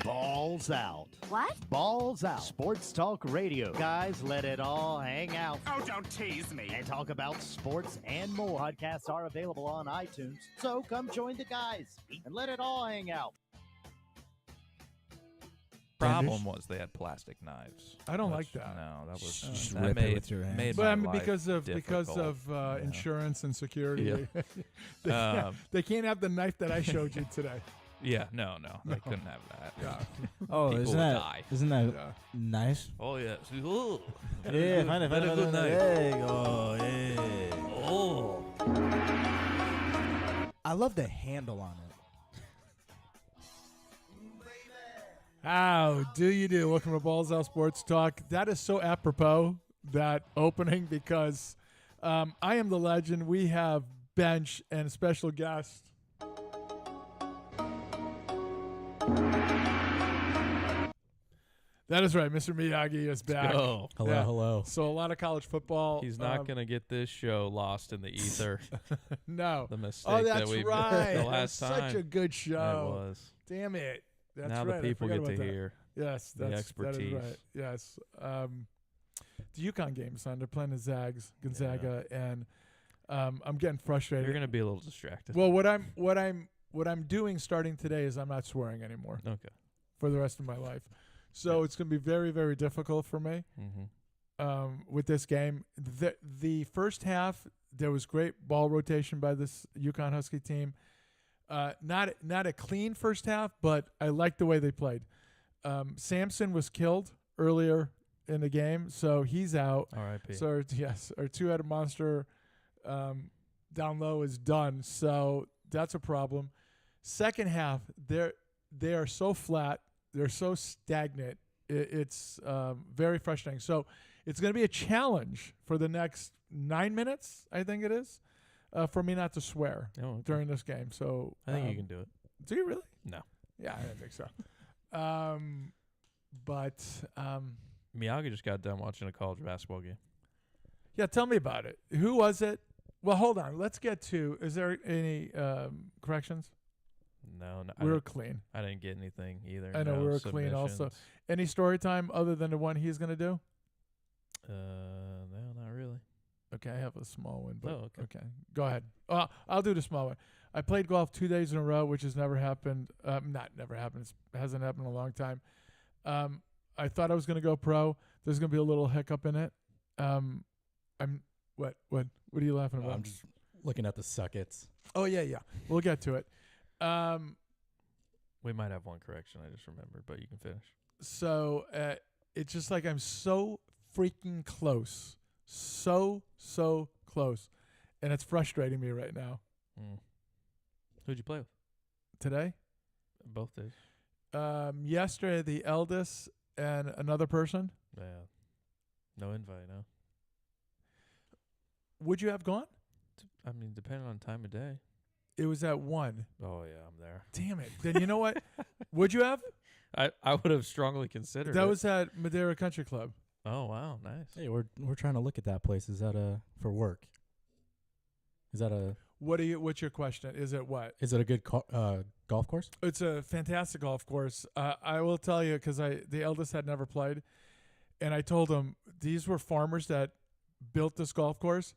Balls out. What? Balls out. Sports talk radio. Guys, let it all hang out. Oh, don't tease me. And talk about sports and more. Podcasts are available on iTunes. So come join the guys and let it all hang out. Problem was they had plastic knives. I don't like that. No, that was Just that rip it made, with your hands. made But my I mean, life because of difficult. insurance and security, Yeah. they can't have the knife that I showed you today. Yeah, no, they couldn't have that. Yeah. Oh, People isn't would that die. isn't that Yeah. nice? Oh yes. Ooh. Yeah, find it. Very good knife. There you go. Yeah. Oh. I love the handle on it. How do you do? Welcome to Balls Out Sports Talk. That is so apropos, that opening, because I am the legend. We have bench and special guest. That is right. Mr. Miyagi is back. Go. Hello, Yeah. hello. So a lot of college football. He's not going to get this show lost in the ether. No. The mistake Oh, that that's we right. made the That's last time. such a good It show. was. Damn it. That's now right. the people I get forgot to about that. hear. Yes, the that is expertise. right. Yes. The UConn game, son. They're playing the Zags, Gonzaga, and I'm getting frustrated. You're going to be a little distracted. Well, what I'm doing starting today is I'm not swearing anymore Okay. for the rest of my life. So it's going to be very, very difficult for me Mm-hmm. with this game. The first half, there was great ball rotation by this UConn Husky team. Not a clean first half, but I liked the way they played. Sampson was killed earlier in the game, so he's out. R.I.P. So our two-headed monster down low is done. So that's a problem. Second half, they are so flat. They're so stagnant. It's very frustrating. So it's going to be a challenge for the next 9 minutes, I think it is, for me not to swear Oh, okay. during this game. So I think you can do it. Do you really? No. Yeah, I don't think so. But Miyagi just got done watching a college basketball game. yeah, tell me about it. Who was it? Well, hold on. Let's get to. Is there any corrections? No, We were clean. I didn't get anything either. I know, no we were clean also. submissions. Any story time other than the one he's going to do? No, not really. Okay, I have a small one. But Oh, okay. Go ahead. I'll do the small one. I played golf 2 days in a row, which has never happened. Not never happened. It hasn't happened in a long time. I thought I was going to go pro. There's going to be a little hiccup in it. What are you laughing about? I'm just looking at the suckets. Oh yeah. We'll get to it. We might have one correction. I just remembered, but you can finish. So it's just like I'm so freaking close, so close, and it's frustrating me right now. Who'd you play with? Today, Both days. yesterday, the eldest and another person. Yeah. No invite, no. Would you have gone? I mean, depending on time of day. It was at 1. Oh yeah, I'm there. Damn it! Then you know what? Would you have? I would have strongly considered That it. was at Madeira Country Club. Oh wow, nice. Hey, we're trying to look at that place. Is that for work? Is that What's your question? Is it what? is it a good golf course? It's a fantastic golf course. I will tell you because the eldest had never played, and I told him these were farmers that built this golf course,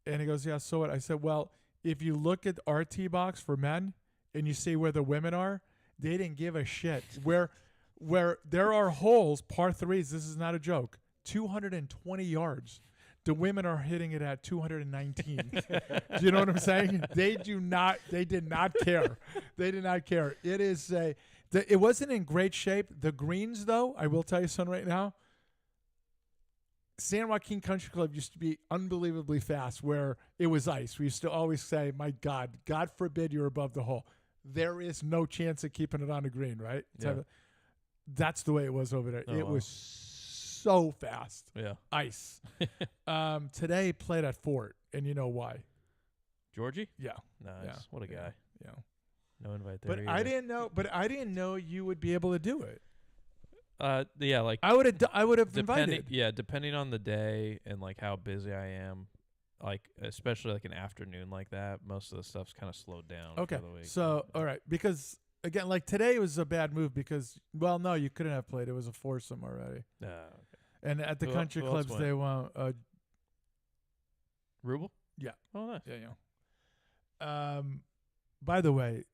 and he goes, "Yeah, so what?" I said, "Well, if you look at our tee box for men and you see where the women are, they didn't give a shit. Where there are holes, par threes. This is not a joke. 220 yards." The women are hitting it at 219. Do you know what I'm saying? They did not care. They did not care. It is it wasn't in great shape. The greens, though, I will tell you something right now. San Joaquin Country Club used to be unbelievably fast where it was ice. We used to always say, my God forbid you're above the hole. There is no chance of keeping it on the green, right? Yeah. That's the way it was over there. Oh, it wow. was so fast. Yeah. Ice. Today played at Fort, and you know why? Georgie? Yeah. Nice. Yeah. What a guy. Yeah. No invite there. But I didn't know you would be able to do it. Yeah, like I would have depending. invited. Yeah, depending on the day and like how busy I am, like especially like an afternoon like that, most of the stuff's kind of slowed down. Okay. For the week. So all right, because again, like today was a bad move because, well, no, you couldn't have played. It was a foursome already. Okay. And at the Who- country who else clubs, went? they won. Rubel? Yeah. Oh, nice. Yeah. By the way,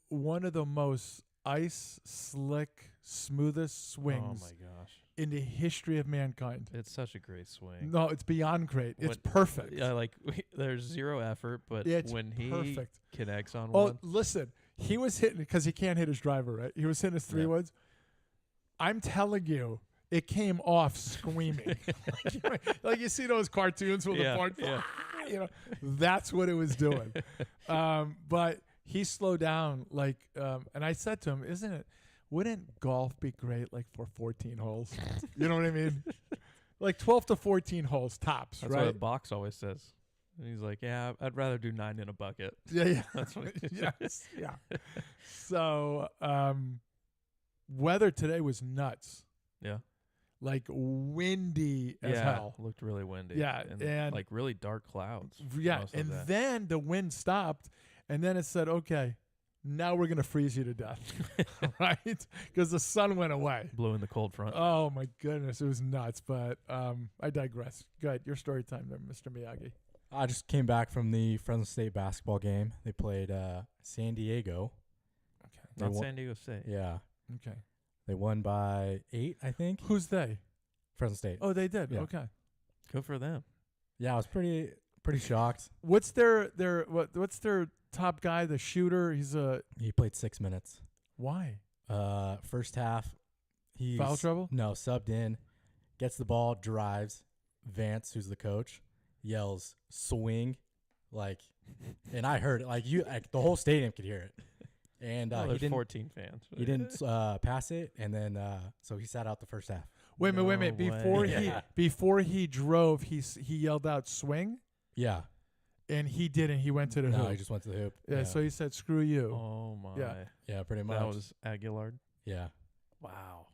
one of the most ice slick, smoothest Oh swings my gosh. in the history of mankind. It's such a great swing. No, it's beyond great. It's When- perfect. Yeah, like there's zero effort, but It's when he perfect. connects on Oh, one, listen, he was hitting because he can't hit his driver, right? He was hitting his 3-woods. I'm telling you, it came off screaming. Like you see those cartoons with Yeah, the board, yeah. you know, that's what it was doing. But he slowed down, like, and I said to him, wouldn't golf be great, like, for 14 holes? You know what I mean? Like 12 to 14 holes tops, that's right? what Box always says. And he's like, yeah, I'd rather do 9 in a bucket. Yeah, yeah. That's what he Yes, yeah. So, weather today was nuts. Yeah. Like windy as Yeah, hell. looked really windy. Yeah, and, and- like really dark clouds. Yeah, most of and that. then the wind stopped, and then it said, "Okay, now we're gonna freeze you to death," right? Because the sun went away. blew in the cold front. Oh my goodness, it was nuts. But I digress. Go ahead, your story time, there, Mr. Miyagi. I just came back from the Fresno State basketball game. They played San Diego. Okay. They Not won- San Diego State. Yeah. Okay. They won by 8, I think. Who's they? Fresno State. Oh, they did. Yeah. Okay. Good for them. Yeah, I was pretty shocked. What's their what's their top guy? The shooter. He's a He played 6 minutes. why? First half, he Foul trouble? No, subbed in, gets the ball, drives. Vance, who's the coach, yells "swing," like, and I heard it. Like the whole stadium could hear it. And Oh, he there's didn't 14 fans. he didn't pass it, and then so he sat out the first half. Wait a minute. No Before way. he Yeah. before he drove, he yelled out "swing," Yeah, and he didn't. He went to the no, hoop. he just went to the hoop. Yeah, so he said, "Screw you." Oh my. Yeah. yeah, pretty much. That was Aguilar. yeah. Wow.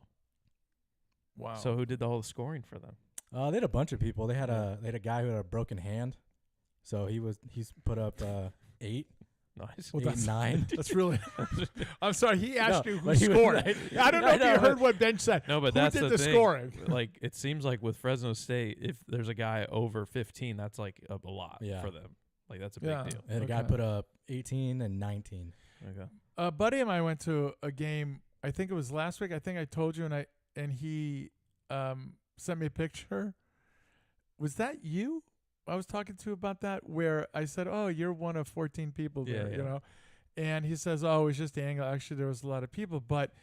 Wow. So who did all the scoring for them? They had a bunch of people. They had a guy who had a broken hand, so he's put up 8, Nice. Well, 8, that's- 9. that's really. I'm sorry. He asked No, you who but he was scored. right. I don't know I if you know, heard but- what Ben said. No, but Who that's did the the thing. scoring? Like it seems like with Fresno State, if there's a guy over 15, that's like a lot Yeah. for them. Like that's a Yeah. big deal. And a guy Okay. put up 18 and 19. Okay. A buddy of mine went to a game. I think it was last week. I think I told you, and he sent me a picture. Was that you? I was talking to about that, where I said, "Oh, you're one of 14 people there," Yeah, you yeah. know. And he says, "Oh, it was just the angle. Actually, there was a lot of people, but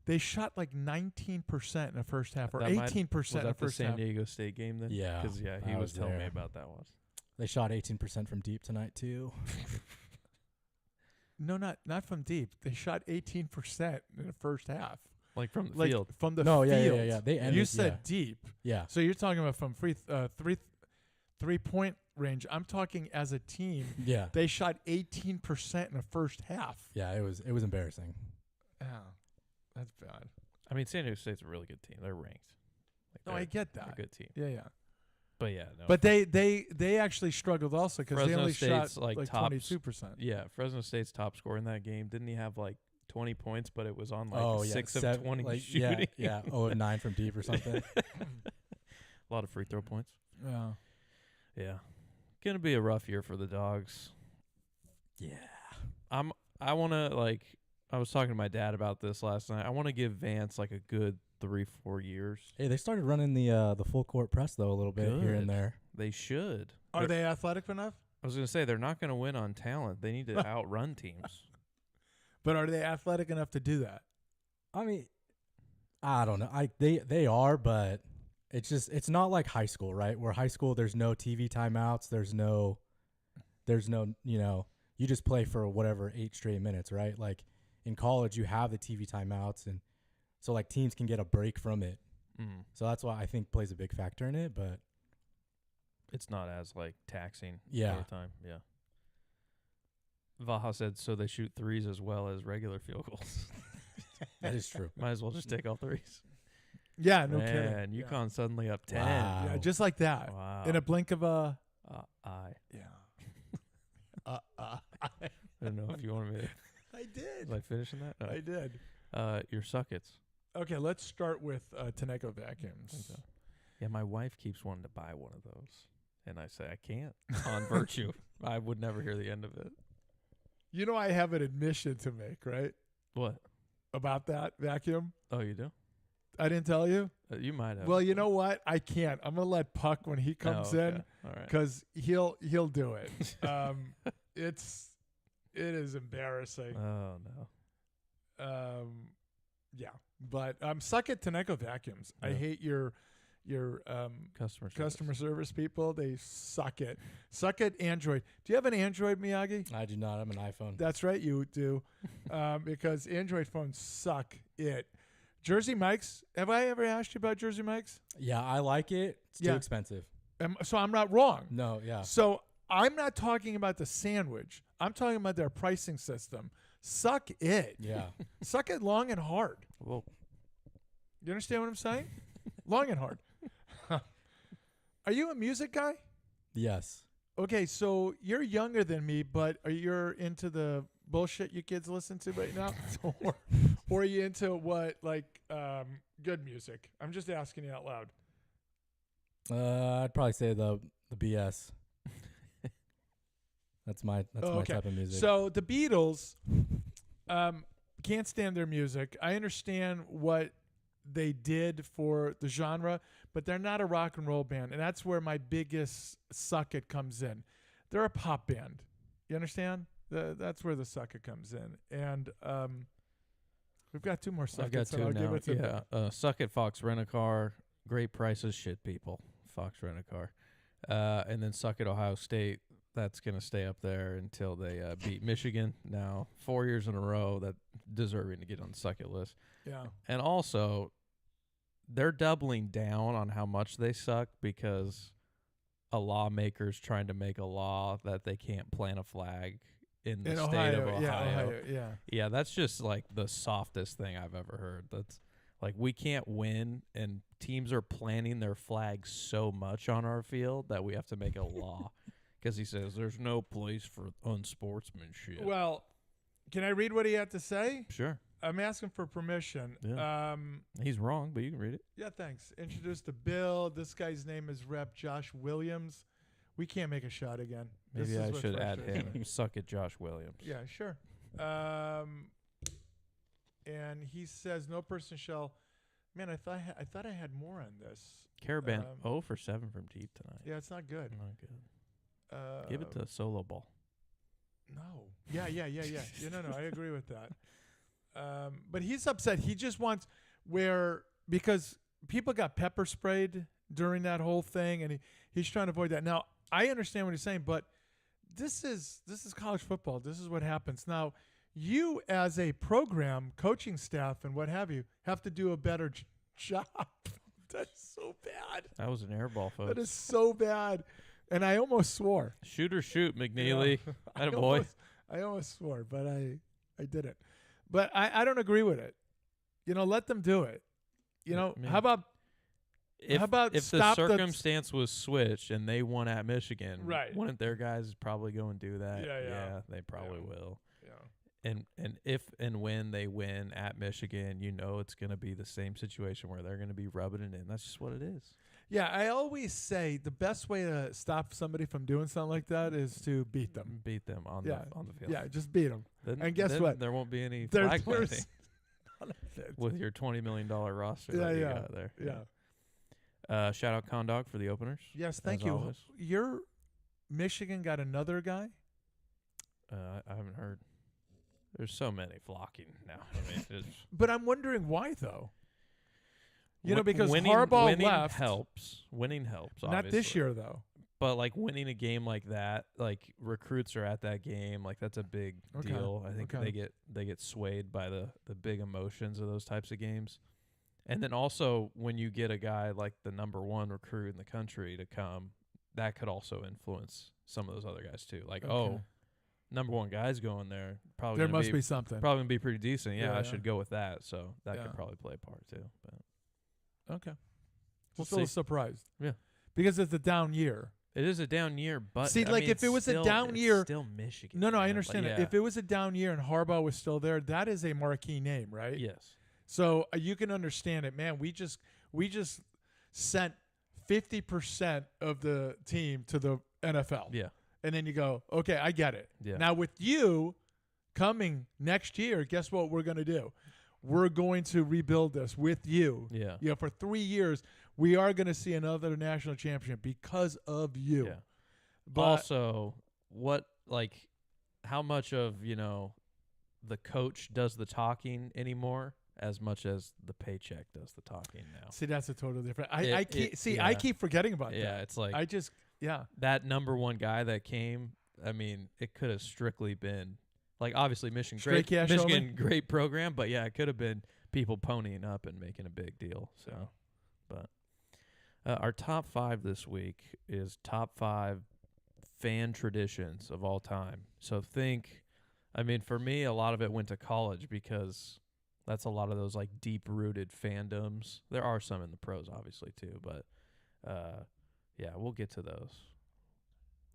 they shot like 19% in the first half, or That might- 18% Was in the that the first San half." Diego State game then? Yeah, Because he I was was telling me there. about that one. They shot 18% from deep tonight too. No, not from deep. They shot 18% in the first half, Like from the like field. from the No, field. yeah. They ended, You said deep. yeah. So you're talking about from three-point range. I'm talking as a team. Yeah. They shot 18% in the first half. Yeah, it was embarrassing. Yeah, that's bad. I mean, San Diego State's a really good team. They're ranked. Like No, they're- I get they're that. a good team. Yeah. But yeah, no. But they actually struggled also because they Fresno only State's, shot like, like tops- 22%. yeah, Fresno State's top scorer in that game, didn't he have like 20 points, but it was on like oh yeah, 6 of 7, 20 like, shooting. Yeah, 0 of 9 from deep or something. A lot of free throw points. Yeah. Yeah. Gonna be a rough year for the Dogs. Yeah. I want to, like, I was talking to my dad about this last night. I want to give Vance like a good 3-4 years. Hey, they started running the full court press though a little bit here Good. and there. They should. Are They're- they athletic enough? I was going to say they're not going to win on talent. They need to outrun teams. But are they athletic enough to do that? I mean, I don't know. They are, but it's not like high school, right? Where high school there's no TV timeouts, there's no you just play for whatever 8 straight minutes, right? Like in college you have the TV timeouts, and so like teams can get a break from it. Mm. So that's why I think plays a big factor in it, but It's not as like taxing Yeah. all the time. Yeah. Vaha said so they shoot threes as well as regular field goals. that is true. Might as well just take all threes. Yeah, no Man, kidding. UConn suddenly up 10. Wow. Yeah, just like that. Wow. In a blink of a. I Yeah. don't know if you want me to. I did. Was I finishing that? No. I did. Your suckets. Okay, let's start with Tenneco vacuums. Okay. Yeah, my wife keeps wanting to buy one of those, and I say I can't. On virtue, I would never hear the end of it. You know, I have an admission to make, right? What? About that vacuum. Oh, you do? I didn't tell you. You might have. Well, you know what? I can't. I'm gonna let Puck when he comes okay. in All right. because he'll do it. It is embarrassing. Oh no. Yeah, but suck it, Tenneco vacuums. I Yeah. hate your customer service people. They suck it. Suck it, Android. Do you have an Android, Miyagi? I do not. I'm an iPhone. That's right, you do. Because Android phones suck it. Jersey Mike's. Have I ever asked you about Jersey Mike's? Yeah, I like it. It's Yeah. too expensive. So I'm not wrong. No, yeah. So I'm not talking about the sandwich. I'm talking about their pricing system. Suck it. Yeah. Suck it long and hard. Whoa. You understand what I'm saying? Long and hard. Are you a music guy? Yes. Okay, so you're younger than me, but you're into the bullshit you kids listen to right now? or are you into what, like, good music? I'm just asking you out loud. I'd probably say the BS. That's my okay. type of music. So the Beatles, can't stand their music. I understand what they did for the genre, but they're not a rock and roll band, and that's where my biggest suck it comes in. They're a pop band. You understand? That's where the suck it comes in. And we've got two more suck I've got it's, two and I'll now. give it to Yeah. Suck it, Fox Rent-A-Car. Great prices, shit people. Fox Rent-A-Car. And then suck it, Ohio State. That's going to stay up there until they beat Michigan. Now, 4 years in a row, that deserving to get on the suck it list. Yeah. And also, they're doubling down on how much they suck because a lawmaker's trying to make a law that they can't plant a flag in the state of Ohio. Yeah, Ohio, yeah. Yeah, that's just like the softest thing I've ever heard. That's like we can't win, and teams are planting their flags so much on our field that we have to make a law because he says there's no place for unsportsmanship. Well, can I read what he had to say? Sure. I'm asking for permission. Yeah. He's wrong, but you can read it. Yeah, thanks. Introduce the bill. This guy's name is Rep. Josh Williams. We can't make a shot again. This Maybe is I what should add frustrates me. him. Suck it, Josh Williams. Yeah, sure. And he says, "No person shall." Man, I thought I had more on this. Caravan 0 for 7 from deep tonight. Yeah, it's not good. Not good. Give it to solo ball. No. Yeah. No, I agree with that. But he's upset. He just wants because people got pepper sprayed during that whole thing, and he's trying to avoid that. Now, I understand what he's saying, but this is college football. This is what happens. Now, you as a program, coaching staff, and what have you, have to do a better job. That's so bad. That was an air ball, folks. That is so bad. And I almost swore. Shoot or shoot, McNeely. Yeah. That a boy. I almost swore, but I didn't. But I don't agree with it. Let them do it. How about if the stop the circumstance was switched and they won at Michigan, Right. wouldn't their guys probably go and do that? Yeah. They probably will. Yeah. And if and when they win at Michigan, it's going to be the same situation where they're going to be rubbing it in. That's just what it is. Yeah, I always say the best way to stop somebody from doing something like that is to beat them. Beat them on the field. Yeah, just beat them. Then, guess then what? There won't be any There's flag planting none of it. with your $20 million roster Yeah, that you yeah, got there. Yeah. Shout out Condog for the openers. Yes, thank as you. always. Your Michigan got another guy? I haven't heard. There's so many flocking now. I mean, it's But I'm wondering why, though. Win- Because winning, Harbaugh winning left. helps. Winning helps. Not this obviously. year, though. But like winning a game like that, like recruits are at that game, like that's a big Okay. deal. I think Okay. they get swayed by the big emotions of those types of games. And then also when you get a guy like the number 1 recruit in the country to come, that could also influence some of those other guys too. Like, Okay. number 1 guy's going there, probably There gonna must be something. probably gonna be pretty decent. Yeah, Yeah, I yeah. should go with that. So that Yeah. could probably play a part too. But Okay. We'll Just a little see. surprised. Yeah. Because it's a down year. It is a down year, but See, I like, mean, if it was a still- down it's year- still Michigan. No, I man. understand Like, it. If it was a down year and Harbaugh was still there, that is a marquee name, right? yes, So you can understand it, man. We just sent 50% of the team to the NFL. yeah, And then you go, okay, I get it. yeah, Now with you coming next year, guess what we're going to do? We're going to rebuild this with you. yeah, You know, for 3 years, we are going to see another national championship because of you. yeah. But Also, how much of the coach does the talking anymore, as much as the paycheck does the talking now. see, that's a total different. I It- keep it- see, yeah. I keep forgetting about Yeah, that. it's like I just that number one guy that came. I mean, it could have strictly been like obviously Michigan, Straight cash Michigan, great program, but yeah, it could have been people ponying up and making a big deal. So, but our top 5 this week is top 5 fan traditions of all time. So I mean, for me, a lot of it went to college because that's a lot of those like deep rooted fandoms. There are some in the pros, obviously too, but yeah, we'll get to those.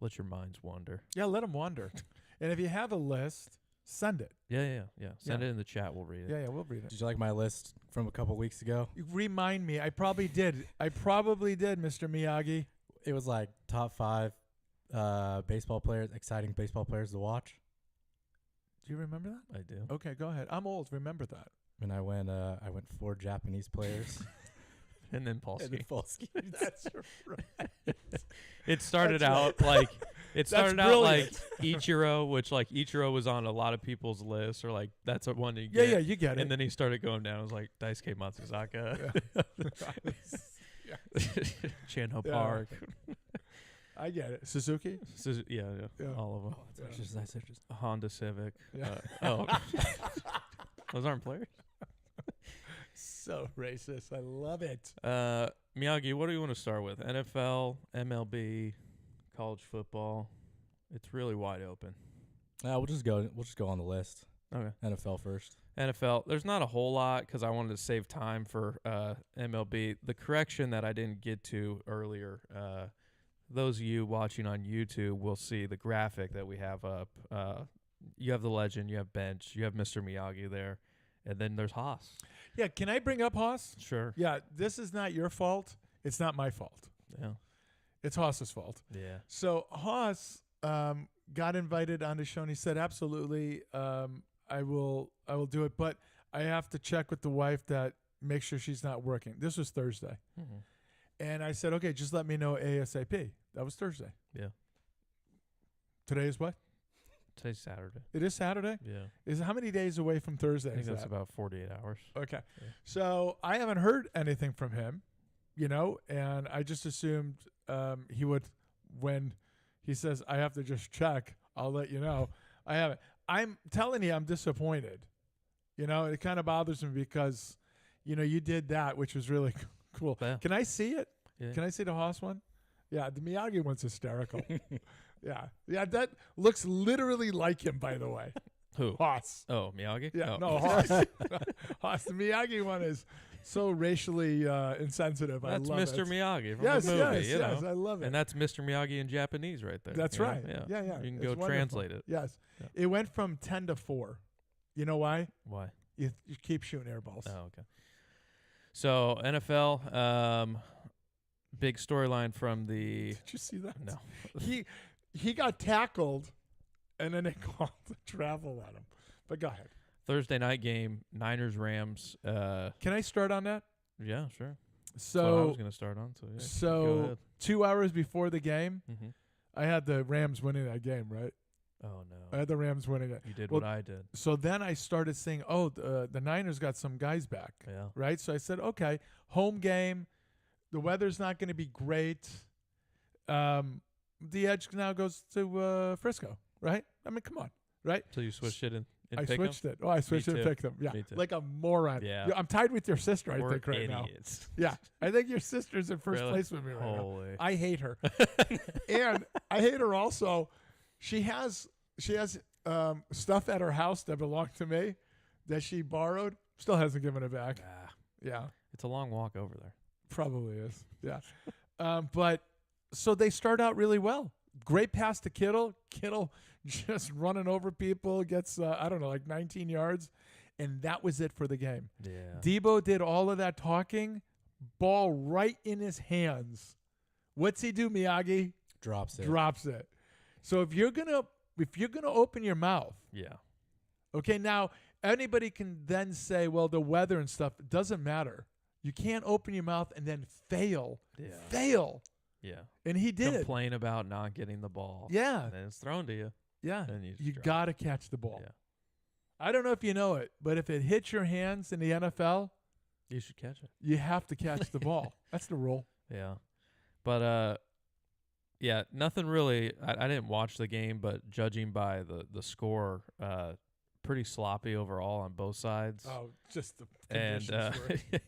Let your minds wander. Yeah, let them wander. And if you have a list, send it. Yeah. Send Yeah. it in the chat. We'll read it. Yeah, we'll read it. Did you like my list from a couple weeks ago? Remind me. I probably did. Mr. Miyagi. It was like top 5 baseball players, exciting baseball players to watch. Do you remember that? I do. Okay, go ahead. I'm old. Remember that. And I went 4 Japanese players. And then and Polsky. then Polsky. That's right. It started That's out like brilliant. Ichiro, which like Ichiro was on a lot of people's lists, or like that's a one to Yeah, get. you get it. And then he started going down. It was like Daisuke Matsuzaka, Chanho Yeah. Park. I get it. Suzuki? Yeah, Yeah. all of them. That's just Honda Civic. Yeah. Those aren't players. So racist. I love it. Miyagi, what do you want to start with? NFL, MLB, college football. It's really wide open. we'll just go on the list. Okay. NFL first. NFL, there's not a whole lot because I wanted to save time for MLB. The correction that I didn't get to earlier, those of you watching on YouTube will see the graphic that we have up. You have the legend, you have bench, you have Mr. Miyagi there, and then there's Haas. Yeah, can I bring up Haas? Sure. Yeah, this is not your fault. It's not my fault. Yeah. It's Haas's fault. Yeah. So Haas got invited on the show, and he said, "Absolutely, I will do it, but I have to check with the wife that make sure she's not working." This was Thursday, Mm-hmm. and I said, "Okay, just let me know ASAP." That was Thursday. Yeah. Today is what? Today's Saturday. It is Saturday. Yeah. Is how many days away from Thursday? I think is that's that? about 48 hours. Okay. Yeah. So I haven't heard anything from him, and I just assumed he would, when he says, I have to just check, I'll let you know. I haven't. I'm telling you, I'm disappointed. It kind of bothers me because, you did that, which was really cool. Yeah. Can I see it? Yeah. Can I see the Haas one? Yeah, the Miyagi one's hysterical. Yeah, that looks literally like him, by the way. Who? Haas. Oh, Miyagi? Yeah, Oh. no, Haas. Haas. The Miyagi one is so racially insensitive. That's I love Mr. it. Miyagi from Yes, the movie. yes, you yes. know? I love it. And that's Mr. Miyagi in Japanese right there. That's you know? right. Yeah. Yeah. You can It's go wonderful. translate it. Yes. Yeah. It went from 10 to 4. You know why? Why? You keep shooting air balls. Oh, okay. So NFL, big storyline from the Did you see that? no. He got tackled, and then they called the travel on him. But go ahead. Thursday night game, Niners Rams. Can I start on that? Yeah, sure. That's what I was So, gonna start on. So yeah. Go so ahead. 2 hours before the game, Mm-hmm. I had the Rams winning that game, right? Oh I no. had the Rams winning it. You did well, what I did. So then I started saying, oh, the Niners got some guys back, Yeah. right? So I said, okay, home game. The weather's not going to be great. The edge now goes to Frisco, right? I mean, come on, right? So you switched it in I pick 'em? switched it. Oh, I switched it and too. picked them. Yeah, Me too. like a moron. Yeah. I'm tied with your sister, I We're think, right now. idiots. Yeah, I think your sister's in first Really? place with me right now. Holy. I hate her, and I hate her also. She has stuff at her house that belonged to me that she borrowed. Still hasn't given it back. Ah, Yeah, it's a long walk over there. probably is. Yeah, but So they start out really well. Great pass to Kittle. Kittle just running over people, gets, 19 yards. And that was it for the game. Yeah. Debo did all of that talking, ball right in his hands. What's he do, Miyagi? Drops it. Drops it. So if you're gonna open your mouth, Yeah. okay, now anybody can then say, well, the weather and stuff, it doesn't matter. You can't open your mouth and then fail. Yeah. Fail. Yeah. And he did. Complain about not getting the ball. Yeah. And then it's thrown to you. Yeah. And you just You drop got to catch the ball. Yeah. I don't know if you know it, but if it hits your hands in the NFL, You should catch it. you have to catch the ball. That's the rule. Yeah. But yeah, nothing really. I didn't watch the game, but judging by the score, pretty sloppy overall on both sides. Oh, just the and conditions were.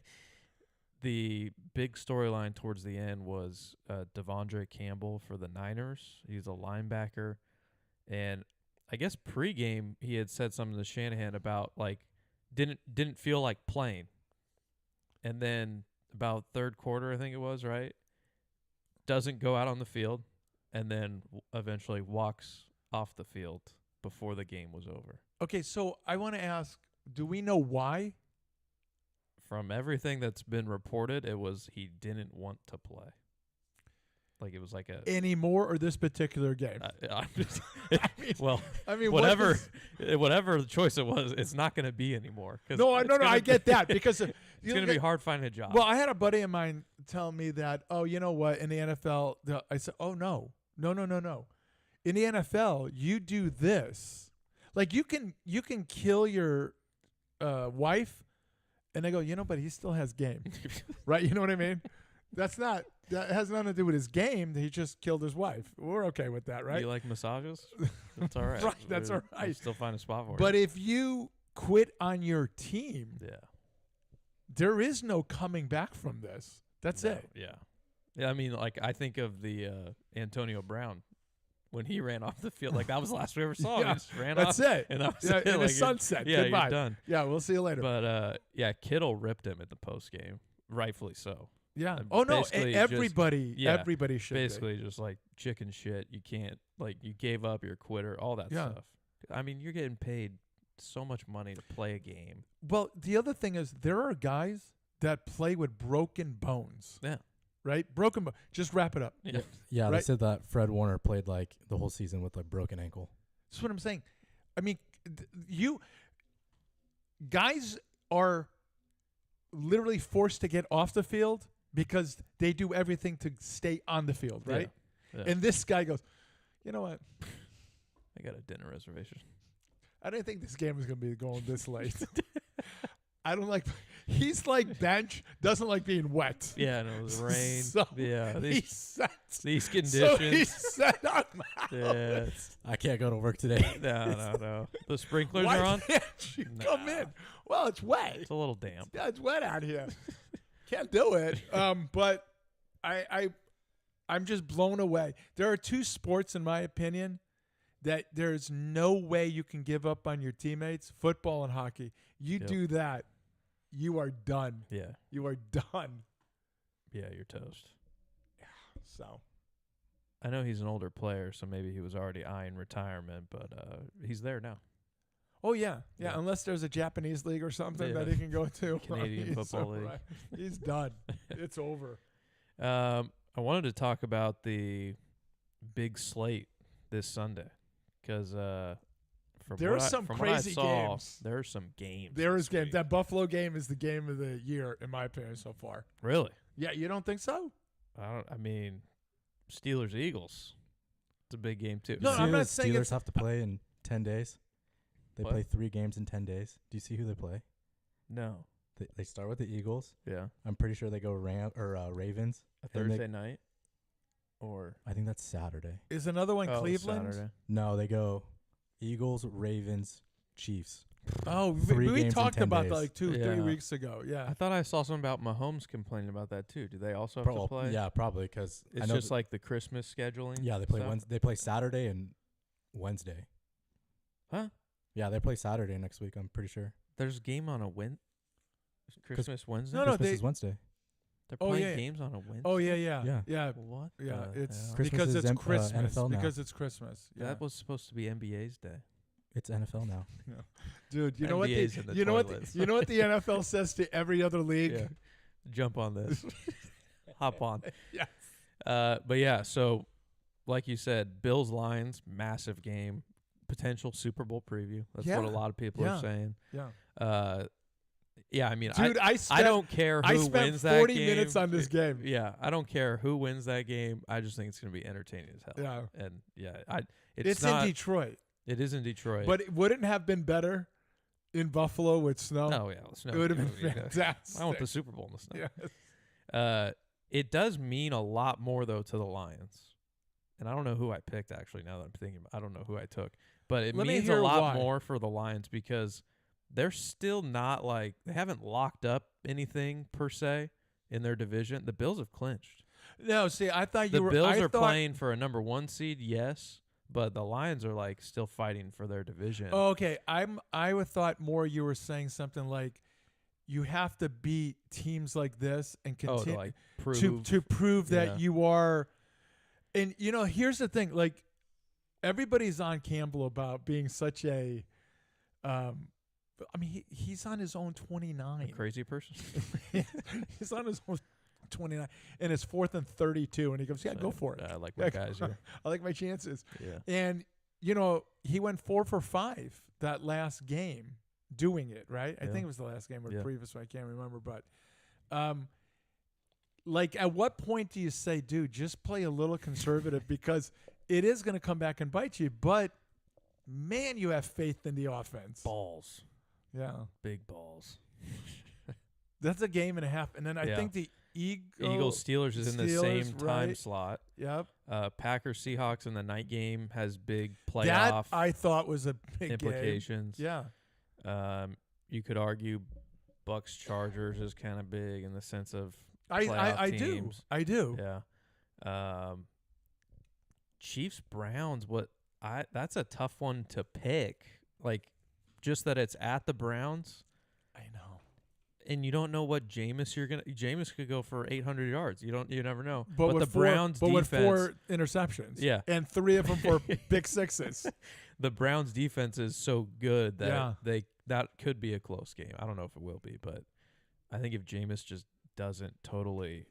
the big storyline towards the end was Devondre Campbell for the Niners. He's a linebacker, and I guess pregame he had said something to Shanahan about like didn't feel like playing, and then about third quarter I think it was, right, doesn't go out on the field, and then eventually walks off the field before the game was over. Okay, so I want to ask, do we know why? From everything that's been reported, it was he didn't want to play. Like it was like a Anymore or this particular game? I'm just, what whatever does- whatever the choice it was, it's not going to be anymore. No, I get that because it's going to be hard finding a job. Well, I had a buddy of mine tell me that, oh, you know what, in the NFL, I said, oh, no. In the NFL, you do this. Like you can kill your wife, and they go, but he still has game. Right? You know what I mean? That has nothing to do with his game. He just killed his wife. We're okay with that, right? You like massages? That's all right. Right, that's all right. We'll still find a spot for But you. if you quit on your team, Yeah. there is no coming back from this. That's No, it. Yeah. Yeah, I mean, like, I think of the Antonio Brown when he ran off the field. Like, that was the last we ever saw him. Yeah, He just ran That's off. it. And that was Yeah, it. in Like, the sunset. Yeah, Goodbye. you're done. Yeah, we'll see you later. But, yeah, Kittle ripped him at the post game. Rightfully so. yeah. uh, Oh no, basically just- everybody yeah, everybody should be. Basically, just like chicken shit. You can't, like, you gave up, you're a quitter, all that Yeah. stuff. I mean, you're getting paid so much money to play a game. Well, the other thing is there are guys that play with broken bones. Yeah. Right? Broken bone. Just wrap it up. Yeah. Yeah, they Right. said that Fred Warner played like the whole season with a broken ankle. That's what I'm saying. I mean, guys are literally forced to get off the field because they do everything to stay on the field, right? Yeah. And this guy goes, you know what? I got a dinner reservation. I didn't think this game was going to be going this late. I don't like. He's like bench, doesn't like being wet. Yeah, and it was rain. So yeah, He's set. these So conditions. he's set on yeah, it's, I can't go to work today. no. The sprinklers Why are on. can't you come Nah. in? Well, it's wet. It's a little damp. Yeah, it's wet out here. Can't do it. But I'm just blown away. There are two sports, in my opinion, that there's no way you can give up on your teammates: football and hockey. You Yep. do that, you are done. Yeah, You are done. yeah, you're toast. So I know he's an older player, so maybe he was already eyeing retirement, but he's there now. oh yeah. Yeah. Unless there's a Japanese league or something that Yeah. he can go to. Canadian He's Football League. alright. He's done. It's over. I wanted to talk about the big slate this Sunday because from There what are I- some from crazy what I saw, games. there are some games. There this is game. week. That Buffalo game is the game of the year, in my opinion, so far. Really? Yeah, you don't think so? I mean, Steelers Eagles. It's a big game too. No, You see I'm who not the saying Steelers it's- have to play in 10 days. They What? play 3 games in 10 days. Do you see who they play? No. They start with the Eagles. Yeah. I'm pretty sure they go Ravens. A And they- Thursday night. Or I think that's Saturday. Is another one Cleveland? Saturday. No, they go Eagles, Ravens, Chiefs. Oh, Three we games in talked 10 about days. that like 2 or 3 Yeah. weeks ago. Yeah. I thought I saw something about Mahomes complaining about that too. Do they also have to play? Yeah, probably because It's just like the Christmas scheduling. yeah, they play stuff? Wednesday. They play Saturday and Wednesday. Huh? Yeah, they play Saturday next week. I'm pretty sure. There's a game on a Christmas Wednesday. No, Christmas they- is Wednesday. They're Oh, playing yeah. games on a Wednesday. Oh yeah. Yeah. What? Yeah, the it's hell? Christmas because is it's Christmas. NFL now. Because it's Christmas. Yeah. That was supposed to be NBA's day. It's NFL now. Dude, you know what NBA's in the you know what toilets. you know what the NFL says to every other league? Yeah. Jump on this. Hop on. Yes. But yeah, so like you said, Bills Lions, massive game, potential Super Bowl preview. That's what a Yeah. lot of people Yeah. are saying. Yeah. Yeah, I mean, Dude, I don't care who I spent wins that 40 game. minutes on this game. Yeah, I don't care who wins that game. I just think it's going to be entertaining as hell. Yeah. And yeah, It's not, in Detroit. It is in Detroit. But it wouldn't have been better in Buffalo with snow. no, yeah, the snow. It would have been Yeah. fantastic. I want the Super Bowl in the snow. Yeah. It does mean a lot more though to the Lions, and I don't know who I picked actually. Now that I'm thinking, I don't know who I took, but it Let me means a hear lot why. more for the Lions because they're still not like they haven't locked up anything per se in their division. The Bills have clinched. No, see, I thought The you were. Bills I are thought, playing for a number 1 seed, yes, but the Lions are like still fighting for their division. Oh, okay, I would thought more you were saying something like you have to beat teams like this and to continue like prove to prove that Yeah. you are. And here's the thing: like everybody's on Campbell about being such a. I mean, he's on his own a 29. crazy person. He's on his own 29, and it's 4th and 32, and he goes, "Yeah, So, go for it. I like my Yeah, guys here. I like my chances." Yeah. And he went 4 for 5 that last game doing it, right? I Yeah. think it was the last game or the Yeah. previous one. I can't remember, but like at what point do you say, dude, just play a little conservative because it is going to come back and bite you, but man, you have faith in the offense. Balls. Yeah. Big balls. That's a game and a half. And then I Yeah. think the Eagles Steelers is in the Steelers, same time right. slot. Yep. Packers Seahawks in the night game has big That playoff I thought was a big implications. game. Yeah. You could argue Bucks Chargers is kind of big in the sense of I playoff do. teams. I do. Yeah. Chiefs Browns. That's a tough one to pick. Like, just that it's at the Browns, I know. and you don't know what Jameis could go for 800 yards. You never know. But the with Browns with defense, 4 interceptions. Yeah. And 3 of them for big sixes. the Browns defense is so good that Yeah. that could be a close game. I don't know if it will be, but I think if Jameis just doesn't totally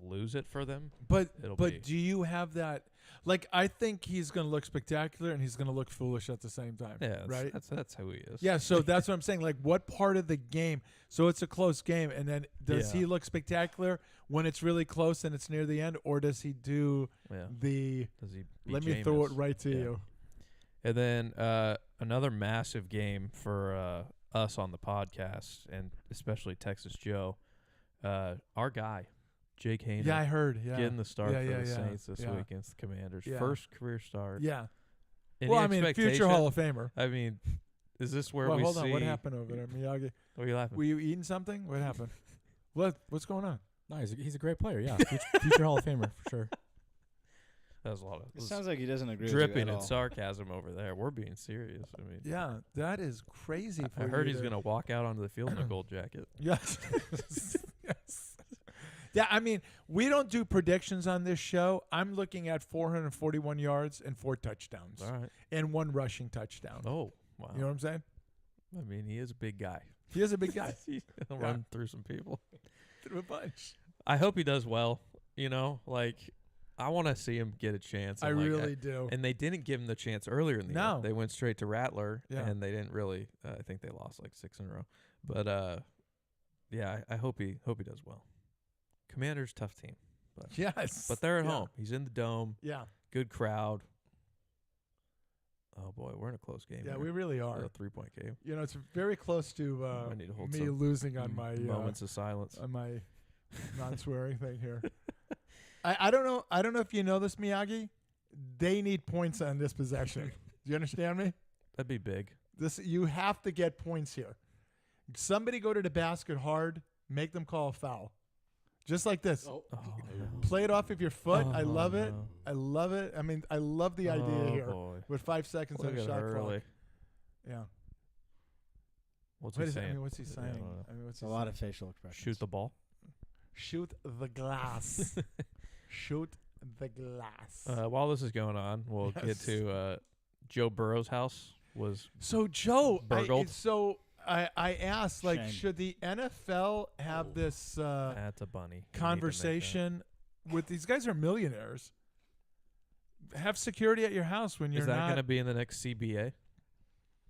lose it for them, But It'll be- do you have that? Like, I think he's going to look spectacular and he's going to look foolish at the same time. yeah, Right? That's who he is. Yeah, so that's what I'm saying. Like, what part of the game? So it's a close game, and then does Yeah. he look spectacular when it's really close and it's near the end, or does he do Yeah. the? Does he? Beat Let me throw it Jameis? right to Yeah. you. And then another massive game for us on the podcast, and especially Texas Joe, our guy, Jake Hayner, Yeah, I heard. Yeah, getting the start Yeah, for yeah, the yeah. Saints this Yeah. week against the Commanders. Yeah. First career start. yeah. Any Well, I mean, future expectation? Hall of Famer. I mean, is this where Well, we hold see? on. What happened over there, Miyagi? What are you laughing? Were you eating something? What happened? What's going on? No, he's a great player. Yeah, future Hall of Famer for sure. That was a lot of It sounds like he doesn't agree dripping with you in at all. sarcasm over there. We're being serious. I mean, Yeah, that is crazy. I heard he's gonna walk out onto the field in a gold jacket. Yes. Yes. Yeah, I mean, we don't do predictions on this show. I'm looking at 441 yards and 4 touchdowns All right. and 1 rushing touchdown. Oh, wow. You know what I'm saying? I mean, he is a big guy. He is a big guy. He'll Yeah. run through some people. Threw a bunch. I hope he does well. You know, like I want to see him get a chance. I and, like, really do. And they didn't give him the chance earlier in the No. year. They went straight to Rattler, Yeah. and they didn't really. I think they lost like 6 in a row. But yeah, I hope he does well. Commanders tough team, Yes. but they're at Yeah. home. He's in the dome. Yeah. Good crowd. Oh boy, we're in a close game. Yeah, here. we really A are. 3-point game. You know, it's very close to I need to hold me some losing on my moments of silence. on my non-swearing thing here. I don't know. I don't know if you know this, Miyagi. They need points on this possession. Do you understand me? That'd be big. You have to get points here. Somebody go to the basket hard. Make them call a foul. Just like this. Oh, Play it off of your foot. I Oh, love it. no. I love it. I mean, I love the idea oh, here Boy. with 5 seconds Look on a at shot Hurley. clock. Yeah. What's What he is it? saying? I mean, what's he Yeah, I saying? don't know. I mean, what's It's he a lot saying? of facial expressions. Shoot the ball. Shoot the glass. Shoot the glass. While this is going on, we'll get Yes. to Joe Burrow's house was So Joe, burgled. I asked, like, Shame. should the NFL have Oh. this that's a bunny. You need to make that. conversation with these guys are millionaires? Have security at your house when you're Is that not. going to be in the next CBA?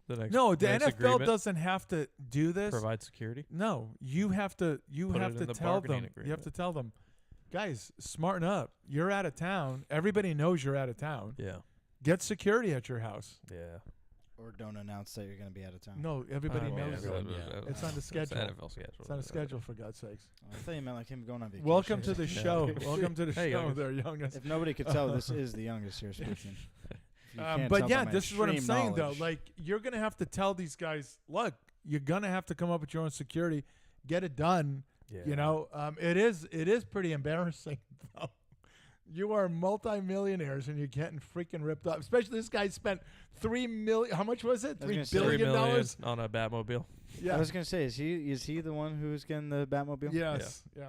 The next No, the next NFL agreement? doesn't have to do this. Provide security. No, you have to. You Put have it to in the tell bargaining them. You have agreement. to tell them, guys, smarten up. You're out of town. Everybody knows you're out of town. Yeah. Get security at your house. Yeah. Or don't announce that you're going to be out of town. No, everybody Oh, knows yeah, that. yeah. It's on the It's schedule. NFL schedule. It's on the schedule, for God's sakes. I thought you meant like him going on vacation. Welcome to the Yeah. show. Welcome to the Hey, show, youngest. there, youngest. If nobody could tell, this is the youngest here speaking. If you can't But tell yeah, by my this is what I'm extreme saying, knowledge. though. Like, you're going to have to tell these guys, look, you're going to have to come up with your own security. Get it done. Yeah. You know, it is pretty embarrassing, though. You are multimillionaires and you're getting freaking ripped up. Especially this guy spent $3 million. How much was it? I was gonna $3 say- $3 billion million dollars. on a Batmobile. Yeah. I was going to say, is he the one who's getting the Batmobile? Yes. Yeah.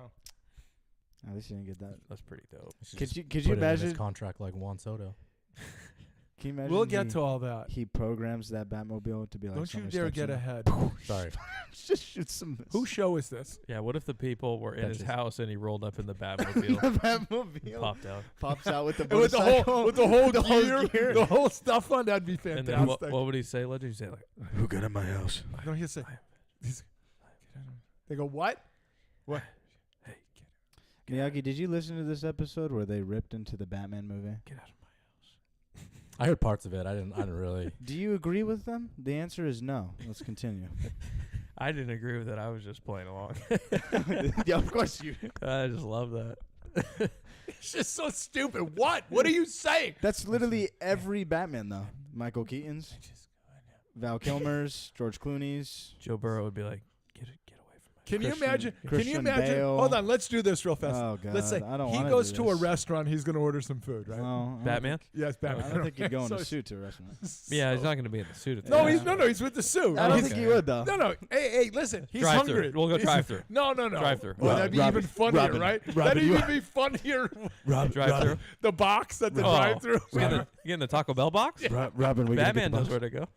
At least he didn't get that. That's pretty dope. Should Could just you put it in imagine? his contract like Juan Soto. Can you imagine? We'll get he, to all that. He programs that Batmobile to be like. Don't you someone dare steps get in. ahead. Sorry. Just shoot some. Whose show is this? Yeah, what if the people were in his Betches. house and he rolled up in the the Batmobile, Batmobile popped out, pops out with the with the motorcycle. whole gear, gear. the whole stuff on, that'd be and fantastic. then what would he say? Legend, he'd say like, Who got in my house? No, he'll say, they go, what? What? Miyagi, did you listen to this episode where they ripped into the Batman movie? "Get out of my house." I heard parts of it. I didn't really. Do you agree with them? The answer is no. Let's continue. I didn't agree with it. I was just playing along. Yeah, of course you. I just love that. It's just so stupid. What? What are you saying? That's literally every Batman, though. Michael Keaton's, Val Kilmer's, George Clooney's. Joe Burrow would be like, "Get away from my." Can you Christian- imagine? Can Christian you imagine? Bale. Hold on, let's do this real fast. Oh God! Let's say I don't he wanna goes do to a this. restaurant. He's going to order some food, right? Well, I don't Batman? Yes, think- Batman. I don't think you'd go in So- a suit to a restaurant. Yeah, he's not going to be in the suit. At the No, time. he's no, he's with the suit. I don't He's- think you would though. No. Hey, listen. He's Drive-thru. hungry. We'll go He's- drive-thru. No. Drive-thru. Well, that'd be Robin, even funnier, Robin, right? Robin, That'd you even be funnier. Drive-through. The box at the Oh. drive-through. You getting the Taco Bell box? Robin, we Batman knows where to go.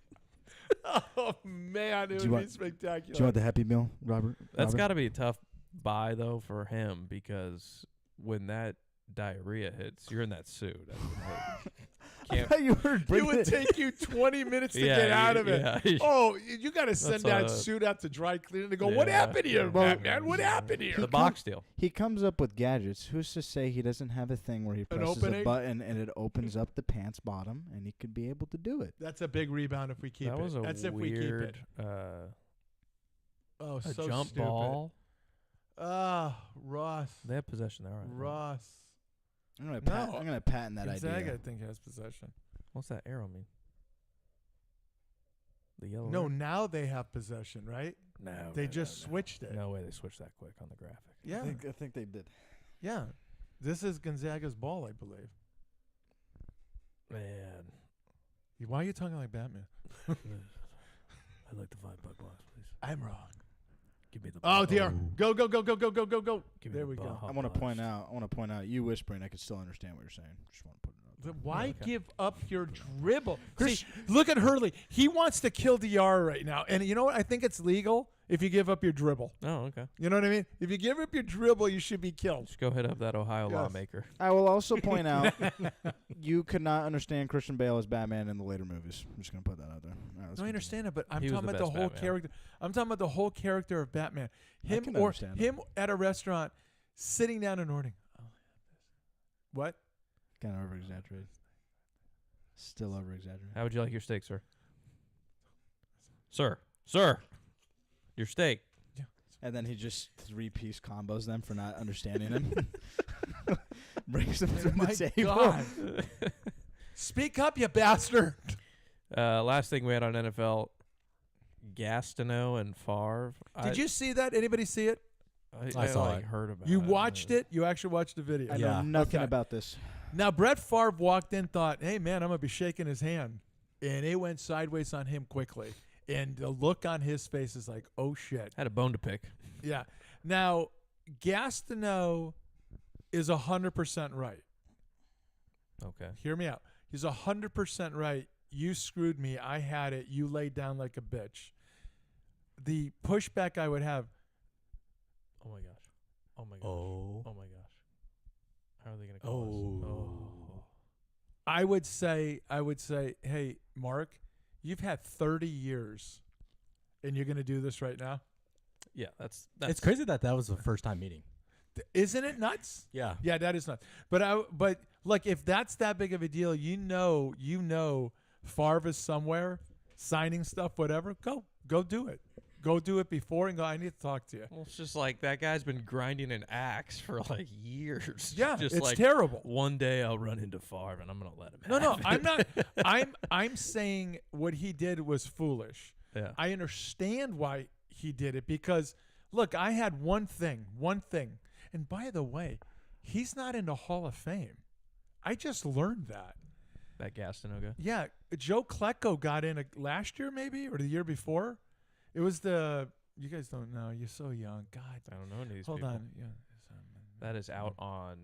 Oh man, it you would want- be spectacular. Do you want the Happy Meal, Robert? That's Robert? got to be a tough buy though for him because when that diarrhea hits, you're in that suit. That's gonna hurt. I Can't. thought you were It bringing would it. take you 20 minutes to Yeah, get out of it. yeah. Oh, you got to send that That's suit out to dry cleaning to go, what Yeah. happened here, Well, Batman? What happened here? The box deal. He comes up with gadgets. Who's to say he doesn't have a thing where he presses opening? a button and it opens up the pants bottom, and he could be able to do it. That's a big rebound if we keep That it. was a That's if we keep it. weird Oh, a so jump stupid. ball. Ross. They have possession there. Right? Ross. I'm gonna No. I'm gonna patent that Gonzaga, I idea. think, has possession. What's that arrow mean? The yellow. No, arrow? now they have possession, right? no. They no, just no. switched it. No way they switched that quick on the graphic. Yeah. I think they did. Yeah. This is Gonzaga's ball, I believe. Man, Why are you talking like Batman? I'd like the $5 box, please. I'm wrong. Give me the. Oh, dear. Go. Give me There the we go. Baja I want to point Blast. out. You whispering, I can still understand what you're saying. Just want to put it out there. Why Okay. give up your dribble? See, look at Hurley. He wants to kill DR right now. And you know what? I think it's legal if you give up your dribble. Oh, okay. You know what I mean? If you give up your dribble, you should be killed. Just go hit up that Ohio Yes. lawmaker. I will also point out you could not understand Christian Bale as Batman in the later movies. I'm just gonna put that out there. All right, let's No, I continue. understand it, but I'm He was talking the about the best whole Batman. character. I'm talking about the whole character of Batman. Him can or understand it. him at a restaurant, sitting down and ordering. What? Kind of over exaggerated. Still over exaggerated. How would you like your steak, sir? Sir, your steak. And then he just 3-piece combos them for not understanding him. Brings them to My the table. God. Speak up, you bastard. Last thing we had on NFL, Gastineau and Favre. Did you see that? Anybody see it? I saw like it. heard about You it. watched it? You actually watched the video? I Yeah. know nothing Okay. about this. Now, Brett Favre walked in, thought, hey, man, I'm going to be shaking his hand. And it went sideways on him quickly. And the look on his face is like, oh, shit. Had a bone to pick. Yeah. Now, Gastineau is 100% right. Okay. Hear me out. He's 100% right. You screwed me. I had it. You laid down like a bitch. The pushback I would have, Oh my gosh. Oh my gosh. Oh. Oh my gosh. How are they gonna call us? Oh. I would say, hey, Mark, you've had 30 years, and you're going to do this right now? Yeah, that's It's crazy that was the first time meeting. Isn't it nuts? Yeah. Yeah, that is nuts. But look, if that's that big of a deal, you know, Favre's somewhere signing stuff, whatever. Go do it. Go do it before and go. I need to talk to you. Well, it's just like that guy's been grinding an axe for like years. Yeah, just it's like terrible. one day I'll run into Favre and I'm gonna let him. No, have I'm it. not. I'm saying what he did was foolish. Yeah. I understand why he did it because, look, I had one thing. And by the way, he's not in the Hall of Fame. I just learned that. That Gastineau guy. Yeah, Joe Klecko got in last year maybe or the year before. It was you guys don't know. You're so young. God. I don't know any of these Hold people. on. Yeah. That is out on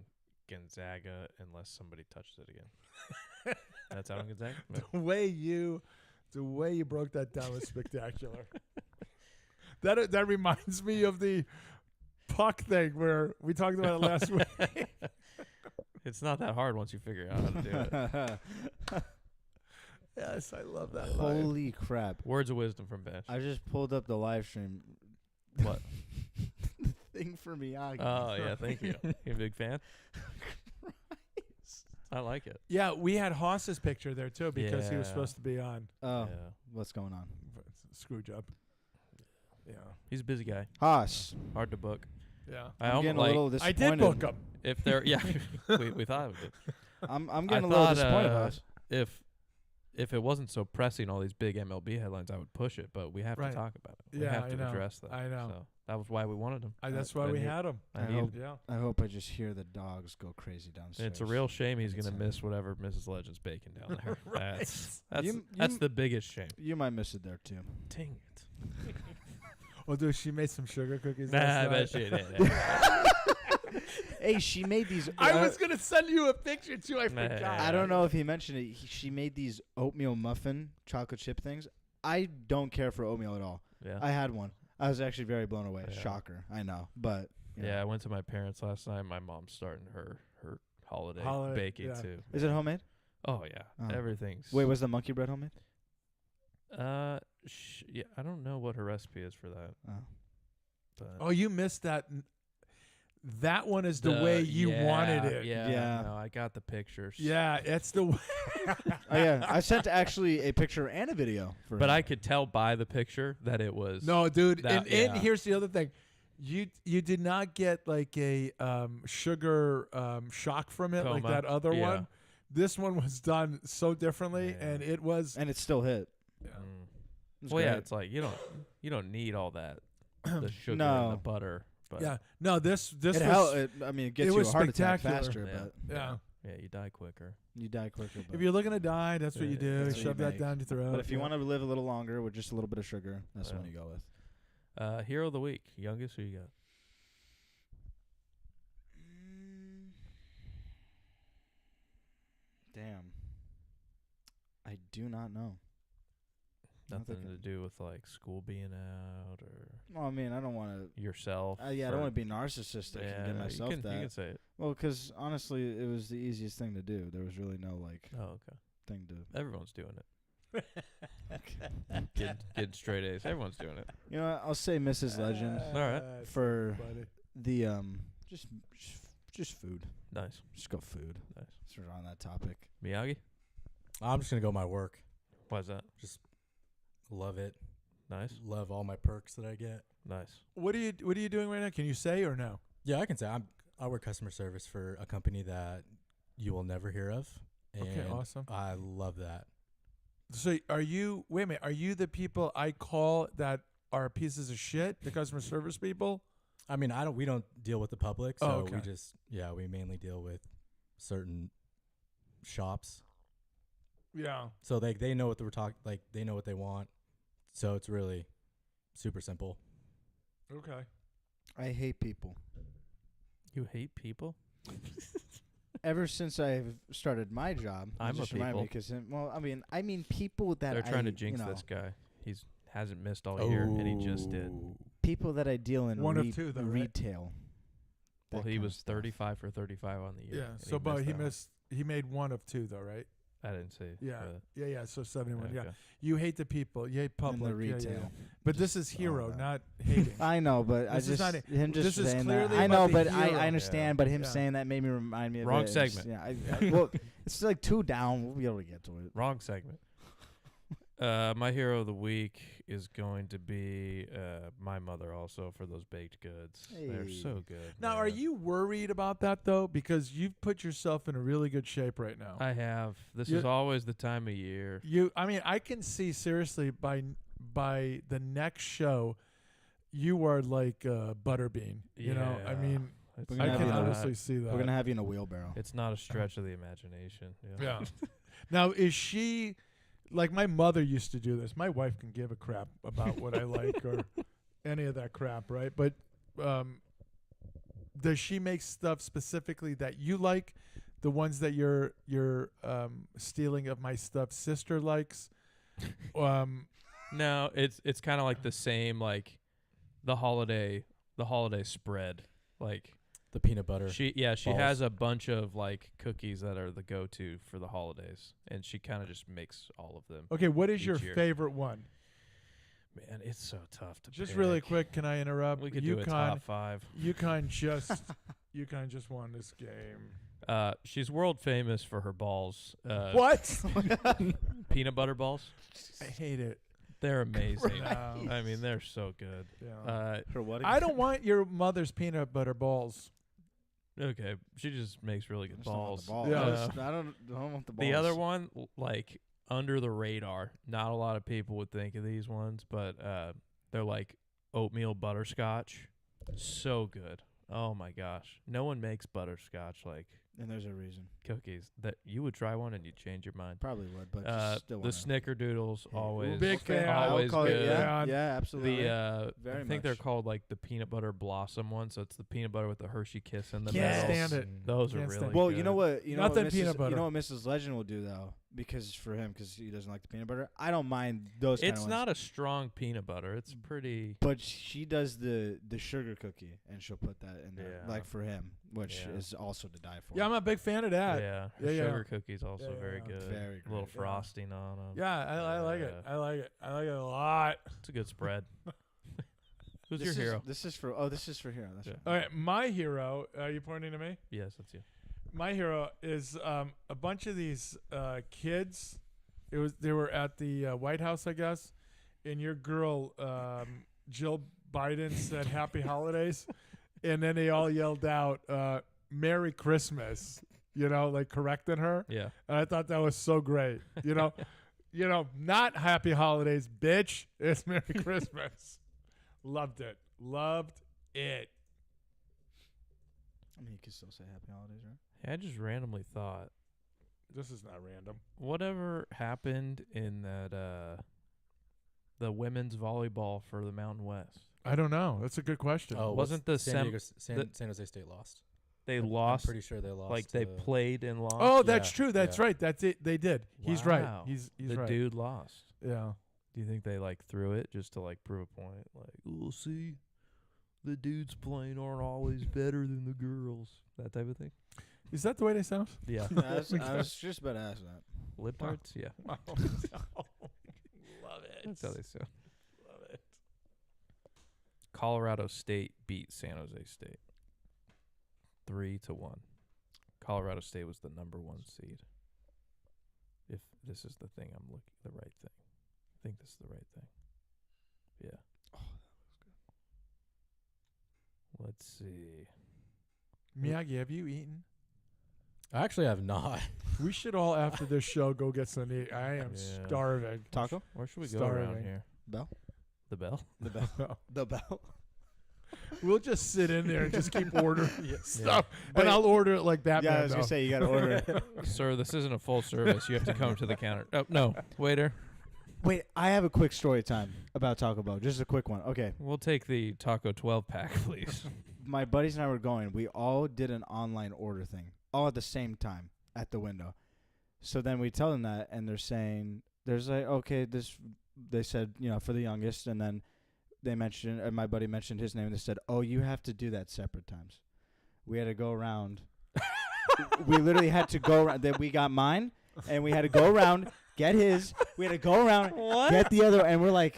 Gonzaga unless somebody touches it again. That's out on Gonzaga? No. The way you broke that down was spectacular. That reminds me of the puck thing where we talked about it last week. It's not that hard once you figure out how to do it. Yes, I love that. Holy crap. Words of wisdom from Bash. I just pulled up the live stream. What? Thing for Miyagi. Oh, yeah, thank you. You a big fan? I like it. Yeah, we had Haas's picture there too because he was Yeah. supposed to be on Oh, Yeah. what's going on? screw job. Yeah, He's a busy guy. Haas. Hard to book. yeah. I'm getting a like, little I disappointed. did book him. if they're yeah, we thought of it. I'm getting a I little thought, disappointed, Haas. If it wasn't so pressing, all these big MLB headlines, I would push it. But we have Right. to talk about it. We Yeah, have I to know. address that. I know. So that was why we wanted him. That's why I we need- had him. I I need- hope- Yeah. I hope I just hear the dogs go crazy downstairs. It's a real shame he's That's gonna it. miss whatever Mrs. Legend's baking down there. Right. That's You- that's you- the biggest shame. You might miss it there too. Dang it. Well, dude, she made some sugar cookies. Nah, I last bet night. she did. Hey, she made these. I was gonna send you a picture too. I Nah. forgot. I don't know if he mentioned it. She made these oatmeal muffin chocolate chip things. I don't care for oatmeal at all. Yeah. I had one. I was actually very blown away. Yeah. Shocker. I know, but you know. Yeah, I went to my parents last night. My mom's starting her holiday Holiday, baking yeah. too. Is it homemade? Oh yeah, Oh. everything's. Wait, was the monkey bread homemade? Yeah, I don't know what her recipe is for that. Oh. But Oh, you missed that. That one is the way you wanted it. Yeah, Yeah. No, I got the pictures. Yeah, it's the way. Oh yeah, I sent actually a picture and a video for But him. I could tell by the picture that it was. No, dude. That- and yeah. here's the other thing. You did not get like a sugar shock from it like Coma. that other Yeah. one. This one was done so differently, Yeah. and it was. and it still hit. Yeah. Mm. It was Well, yeah, great. it's like you don't need all that, the sugar No. and the butter. But Yeah. No, this it was. I mean, it gets you was a heart attack spectacular. faster, Yeah. but Yeah. yeah, you die quicker. you die quicker. But, If you're looking to die, that's what Yeah, you do. that's what you Shove that make. down your throat. but if you yeah. want to live a little longer with just a little bit of sugar, that's the Yeah. one you go with. Hero of the week, youngest. Who you got? Damn. I do not know. I don't Nothing think to do with like school being out or Well, I mean, I don't want yourself. to. Yeah, I don't want to be narcissistic Yeah, and give myself you can, that. You can say it. Well, because honestly, it was the easiest thing to do. There was really no like Oh, okay. thing to. Everyone's doing it. Getting straight A's. Everyone's doing it. You know, what? I'll say Mrs. Legend All right. That's for funny. the just food. Nice. Just go food. Nice. Sort of on that topic. Miyagi. I'm just gonna go my work. Why's that? Love it. Nice. Love all my perks that I get. Nice. What are you doing right now? Can you say or no? Yeah, I can say I work customer service for a company that you will never hear of. And Okay, awesome. I love that. So are you? Wait a minute. Are you the people I call that are pieces of shit? The customer service people? I mean, we don't deal with the public, so Oh, okay. we mainly deal with certain shops. Yeah. So they know what we're talking, like they know what they want. So it's really super simple. Okay. I hate people. You hate people? Ever since I've started my job, I'm it just a reminded me people. because I mean people that They're trying to I, jinx you know, this guy. He's hasn't missed all year, and he just did. people that I deal in One of two, though, right? retail. Well, that he kind of was stuff. 35 for 35 on the year. Yeah. and So, but he that one. missed. He made 1 of 2 though, right? I didn't see. Yeah. Yeah. So 71. Yeah. okay. You hate the people. You hate in public. the Yeah, retail. yeah, yeah. But this Just is all hero, that. not hating. I know, but I This is just not him just this is saying clearly that. I about know, the but hero. I understand. But him Yeah. saying that made me remind me of Wrong it. It's just- segment. Yeah, well, it's like 2 down. We'll be able to get to it. Wrong segment. My hero of the week is going to be my mother also for those baked goods. They're Hey. so good. Now, are man. you worried about that though? Because you've put yourself in a really good shape right now. I have. This You- is always the time of year. I mean, I can see seriously by the next show, you are like Butterbean. You know, I Yeah. mean, It's We're I gonna have can you in a- honestly see that. We're gonna have you in a wheelbarrow. It's not a stretch of the imagination. Yeah. Now, is she like my mother used to do this? My wife can give a crap about what I like or any of that crap, right? But does she make stuff specifically that you like? The ones that you're stealing of my stuff sister likes? No, it's kind of like the same like the holiday spread. Like The peanut butter. she balls. has a bunch of like cookies that are the go-to for the holidays, and she kind of just makes all of them. Okay, what is your Each year. favorite one? Man, it's so tough to Just pick. really quick, can I interrupt? We could do a top 5. UConn just won this game. She's world famous for her balls. What? Peanut butter balls. I hate it. They're amazing. No. I mean, they're so good. Yeah. For what? I don't want your mother's peanut butter balls. Okay, she just makes really good balls. Yeah. I don't want the balls. The other one, like under the radar, not a lot of people would think of these ones, but they're like oatmeal butterscotch. So good. Oh my gosh. No one makes butterscotch like and there's a reason. cookies that you would try one and you'd change your mind. Probably would, but just still The snickerdoodles Hey, always Big fan. always I'll call good. it, yeah, Yeah. yeah, absolutely. The Very I think they're much. called like the peanut butter blossom one, so it's the peanut butter with the Hershey kiss in the Can't middle. stand it. Those are Can't really stand it. Well, good. you know what? You know Nothing what Mrs. peanut butter. You know what Mrs. Legend will do though, because for him, because he doesn't like the peanut butter. I don't mind those. Kind It's of not a strong peanut butter. It's pretty. But she does the sugar cookie, and she'll put that in there, Yeah. like for him, which Yeah. is also to die for. Yeah, I'm a big fan of that. Yeah, Yeah, yeah. sugar cookies also Yeah, very yeah. good. Very A little great. Yeah. frosting on them. Yeah, I like it. Yeah. I like it. I like it a lot. It's a good spread. Who's This your is- hero? This is for. This is for hero. That's Yeah. right. All right, my hero. Are you pointing to me? Yes, that's you. My hero is a bunch of these kids. They were at the White House, I guess, and your girl Jill Biden said "Happy Holidays," and then they all yelled out "Merry Christmas," you know, like correcting her. Yeah. And I thought that was so great. You know, not Happy Holidays, bitch. It's Merry Christmas. Loved it. Loved it. I mean, you could still say Happy Holidays, right? I just randomly thought, This is not random. whatever happened in that the women's volleyball for the Mountain West? I don't know. That's a good question. Oh, Wasn't the San, sem- Diego, the- San Jose State lost? They I'm lost. pretty sure they lost. Like they to- played and lost. Oh, that's Yeah, true. That's yeah. right. That's it. They did. He's right. Wow. He's the right. dude lost. Yeah. Do you think they like threw it just to like prove a point? Like, we'll see, the dudes playing aren't always better than the girls. That type of thing. Is that the way they sound? Yeah. I was just about to ask that. Libtards? Yeah. Love it. That's how they sound. Love it. Colorado State beat San Jose State 3-1. Colorado State was the number 1 seed. If this is the thing I'm looking, the right thing. I think this is the right thing. Yeah. Oh, that was good. Let's see. Miyagi, have you eaten? I actually have not. We should all after this show go get some to eat. I am Yeah. starving. Taco? Where should we go around Starving. here? Bell? The Bell? The bell. The bell. We'll just sit in there and just keep ordering stuff, But- and I'll order it like that. Yeah, I was gonna say you gotta order it. Sir, this isn't a full service. You have to come to the counter. Oh, no. Waiter. Wait, I have a quick story time about Taco Bell. Just a quick one. Okay. We'll take the Taco 12 pack, please. my buddies and I were going. We all did an online order thing, all at the same time at the window. So then we tell them that, and they're saying, "There's like, okay, this." They said, for the youngest, and then they mentioned, my buddy mentioned his name. And they said, "Oh, you have to do that separate times." We had to go around. We literally had to go around. That we got mine, and we had to go around, get his. We had to go around, get the other, and we're like.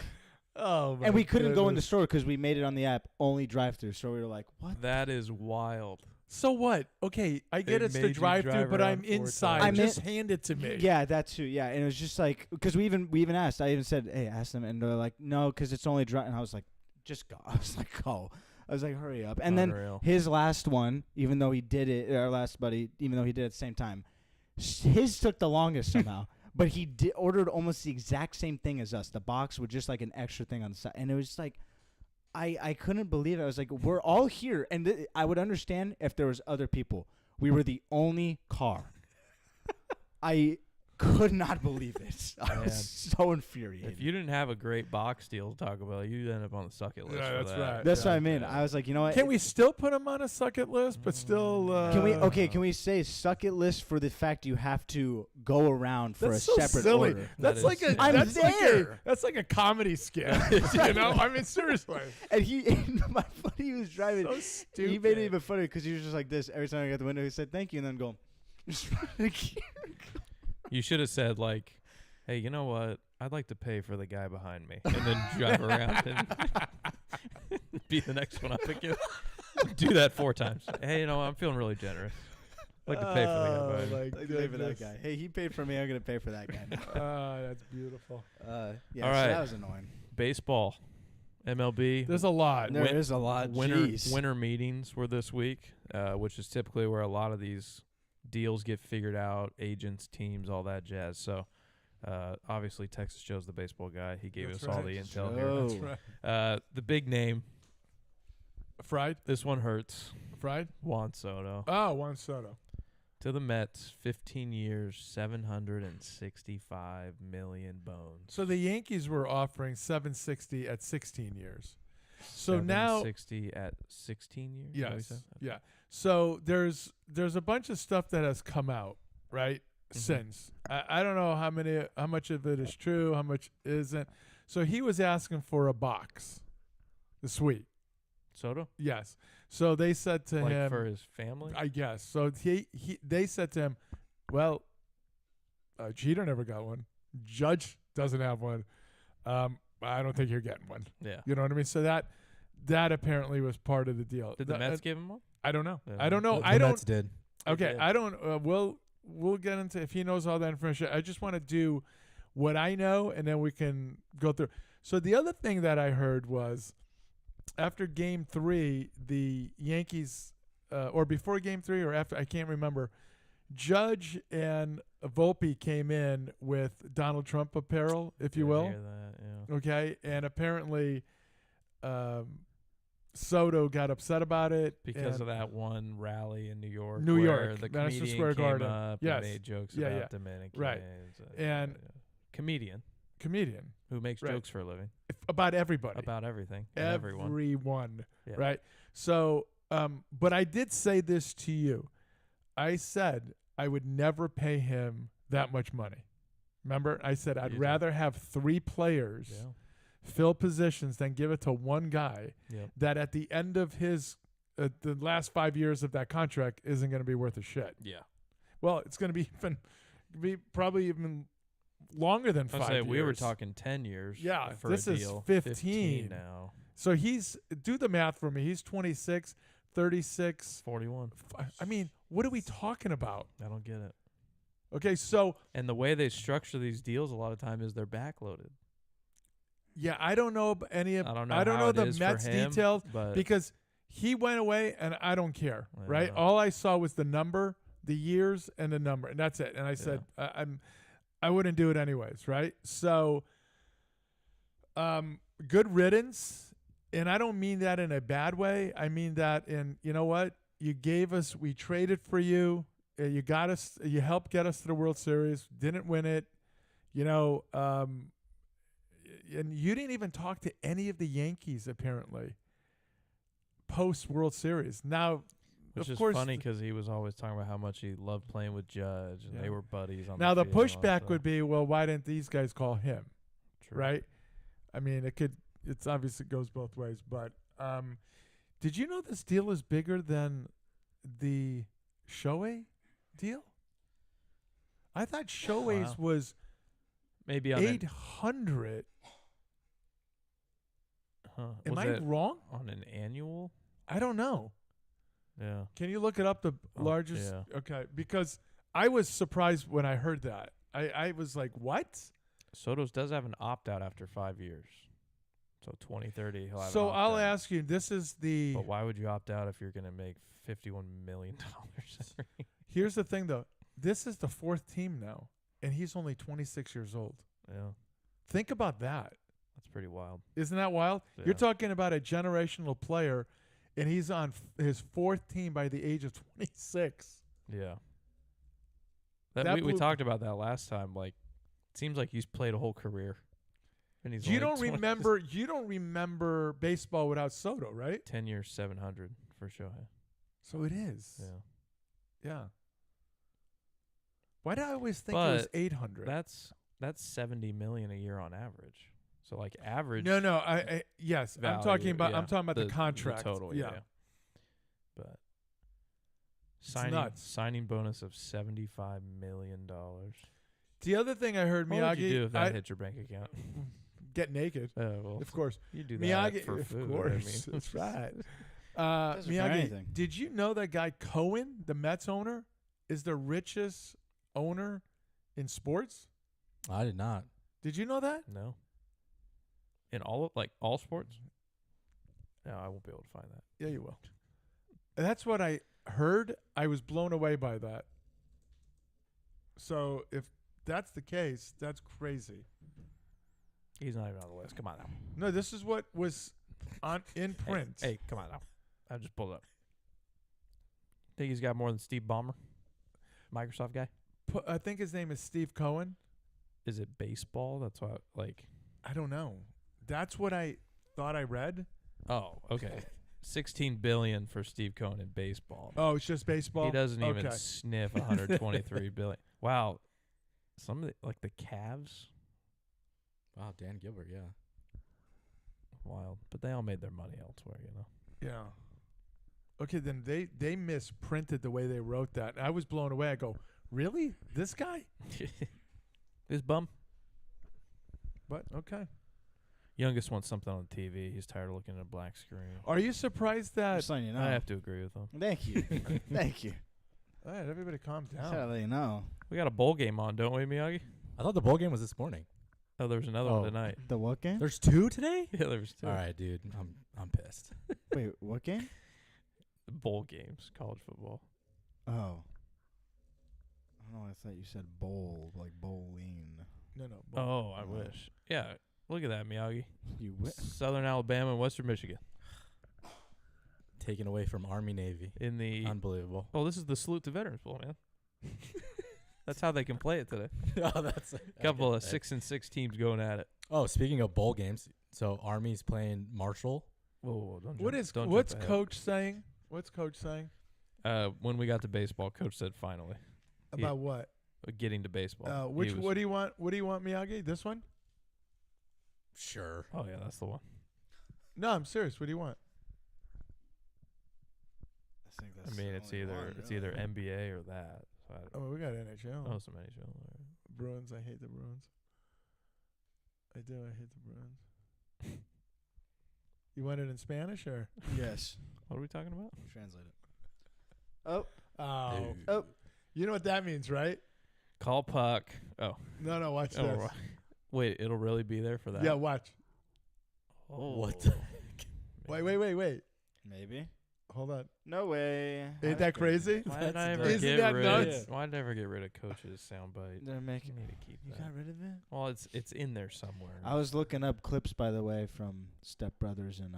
Oh, my And we couldn't go in the goodness. store because we made it on the app only drive-through. So we were like, "What?" That is wild. So what? Okay, I get They it's the made you drive-through, drive but I'm around 4 inside. times. Just hand it to me. Yeah, that too. Yeah, and it was just like because we even asked. I even said, "Hey, ask them," and they're like, "No, because it's only drive." And I was like, "Just go." I was like, "Go." I was like, "Hurry up!" And Unreal. then his last one, even though he did it, our last buddy, even though he did it at the same time, his took the longest somehow. But he ordered almost the exact same thing as us. The box with just like an extra thing on the side, and it was just like. I couldn't believe it. I was like, we're all here. And I would understand if there was other people. We were the only car. I could not believe it. I was so infuriated. If you didn't have a great box deal to talk about, you'd end up on the suck it list. Yeah, for that's that. right. That's Yeah. what I mean. I was like, you know what? Can we still put him on a suck it list, but still? Can we say suck it list for the fact you have to go around for That's a so separate silly. order? That's That like is a. I'm that's like a. there. That's like a comedy skit. You know, I mean, seriously. And my buddy was driving. So stupid. He made it even funnier because he was just like this every time I got the window. He said thank you and then go. Just You should have said like, "Hey, you know what? I'd like to pay for the guy behind me," and then drive around and be the next one up again. Do that 4 times. Hey, I'm feeling really generous. I'd like to pay for the guy behind me. Like, pay for that guy. Hey, he paid for me. I'm gonna pay for that guy now. That's beautiful. Yeah, All so right. that was annoying. Baseball, MLB. There's a lot. There is a lot. Jeez. Winter meetings were this week, which is typically where a lot of these deals get figured out, agents, teams, all that jazz. So, obviously, Texas Joe's the baseball guy. He gave That's us all right. the intel Joe. here. That's right. The big name, Fried? this one hurts, Fried? Juan Soto. Oh, Juan Soto. To the Mets, 15 years, 765 million bones. So the Yankees were offering 760 at 16 years. So now 760 at 16 years? Is that what you Yes. said? Yeah. So there's a bunch of stuff that has come out, right? Mhm. Since I don't know how much of it is true, how much isn't. So he was asking for a box, the suite. Soto? Yes. So they said to Like him, for his family? I guess. So they said to him, well, Jeter never got one. Judge doesn't have one. I don't think you're getting one. Yeah. You know what I mean? So that apparently was part of the deal. Did the Mets give him one? I don't know. Yeah. I don't know. The I don't. Mets did. Okay, did. I don't. We'll get into if he knows all that information. I just want to do what I know, and then we can go through. So the other thing that I heard was after Game 3, the Yankees, or before Game 3, or after, I can't remember. Judge and Volpe came in with Donald Trump apparel, if you Didn't will. hear that, yeah. Okay, and apparently, Soto got upset about it Because and- of that one rally in New York. New where York, the Madison comedian Square came Garden. up Yes. and made jokes Yeah, about yeah. Dominicans. Right. And- comedian comedian who makes Right. jokes for a living about everybody. about everything and everyone. Everyone. Yeah. Right. So, but I did say this to you. I said I would never pay him that much money. Remember, I said I'd You did. rather have 3 players Yeah. fill positions than give it to one guy Yep. that at the end of his the last 5 years of that contract isn't going to be worth a shit. Yeah. Well, it's going to be probably even longer than 5 I say years. we were talking 10 years. Yeah, for this a is deal. 15 now. So do the math for me. He's 26, 36. 41. I mean, what are we talking about? I don't get it. Okay, so And the way they structure these deals a lot of time is they're backloaded. yeah, I don't know any of I don't know. I don't how know it the is Mets for him, details but because he went away and I don't care, right? Yeah. All I saw was the number, the years, and the number, and that's it. And I said I wouldn't do it anyways, right? So, good riddance, and I don't mean that in a bad way. I mean that in you know what you gave us, we traded for you, you got us, you helped get us to the World Series, didn't win it, and you didn't even talk to any of the Yankees apparently. post World Series. Now, Which of is course, funny because he was always talking about how much he loved playing with Judge, and Yeah. they were buddies on now the the field and all that pushback stuff. would be, well, why didn't these guys call him? True. Right? I mean, it's obviously goes both ways, but did you know this deal is bigger than the Shohei deal? I thought Shohei's was Maybe on 800. Am was I it wrong? on an annual? I don't know. Yeah. Can you look it up? The Oh, largest? yeah. Okay, because I was surprised when I heard that. I was like, what? Soto's does have an opt out after 5 years, so 2030 he'll have. So an I'll opt-out. ask you. This is the. But why would you opt out if you're going to make $51 million? Here's the thing, though. This is the fourth team now, and he's only 26 years old. Yeah, Think about that. that's pretty wild. Isn't that wild? Yeah. You're talking about a generational player, and he's on his fourth team by the age of 26. Yeah. That We blew- talked about that last time. Like, it seems like he's played a whole career, and he's You only don't 20 remember. You don't remember baseball without Soto, right? 10 years, 700 for Shohei. So it is. Yeah, Yeah. Why do I always think it was But 800? that's $70 million a year on average. So like average. No, I yes, I'm talking value, about. yeah, I'm talking about the contract. total. yeah. But It's nuts. signing bonus of $75 million. The other thing I heard What Miyagi would you do if that I- hit your bank account? get naked, Well, of course. you do that Miyagi, for of food. course, I mean. that's right. Does it for Miyagi, anything. did you know that guy Cohen, the Mets owner, is the richest owner in sports? I did not. Did you know that? No. In all sports? No, I won't be able to find that. Yeah, you will. That's what I heard. I was blown away by that. So if that's the case, that's crazy. He's not even on the list. Come on now. No, this is what was on in print. Hey, come on now. I just pulled it up. Think he's got more than Steve Ballmer? Microsoft guy? I think his name is Steve Cohen. Is it baseball? That's why, I don't know. That's what I thought I read. oh, okay. 16 billion for Steve Cohen in baseball. Oh, it's just baseball. He doesn't even Okay. sniff 123 billion. Wow. Some of the Cavs, Wow, Dan Gilbert, yeah. wild. But they all made their money elsewhere, Yeah. Okay, then they misprinted the way they wrote that. I was blown away. I go, really? This guy? This bum. But okay. Youngest wants something on TV. He's tired of looking at a black screen. Are you surprised that? Just letting you know. I have to agree with him. Thank you. Thank you. All right, everybody, calm Just down. gotta let you know. We got a bowl game on, don't we, Miyagi? I thought the bowl game was this morning. Oh, there's another one tonight. The what game? There's two today? Yeah, there's two. All right, dude. I'm pissed. Wait, what game? Bowl games, college football. Oh. I don't know. I thought you said bowl, like bowling. No. Oh, I Oh. wish. Yeah, look at that, Miyagi. You Southern Alabama and Western Michigan Taken away from Army Navy. in the. Unbelievable. Oh, this is the Salute to Veterans Bowl, man. That's how they can play it today. Oh, that's A couple of 6-6 teams going at it. Oh, speaking of bowl games, so Army's playing Marshall. Whoa, don't What jump- is don't what's jump ahead. coach saying? What's coach saying When we got to baseball, coach said finally about what? getting to baseball. Which He was- what do you want? What do you want, Miyagi? This one? Sure. Oh yeah, that's the one. No, I'm serious. What do you want? I think I mean, it's either NBA or that. So I Oh, we got NHL. oh, some NHL. Bruins. I hate the Bruins. I do. I hate the Bruins. You want it in Spanish or? Yes. What are we talking about? Translate it. Oh. Oh. Dude. Oh. You know what that means, right? Call puck. Oh, No. Watch oh this. right. Wait, it'll really be there for that? Yeah, watch. Oh. What the Wait. Maybe. Hold on. No way. Ain't that crazy? Why did I That's ever nuts. Isn't get that rid? nuts? Why did I ever get rid of coach's soundbite? They're You making. need to keep You that. got rid of it. Well, it's in there somewhere. I was looking up clips, by the way, from Step Brothers and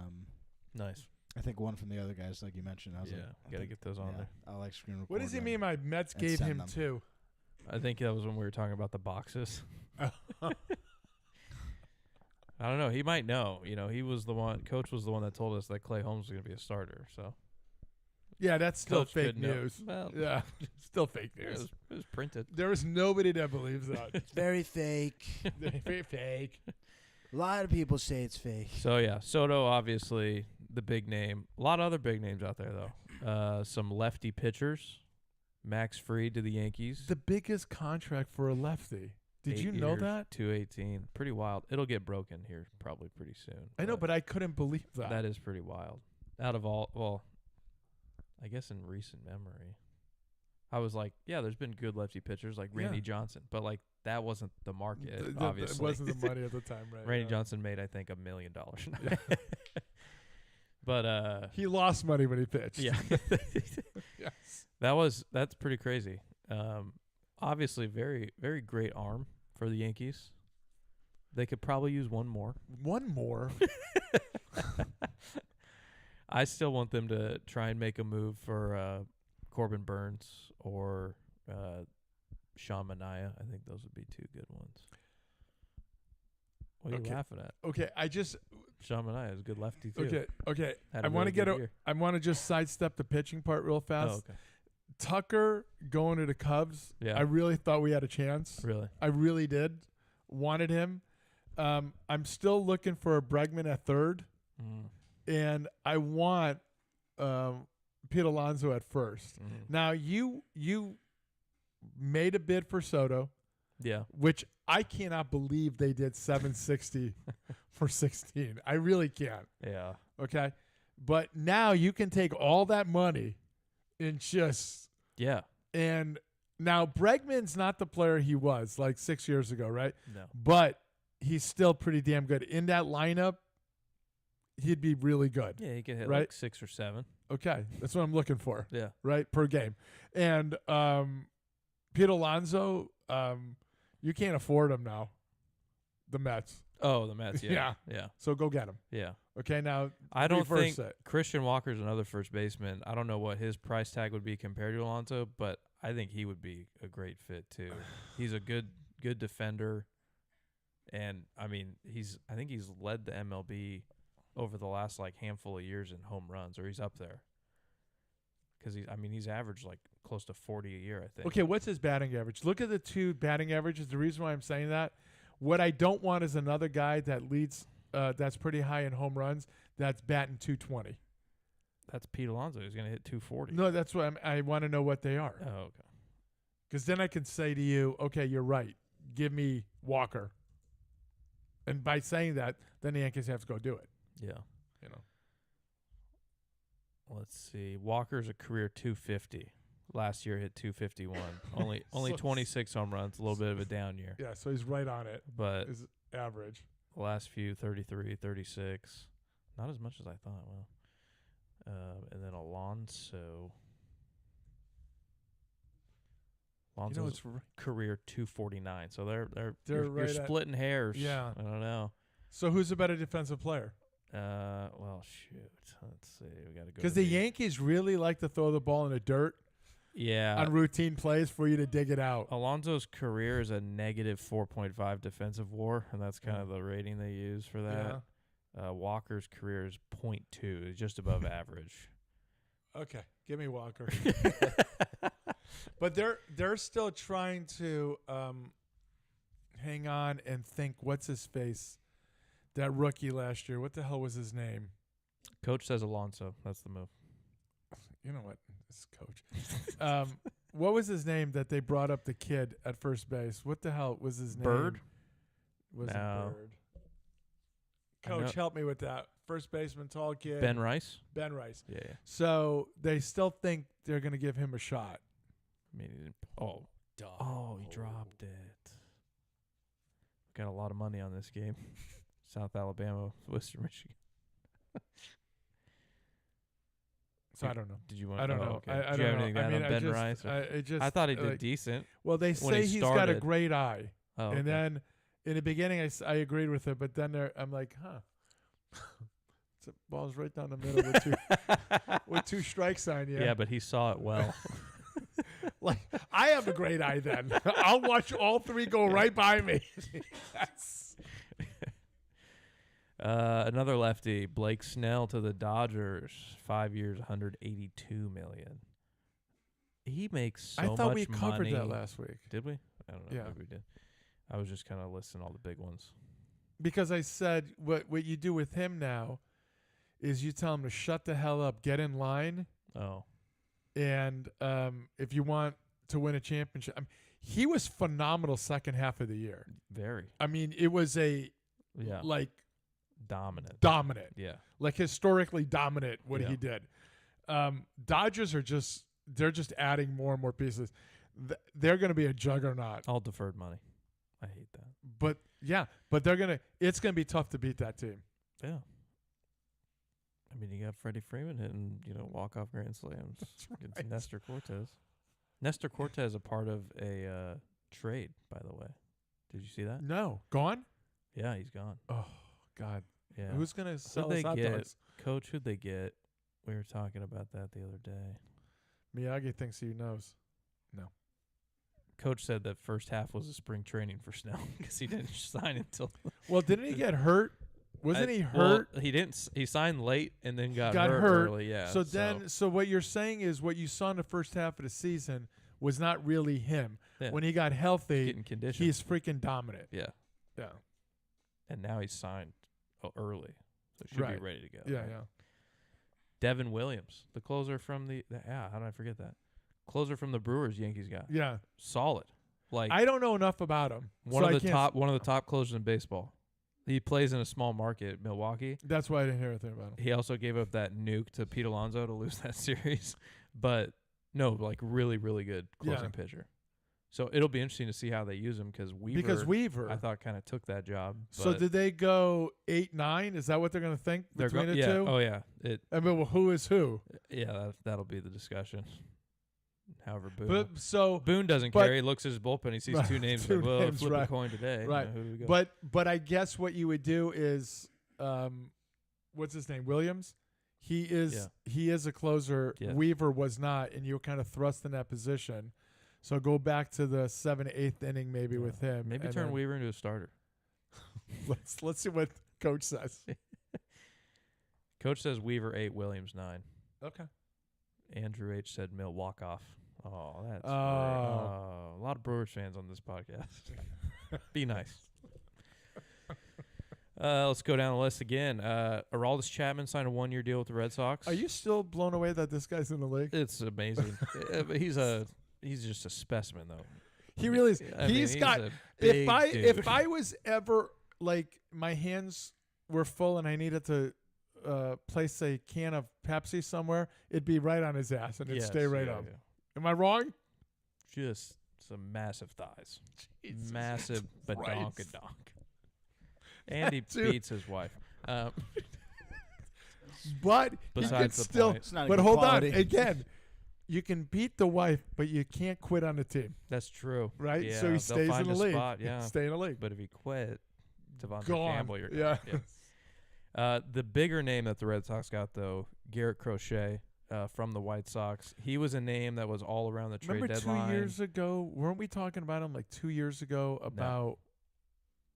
Nice. I think one from the other guys, like you mentioned. I was Yeah, like, I gotta think- get those on yeah, there. I like screen record. What does he them. mean by Mets And gave send him them. two? I think that was when we were talking about the boxes. I don't know. He might know. You know, Coach was the one that told us that Clay Holmes was going to be a starter. So Yeah, that's still Coach fake could know. news. Well, Yeah, still fake it news. was printed. There is nobody that believes that. It's very fake. Very fake. A lot of people say it's fake. So yeah, Soto obviously the big name. A lot of other big names out there though. Some lefty pitchers. Max Fried to the Yankees. The biggest contract for a lefty. Did 8 you know years, that? 218. Pretty wild. It'll get broken here probably pretty soon. I know, but I couldn't believe that. that is pretty wild. Out of all, well, I guess in recent memory, I was like, yeah, there's been good lefty pitchers like Randy Yeah. Johnson, but like that wasn't the market. It Obviously, wasn't the money at the time, right? Randy yeah. Johnson made I think $1 million. Yeah. But He lost money when he pitched. yeah, Yes. that's pretty crazy. Obviously, very very great arm for the Yankees. They could probably use one more. One more. I still want them to try and make a move for Corbin Burns or Sean Manaea. I think those would be two good ones. What are Okay. you laughing at? Okay, Sean Manaea is a good lefty too. okay. Had I a want to really good get. year. I want to just sidestep the pitching part real fast. Oh, okay. Tucker going to the Cubs. Yeah. I really thought we had a chance. Really? I really did. Wanted him. I'm still looking for a Bregman at third, and I want Pete Alonso at first. Now you made a bid for Soto, Yeah. which I cannot believe they did 760 for 16. I really can't. Yeah. Okay, but now you can take all that money and just Yeah. and now Bregman's not the player he was like 6 years ago, right? No. But he's still pretty damn good in that lineup. He'd be really good. Yeah, he could hit Right? like 6 or 7. Okay, that's what I'm looking for. Yeah. Right, per game. And Pete Alonso, you can't afford him now. The Mets, Oh, the Mets. Yeah. Yeah. Yeah. so go get him. Yeah. Okay, now I don't reverse think it. Christian Walker's another first baseman. I don't know what his price tag would be compared to Alonso, but I think he would be a great fit too. He's a good defender, and I mean I think he's led the MLB over the last like handful of years in home runs, or he's up there. Because he's averaged like close to 40 a year, I think. Okay, what's his batting average? Look at the two batting averages. The reason why I'm saying that, what I don't want is another guy that leads, that's pretty high in home runs, that's batting 220. That's Pete Alonso. He's gonna hit 240. No, that's what I want to know what they are. Oh, okay. Because then I can say to you, okay, you're right. Give me Walker. And by saying that, then the Yankees have to go do it. Yeah. You know. Let's see. Walker's a career 250. Last year hit 251. only So 26 home runs. A little bit of a down year, Yeah, so he's right on it. but His average. the last few 33, 36. Not as much as I thought. Well, and then Alonso. You know, it's career 249. So they're They're right you're at- splitting hairs. Yeah. I don't know. so who's a better defensive player? Well, shoot. Let's see. We got to go. Because to the Yankees really like to throw the ball in the dirt Yeah. on routine plays for you to dig it out. Alonso's career is a negative 4.5 defensive WAR, and that's kind of the rating they use for that. Walker's career is 0.2, just above average. Okay, give me Walker. But they're still trying to hang on and think. What's his face? That rookie last year. What the hell was his name? Coach says Alonso. That's the move. You know what? This coach. What was his name that they brought up the kid at first base? What the hell was his name? Bird? Wasn't No. Bird. I know- Coach, help me with that. First baseman, tall kid. Ben Rice? Ben Rice. Yeah. So they still think they're going to give him a shot. I mean, he didn't, oh, he dropped it. Got a lot of money on this game. South Alabama, Western Michigan. So I don't know. Did you want? I don't oh, know. Okay. I Did don't you have know. anything to I add mean, on Ben Rice? Or- I thought he did decent. Well, they when say he he's got a started. great eye, Oh, and okay. then in the beginning I agreed with it, but then I'm like, the ball's right down the middle with two strikes on you. Yeah, but he saw it well. Like I have a great eye. Then I'll watch all three go right by me. That's Another lefty, Blake Snell to the Dodgers, 5 years, $182 million. He makes so much money. I thought we covered that last week. Did we? I don't know. Yeah. Maybe we did. I was just kind of listing all the big ones. Because I said what you do with him now is you tell him to shut the hell up, get in line, Oh, and if you want to win a championship, he was phenomenal second half of the year. very. I mean, it was a Yeah. like Dominant. Yeah. like historically dominant what Yeah. he did. Dodgers are they're just adding more and more pieces. They're going to be a juggernaut. All deferred money. I hate that. But it's going to be tough to beat that team. Yeah. I mean, you got Freddie Freeman hitting, walk-off grand slams against right. Nestor Cortez. Nestor Cortez a part of a trade, by the way. Did you see that? No, gone? Yeah, he's gone. Oh God. Yeah. Who's going to sell Who'd us they hot get? dogs? Coach, who'd they get? We were talking about that the other day. Miyagi thinks he knows. Coach said that first half was a spring training for Snell because he didn't sign until. Well, didn't he get hurt? Wasn't he well, hurt? he didn't. He signed late and then got Got hurt hurt. early. Yeah. So what you're saying is what you saw in the first half of the season was not really him. Yeah. When he got healthy, getting conditioned. he's freaking dominant. Yeah. Yeah. And now he's signed early, so he should Right. be ready to go. Yeah, right? yeah. Devin Williams, the closer from how did I forget that? Closer from the Brewers, Yankees guy. Yeah. Solid. Like I don't know enough about him. one so of I the can't top closers in baseball. He plays in a small market, Milwaukee. That's why I didn't hear anything about him. He also gave up that nuke to Pete Alonso to lose that series. But no, like really, really good closing pitcher. So it'll be interesting to see how they use him because Weaver, I thought, kind of took that job. So but did they go 8-9? Is that what they're going to think between the two? Oh yeah, I mean, well, who is who? yeah. That'll be the discussion. However, Boone Boone doesn't care. He looks at his bullpen. He sees Right, two names. two Like, well, names, flip right. a coin today. Right. Who do we go? But I guess what you would do is, what's his name? Williams. He is a closer. Yeah. Weaver was not, and you were kind of thrust in that position. So go back to the 7th, 8th inning maybe Yeah. with him. Maybe and turn then Weaver into a starter. Let's see what coach says. Coach says Weaver 8, Williams 9. Okay. Andrew H said Mill walk off. Oh, that's Oh. a lot of Brewers fans on this podcast. Be nice. Let's go down the list again. Aroldis Chapman signed a 1-year deal with the Red Sox. Are you still blown away that this guy's in the league? It's amazing. But he's just a specimen, though. He really is. I mean, He's got. a big dude. If I was ever like my hands were full and I needed to place a can of Pepsi somewhere, it'd be right on his ass and it'd stay right up. Yeah. Am I wrong? Just some massive thighs. Jesus Massive Christ. badonkadonk. And he Dude. beats his wife. But you can Besides the still. point. It's not a But good hold quality. on. Again, you can beat the wife, but you can't quit on the team, That's true. right? Yeah, so he they'll stays in find the a league. spot, yeah. Stay in the league. But if he quit, Devontae Gone. Campbell, you're Yeah. gone. The bigger name that the Red Sox got, though, Garrett Crochet from the White Sox. He was a name that was all around the trade Remember deadline. 2 years ago? Weren't we talking about him like 2 years ago about?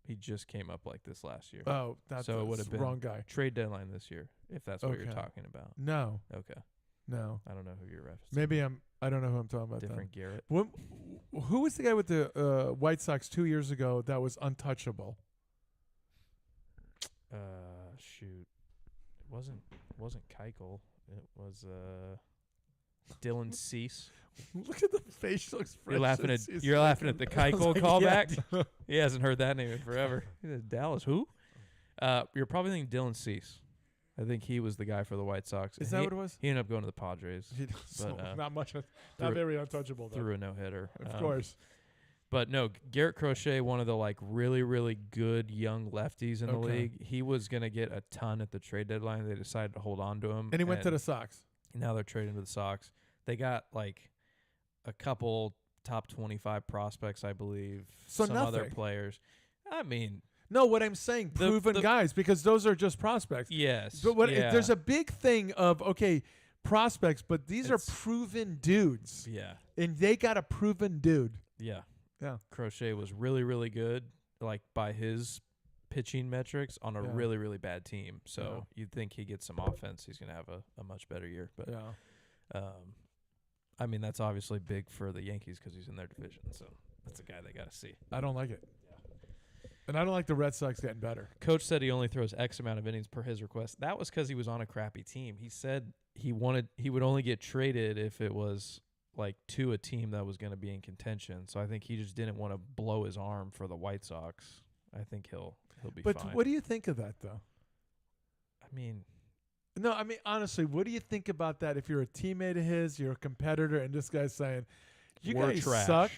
He just came up like this last year. Oh, that's So it would the have been wrong guy. Trade deadline this year, if that's what you're Okay. talking about. No, Okay. no. I don't know who you're referencing. Maybe I don't know who I'm talking about. Different Garrett. Then. Who was the guy with the White Sox 2 years ago that was untouchable? Shoot. It wasn't Keuchel. It was Dylan Cease. Look at the facial expression. You're laughing at the Keuchel callback. He hasn't heard that name in forever. He said, Dallas who? You're probably thinking Dylan Cease. I think he was the guy for the White Sox. Is And that he, what it was? He ended up going to the Padres So But, not much. threw- Not very untouchable though. through a no-hitter. Of course. But no, Garrett Crochet, one of the like really, really good young lefties in the Okay. league. He was gonna get a ton at the trade deadline. They decided to hold on to him, And he went to the Sox. Now they're trading to the Sox. They got like a couple top 25 prospects, I believe. So some other nothing. players. I mean, No, what I'm saying, The- proven the- guys, because those are just prospects. yes. But yeah. there's a big thing of prospects, but these are It's- proven dudes, yeah, and they got a proven dude. yeah. Yeah. Crochet was really, really good, like by his pitching metrics on a Yeah. really, really bad team. So Yeah. you'd think he gets some offense. He's going to have a much better year. But, Yeah. I mean, that's obviously big for the Yankees because he's in their division. So that's a guy they got to see. I don't like it. And I don't like the Red Sox getting better. Coach said he only throws X amount of innings per his request. That was because he was on a crappy team. He said he would only get traded if it was like to a team that was going to be in contention. So I think he just didn't want to blow his arm for the White Sox. I think he'll be But fine. what do you think of that, though? I mean, No, I mean, honestly, what do you think about that if you're a teammate of his, you're a competitor, and this guy's saying, you We're guys trash. suck.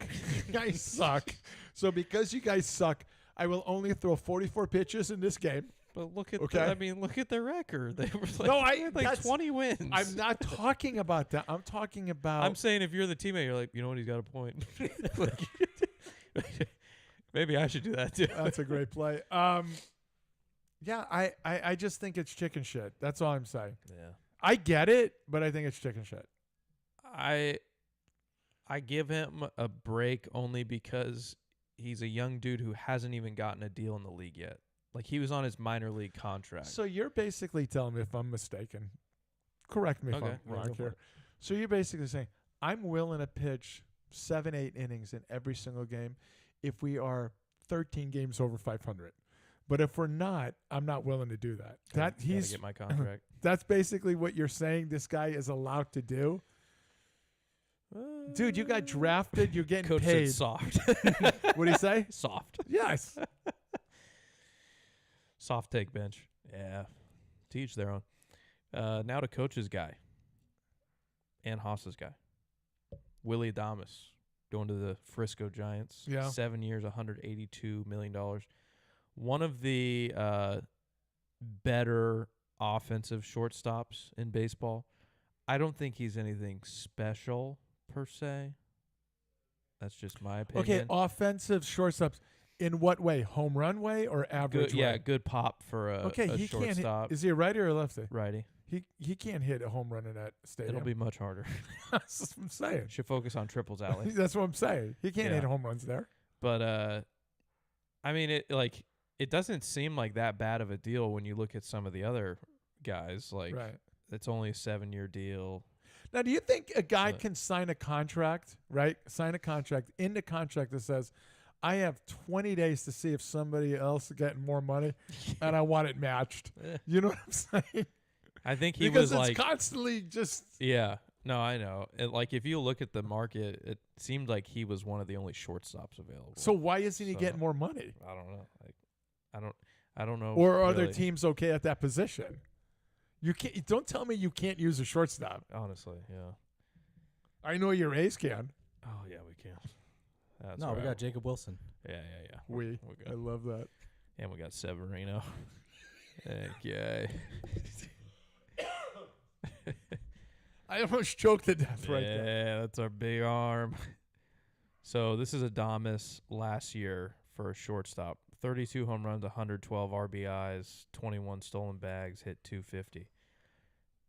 You guys suck. So because you guys suck, I will only throw 44 pitches in this game. but look at Okay. look at their record. They were like, No, they had like that's- 20 wins. I'm not talking about that. I'm talking about. I'm saying if you're the teammate, you're like, you know what, he's got a point. Like, maybe I should do that too. That's a great play. Yeah, I just think it's chicken shit. That's all I'm saying. Yeah. I get it, but I think it's chicken shit. I give him a break only because he's a young dude who hasn't even gotten a deal in the league yet. Like he was on his minor league contract. So you're basically telling me if I'm mistaken. Correct me if Okay, I'm yeah, wrong go for here. it. So you're basically saying I'm willing to pitch 7-8 innings in every single game if we are 13 games over 500. But if we're not, I'm not willing to do that. Gotta He's get my contract. that's basically what you're saying this guy is allowed to do. Dude, you got drafted, you're getting Coach paid. said soft. What do you say? Soft. Yes. Soft take bench. Yeah. To each their own. Now to Coach's guy. And Haas's guy. Willie Adames going to the Frisco Giants. Yeah. 7 years, $182 million. One of the better offensive shortstops in baseball. I don't think he's anything special per se. That's just my opinion. Okay, offensive shortstops. In what way? Home run way or average Good, way? yeah, good pop for a, Okay, a he can't hit. shortstop. Is he a righty or a lefty? Righty. He can't hit a home run in that stadium. It'll be much harder. That's what I'm saying. Should focus on triples alley. That's what I'm saying. He can't Yeah. hit home runs there. But I mean, it doesn't seem like that bad of a deal when you look at some of the other guys. Like Right. it's only a 7-year deal. Now, do you think a guy But- can sign a contract, right? Sign a contract in the contract that says, I have 20 days to see if somebody else is getting more money and I want it matched. Eh. You know what I'm saying? I think he Because was it's like, constantly just yeah, no, I know. Like if you look at the market, it seemed like he was one of the only shortstops available. so why isn't he So- getting more money? I don't know. Like I don't know. Or are other really, teams okay at that position? You can't. Don't tell me you can't use a shortstop. honestly, yeah. I know your A's can. Oh yeah, we can. That's No, we right. got Jacob Wilson. Yeah. We. We I got, love that. and we got Severino. Heck yeah. I almost choked to death right Yeah, there. that's our big arm. So this is Adames last year for a shortstop. 32 home runs, 112 RBIs, 21 stolen bags, hit 250.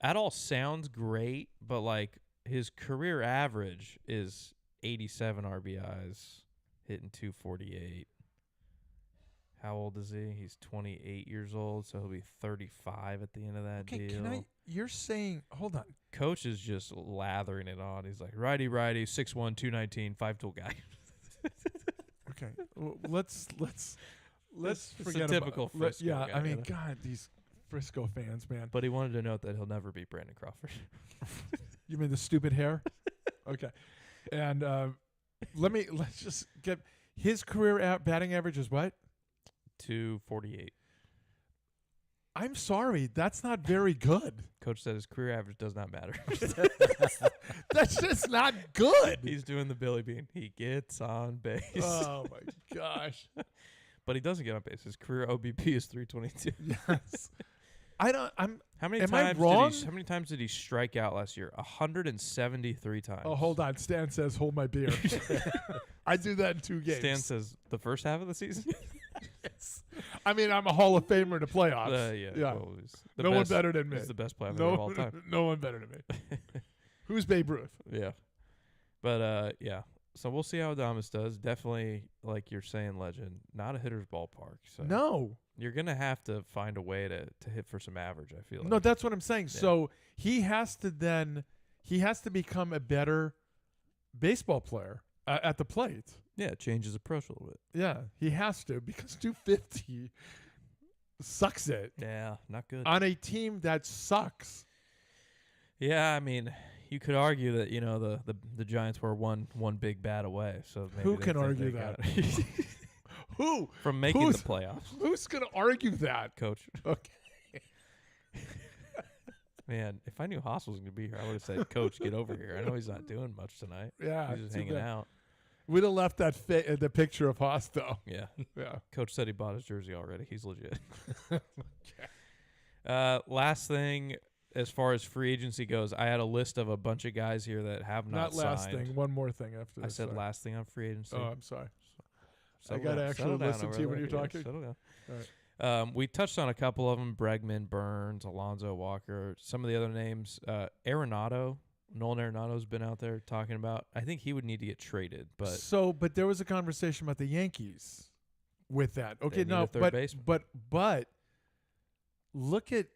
That all sounds great, but like his career average is 87 RBIs, hitting 248. How old is he? He's 28 years old, so he'll be 35 at the end of that Okay, deal. can I? You're saying, hold on. Coach is just lathering it on. He's like, righty, 6'1", 219, 5-tool guy. Okay, let's It's a forget typical about. Frisco Yeah, guy, I mean, you know? God, these Frisco fans, man. But he wanted to note that he'll never beat Brandon Crawford. You mean the stupid hair? Okay, and let's just get his career batting average is what? 248. I'm sorry, that's not very good. Coach said his career average does not matter. That's just not good. He's doing the Billy Bean. He gets on base. Oh my gosh. But he doesn't get on base. His career OBP is 322. Yes. I'm How many Am I times wrong? how many times did he strike out last year? 173 times. Oh, hold on. Stan says hold my beer. I do that in 2 games. Stan says the first half of the season? Yes. I mean, I'm a Hall of Famer in the playoffs. Yeah. Well, he's the no one best- better than me. He's the best player of all time. No one better than me. Who's Babe Ruth? Yeah. But yeah. So we'll see how Adames does. Definitely, like you're saying, legend. Not a hitter's ballpark. So No. you're gonna have to find a way to hit for some average. I feel like. No, that's what I'm saying. Yeah. So he has to become a better baseball player at the plate. Yeah, change his approach a little bit. Yeah, he has to because 250 sucks it Yeah, not good. on a team that sucks. Yeah, I mean, you could argue that the Giants were one big bat away. So maybe Who they can think argue they that? got- Who? from making Who's- the playoffs, Who's gonna argue that? Coach? Okay. Man, if I knew Haas was going to be here, I would have said, Coach, get over here. I know he's not doing much tonight. Yeah, He's just too hanging bad. out. We'd have left that the picture of Haas though. Yeah. Yeah. Coach said he bought his jersey already. He's legit. Last thing, as far as free agency goes, I had a list of a bunch of guys here that have not last signed. thing. One more thing after I this. said sorry. last thing on free agency. Oh, I'm sorry. Settle gotta down. actually Settle down listen over to you when there. you're Yeah, talking. settle down. All right. We touched on a couple of them: Bregman, Burns, Alonzo Walker. Some of the other names, Arenado. Nolan Arenado's been out there talking about. I think he would need to get traded, but But there was a conversation about the Yankees with that. Okay, need no, a third but baseman. but look at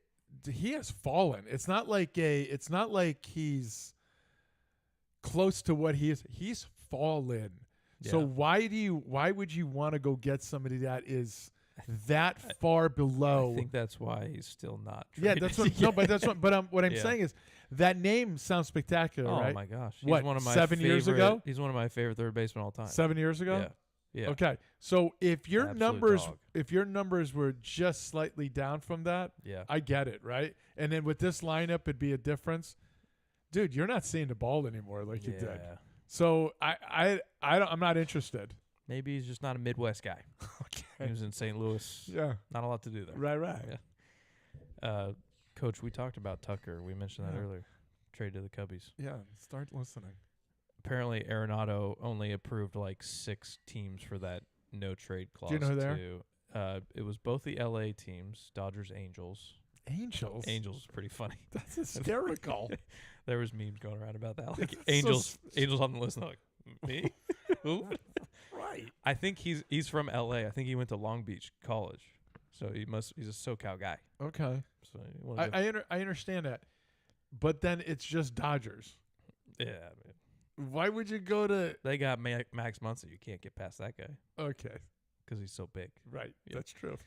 he has fallen. It's not like he's close to what he is. He's fallen. So Yeah. why would you want to go get somebody that is that far below? I think that's why he's still not. Yeah, Traded. that's what. No, but that's what. But what I'm Yeah. saying is that name sounds spectacular, Oh right? my gosh! What, He's one of my 7 years favorite- ago? He's one of my favorite third basemen all time. 7 years ago. Yeah. Yeah. Okay, so if your Absolute dog. numbers were just slightly down from that, Yeah. I get it, right? And then with this lineup, it'd be a difference, dude. You're not seeing the ball anymore like you did. Yeah. So I'm not interested. Maybe he's just not a Midwest guy. He Okay. was in St. Louis. Yeah. Not a lot to do there. Right. Yeah. Coach, we talked about Tucker. We mentioned that Yeah. earlier. Trade to the Cubbies. Yeah. Start listening. Apparently, Arenado only approved like 6 teams for that no trade clause. Do you know who they are? too. It was both the LA teams, Dodgers, Angels. Angels. Angels is pretty funny. That's hysterical. There was memes going around about that. Like That's so Angels on the list. And they're like, me? Who? Right. I think he's from LA. I think he went to Long Beach College. So he's a SoCal guy. Okay. So you wanna go- I understand that, but then it's just Dodgers. yeah, man. Why would you go to? They got Max Muncy. You can't get past that guy Okay. because he's so big. Right. Yeah. That's true.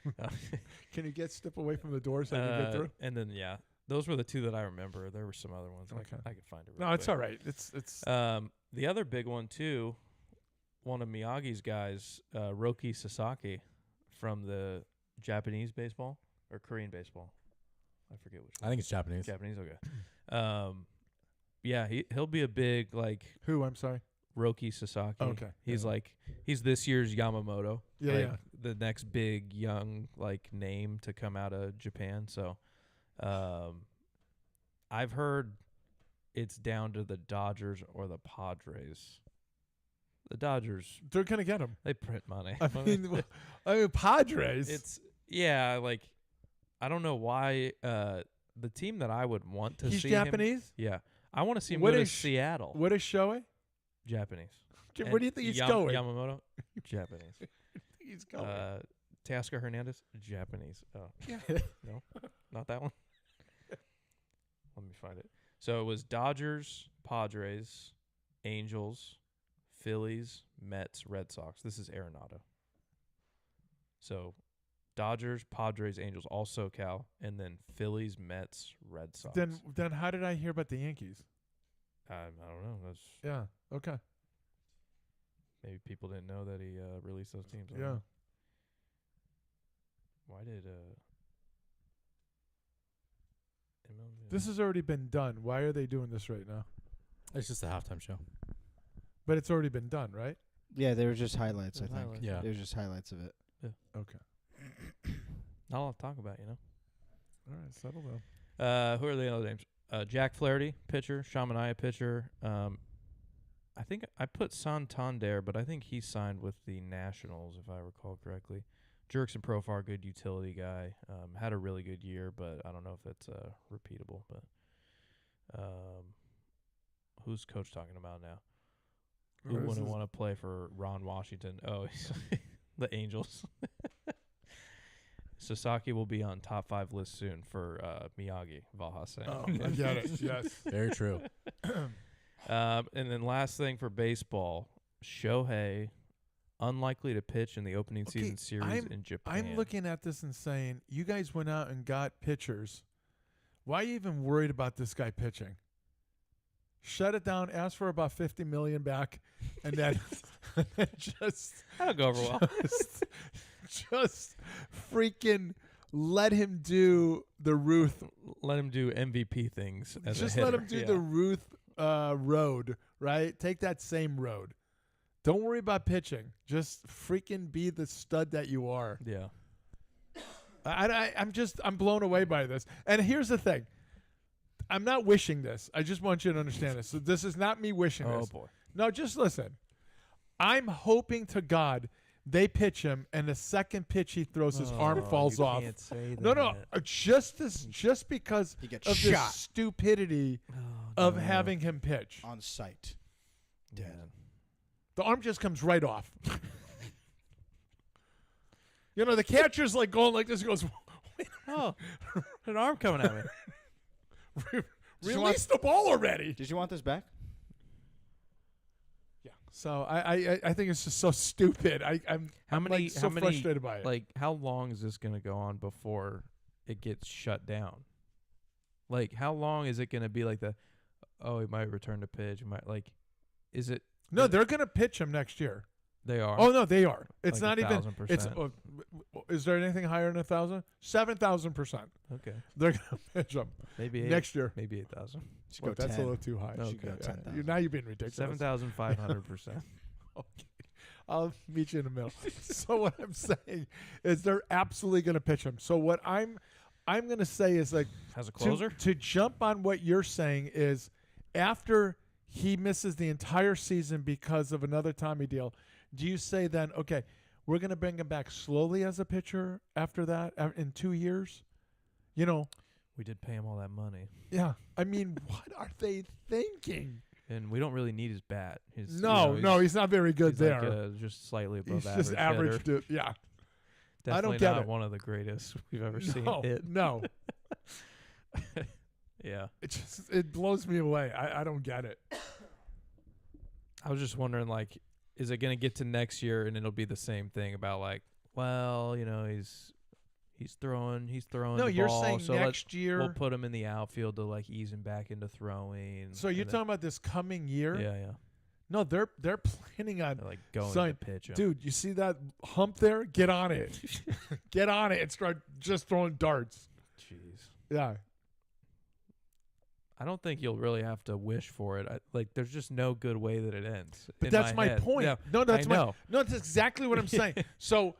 Can you step away from the door so I can get through? And then those were the 2 that I remember. There were some other ones. Okay. I could find it. No, real it's quick. all right. It's The other big one too, one of Miyagi's guys, Roki Sasaki, from the Japanese baseball or Korean baseball. I forget which I one. think it's Japanese. Japanese. Okay. Yeah, he'll be a big like who? I'm sorry. Roki Sasaki. Okay. He's Yeah. like he's this year's Yamamoto. Yeah, like yeah. The next big young like name to come out of Japan. So, I've heard it's down to the Dodgers or the Padres. The Dodgers, They're gonna get him. they print money. I mean, Padres. it's like I don't know why the team that I would want to He's see him- Japanese. yeah, I want to see him What go to is Seattle. What is Shohei? Japanese. Where do you think he's going? Yamamoto, Japanese. He's going. Teoscar Hernandez, Japanese. Oh, Yeah. no, not that one. Let me find it. So it was Dodgers, Padres, Angels, Phillies, Mets, Red Sox. This is Arenado. So Dodgers, Padres, Angels, all SoCal, and then Phillies, Mets, Red Sox. Then how did I hear about the Yankees? I don't know. That's Yeah. Okay. maybe people didn't know that he released those teams. I don't Yeah. know. Why did MLB This has already been done. Why are they doing this right now? It's just a halftime show. But it's already been done, right? Yeah, they were just highlights. I Just think. highlights. Yeah. They were just highlights of it. Okay. not a lot to talk about, you know? All right. Settle down. Who are the other names? Jack Flaherty, pitcher. Shamanaya, pitcher. I think I put Santander, but I think he signed with the Nationals, if I recall correctly. Jurickson Profar, good utility guy. Had a really good year, but I don't know if it's repeatable. But who's coach talking about now? Who This wouldn't is- want to play for Ron Washington? Oh, the Angels. Sasaki will be on top 5 list soon for Miyagi, Valha saying. Oh, I get it. Yes. Very true. And then last thing for baseball, Shohei, unlikely to pitch in the opening Okay, season series in Japan. I'm looking at this and saying, you guys went out and got pitchers. Why are you even worried about this guy pitching? Shut it down. Ask for about $50 million back, and then just That'll go over well. just freaking let him do the Ruth. Let him do MVP things as Just a hitter. let him do the Ruth road, right? Take that same road. Don't worry about pitching. Just freaking be the stud that you are. Yeah. I'm blown away by this. And here's the thing. I'm not wishing this. I just want you to understand this. So this is not me wishing Oh this. boy. No, just listen. I'm hoping to God they pitch him, and the second pitch he throws, his arm falls you off. Can't say No, that. just because He gets of the shot stupidity Oh, of no. having him pitch. on site. Man. The arm just comes right off. You know, the catcher's like going like this. He goes, Oh, an arm coming at me. you release the ball already. Did you want this back? Yeah. So I think it's just so stupid. I'm like so frustrated by it. Like, how long is this going to go on before it gets shut down? Like, how long is it going to be like the, oh, he might return to pitch. He might, like, is it? No, they're gonna pitch him next year. They are. Oh no, they are. It's Like not even. 1,000%. It's. Is there anything higher than 1,000? 7,000%. Okay. They're gonna pitch him Maybe next year. Maybe 8,000. Should Well, go that's 10. a little too high. Okay. Should go Yeah, 10,000. now you're being ridiculous. 7,500%. Okay. I'll meet you in the middle. So what I'm saying is they're absolutely going to pitch him. So what I'm going to say is like Has a closer? to jump on what you're saying is after he misses the entire season because of another Tommy deal, do you say then, okay, we're going to bring him back slowly as a pitcher after that in 2 years? You know, We did pay him all that money, yeah. I mean, what are they thinking? and we don't really need his bat. His, No, he's not very good he's there. Like just slightly above He's average. just average. hitter. Yeah. Definitely I don't get not it. one of the greatest we've ever seen No, hit. no. Yeah. It blows me away. I don't get it. I was just wondering, like, is it going to get to next year and it'll be the same thing about like, well, he's throwing No, the you're ball, saying so next year. we'll put him in the outfield to like ease him back into throwing. So you're and talking about this coming year? then, yeah. No, they're planning on. They're like going Son, to pitch him. Dude, you see that hump there? Get on it. Get on it and start just throwing darts. Jeez. Yeah. I don't think you'll really have to wish for it. Like, there's just no good way that it ends. But in that's my head. point. Yeah, No, that's I my know. No, that's exactly what I'm saying. So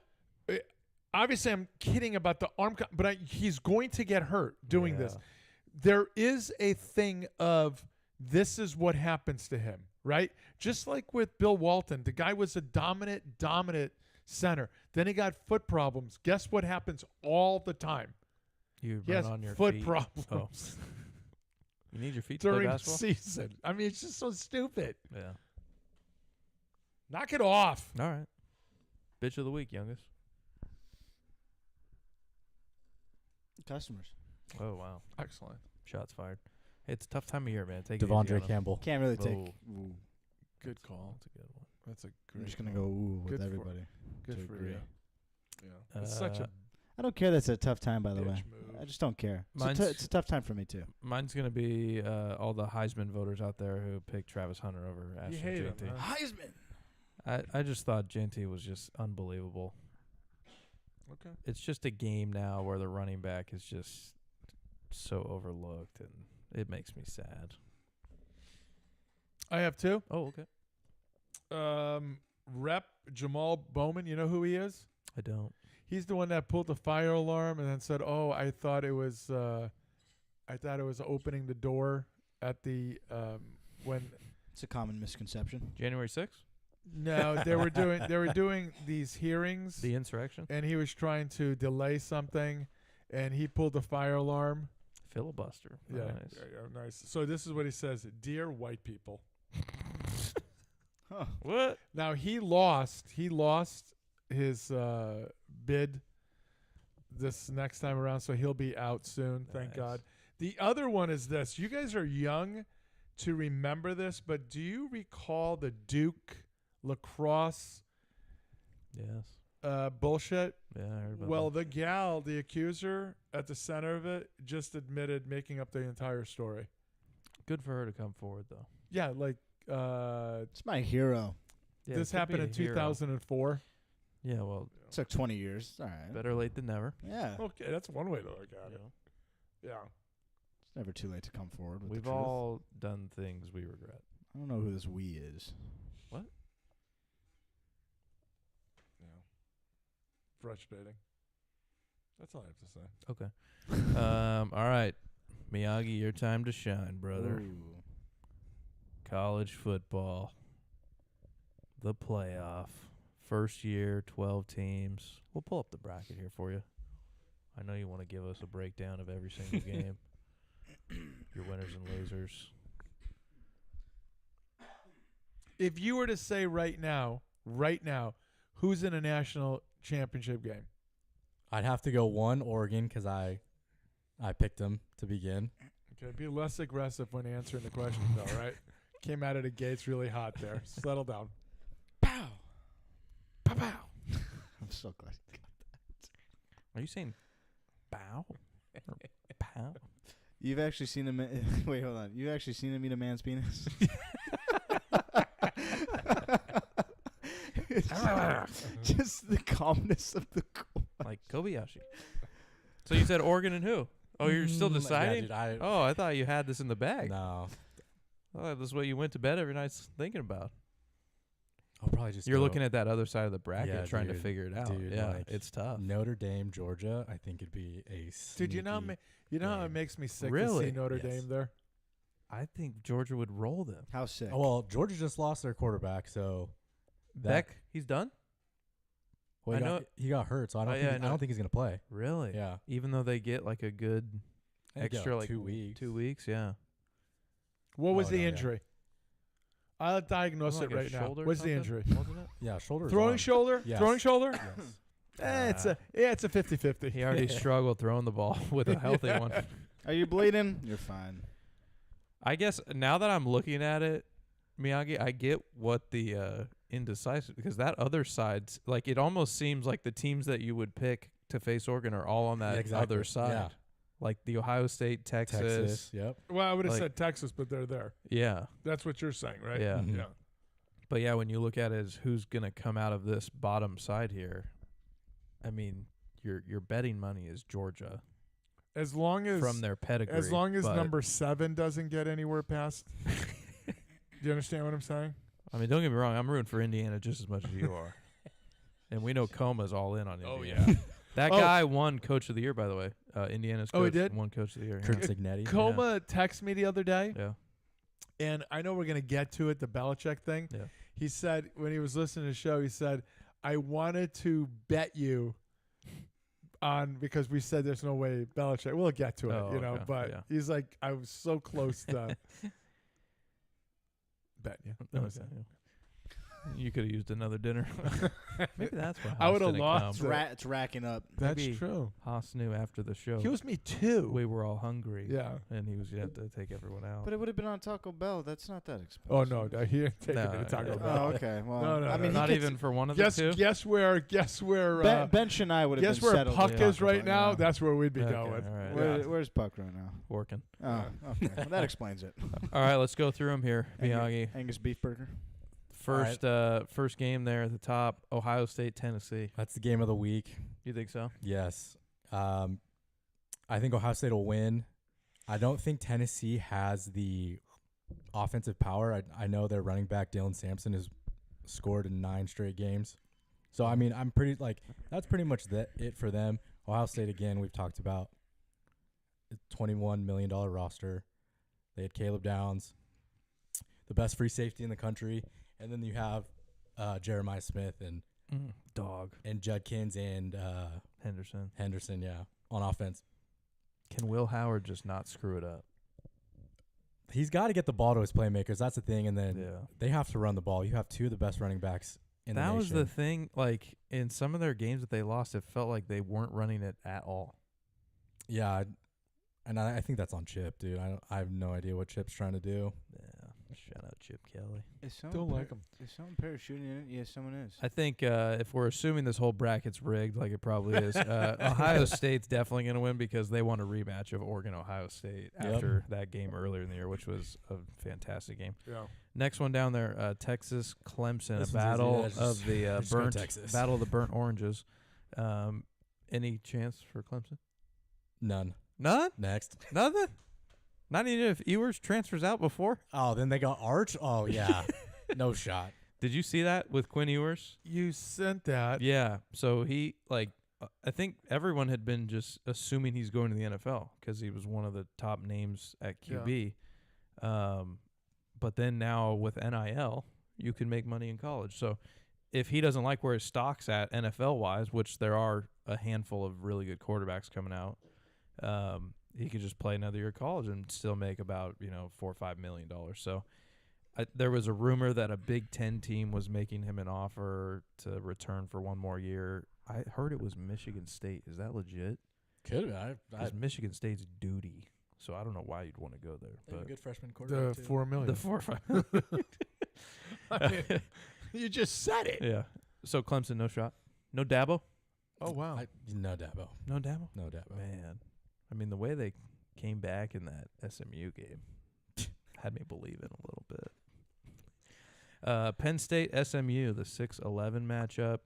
obviously I'm kidding about the arm but he's going to get hurt doing this. Yeah. There is a thing of this is what happens to him, right? Just like with Bill Walton, the guy was a dominant center. Then he got foot problems. Guess what happens all the time? You He run has on your foot feet. problems Oh. You need your feet to play during the basketball? season. I mean, it's just so stupid. Yeah. Knock it off. All right. Bitch of the week, youngest. Customers. Oh, wow. Excellent. Shots fired. Hey, it's a tough time of year, man. Take it easy Devondre on 'em. Campbell. Can't really take. Oh. Ooh. Good call. That's a good one. That's a great I'm just gonna call. go ooh with Good for- everybody. Good to for agree. you. Yeah. It's such a I don't care. That's a tough time, by the bitch way. move. I just don't care. Mine's- It's a tough time for me too. Mine's going to be all the Heisman voters out there who picked Travis Hunter over You Ashton hate him, Jeanty. huh? Heisman. I just thought Jeanty was just unbelievable. Okay. It's just a game now where the running back is just so overlooked, and it makes me sad. I have two. Oh, okay. Rep Jamal Bowman. You know who he is? I don't. He's the one that pulled the fire alarm and then said, "Oh, I thought it was opening the door at the when." It's a common misconception. January 6th? No, they were doing these hearings, The insurrection? and he was trying to delay something, and he pulled the fire alarm. Filibuster. Yeah, Nice. yeah, nice. So this is what he says: "Dear white people." Huh. What? Now he lost his bid this next time around, so he'll be out soon. Thank Nice. God. The other one is this. You guys are young to remember this, but do you recall the Duke lacrosse Yes. bullshit? Yeah, I heard about Well, that. the gal, the accuser at the center of it, just admitted making up the entire story. Good for her to come forward, though. Yeah, like It's my hero. Yeah, this could be happened a in hero. 2004. Yeah, well, Took 20 years. All right. better late than never. Yeah. Okay, that's one way to look at You it. know? Yeah. It's never too late to come forward with the We've truth. all done things we regret. I don't know who this we is. Yeah. Frustrating. That's all I have to say. Okay. All right, Miyagi, your time to shine, brother. Ooh. College football, the playoff, first year, 12 teams. We'll pull up the bracket here for you. I know you want to give us a breakdown of every single game, your winners and losers. If you were to say right now, who's in a national championship game? I'd have to go one Oregon because I picked them to begin. Okay, be less aggressive when answering the question, though, right? Came out of the gates really hot there. Settle down. Pow. Pow pow. I'm so glad. Are you saying bow or pow? You've actually seen him. Wait, hold on. You've actually seen him eat a man's penis? Just the calmness of the. Like Kobayashi. So you said Oregon and who? Oh, you're still Yeah, deciding? dude, I Oh, I thought you had this in the bag. no. Oh, this is what you went to bed every night thinking about. I'll probably just. You're go looking at that other side of the bracket Yeah, trying to dude. figure it out. Dude, yeah, like, it's tough. Notre Dame, Georgia. I think it'd be a. Dude, you know, sneaky- you know how it game. makes me sick to Really? see Notre Yes. Dame there? I think Georgia would roll them. How sick? Oh, well, Georgia just lost their quarterback, so that- Beck, he's done? well, he I got, know- he got hurt, so I don't Oh, think yeah, I I know. don't think he's gonna play. Really? Yeah, Even though they get like a good I think he got extra like 2 weeks. 2 weeks, yeah. What was Oh, the no, yeah. injury? I'll diagnose Wasn't it like a right now. shoulder or What's the something, injury? Wasn't it? Yeah, shoulder. Throwing shoulder? Yes. Throwing shoulder? Yes. It's a 50-50. He already struggled throwing the ball with a healthy one. Are you bleeding? You're fine. I guess now that I'm looking at it, Miyagi, I get what the indecisive, because that other side's like, it almost seems like the teams that you would pick to face Oregon are all on that Exactly. other side. Yeah. Like the Ohio State, Texas. Yep. Well, I would have Like- said Texas, but they're there. Yeah. That's what you're saying, right? Yeah. Mhm. Yeah. But yeah, when you look at it as who's going to come out of this bottom side here, I mean, your betting money is Georgia As long as from their pedigree. as long as but, number 7 doesn't get anywhere past. Do you understand what I'm saying? I mean, don't get me wrong, I'm rooting for Indiana just as much as you are. And we know Coma's all in on Indiana. Oh, yeah. That Oh. guy won Coach of the Year, by the way. Indiana's coach Oh, he did? won Coach of the Year. Kurt Yeah. Signetti. Coma texted me the other day, Yeah. and I know we're going to get to it, the Belichick thing. Yeah. He said, when he was listening to the show, he said, I wanted to bet you on, because we said there's no way Belichick, we'll get to it, Oh, you know, okay. but Yeah. he's like, I was so close to betting you. That was Okay, it. yeah. You could have used another dinner. Maybe that's why I Haas would've didn't lost come. it. It's racking up. That's Maybe true. Haas knew after the show He was me too. we were all hungry. Yeah. And he was going to have to take everyone out. But it would have been on Taco Bell. That's not that expensive. Oh, no, he ain't taking No, me to Taco yeah. Bell. Oh, okay. Well, No, no, I no, mean, he Not gets- even for one of Guess, the two? guess where Bench and I would have guess been where settled Puck with is Taco right Bell, now? yeah. That's where we'd be Okay, going. all right. Where, where's Puck right now? Working. Oh, okay. Well, that explains it. All right, let's go through them here, Angus, Miyagi. Angus beef burger. First game there at the top, Ohio State, Tennessee. That's the game of the week. You think so? Yes. I think Ohio State will win. I don't think Tennessee has the offensive power. I know their running back, Dylan Sampson, has scored in 9 straight games. So, I mean, I'm pretty, that's pretty much it for them. Ohio State, again, we've talked about a $21 million roster. They had Caleb Downs, the best free safety in the country. And then you have Jeremiah Smith and Dog. Judkins and Henderson. yeah, on offense. Can Will Howard just not screw it up? He's got to get the ball to his playmakers. That's the thing. And then Yeah. they have to run the ball. You have 2 of the best running backs in That the was nation. the thing. Like in some of their games that they lost, it felt like they weren't running it at all. Yeah, and I think that's on Chip, dude. I have no idea what Chip's trying to do. Yeah, shout out Chip Kelly. Is someone Don't like him. Is someone parachuting in it? Yeah, someone is. I think if we're assuming this whole bracket's rigged, like it probably is, Ohio State's definitely going to win because they won a rematch of Oregon-Ohio State Yep. after that game earlier in the year, which was a fantastic game. Yeah. Next one down there, Texas Clemson, This a one's easy. battle Yeah, just- of the just go burnt Texas. battle of the burnt oranges. Any chance for Clemson? None. None. Next. Nothing. Not even if Ewers transfers out before. Oh, then they got Arch. Oh yeah, no shot. Did you see that with Quinn Ewers? You sent that. Yeah. So he I think everyone had been just assuming he's going to the NFL because he was one of the top names at QB. But then now with NIL, you can make money in college. So if he doesn't like where his stock's at NFL wise, which there are a handful of really good quarterbacks coming out, he could just play another year of college and still make about $4 or $5 million. So there was a rumor that a Big Ten team was making him an offer to return for one more year. I heard it was Michigan State. Is that legit? Could be. Because Michigan State's duty. So I don't know why you'd want to go there. They have a But good freshman The quarterback too. $4 million. the 4 or 5. I mean, you just said it. Yeah. So Clemson, no shot. No Dabo? Oh wow. No Dabo. No Dabo? No Dabo. Man. I mean, the way they came back in that SMU game had me believe in a little bit. Penn State, SMU, the 6-11 matchup.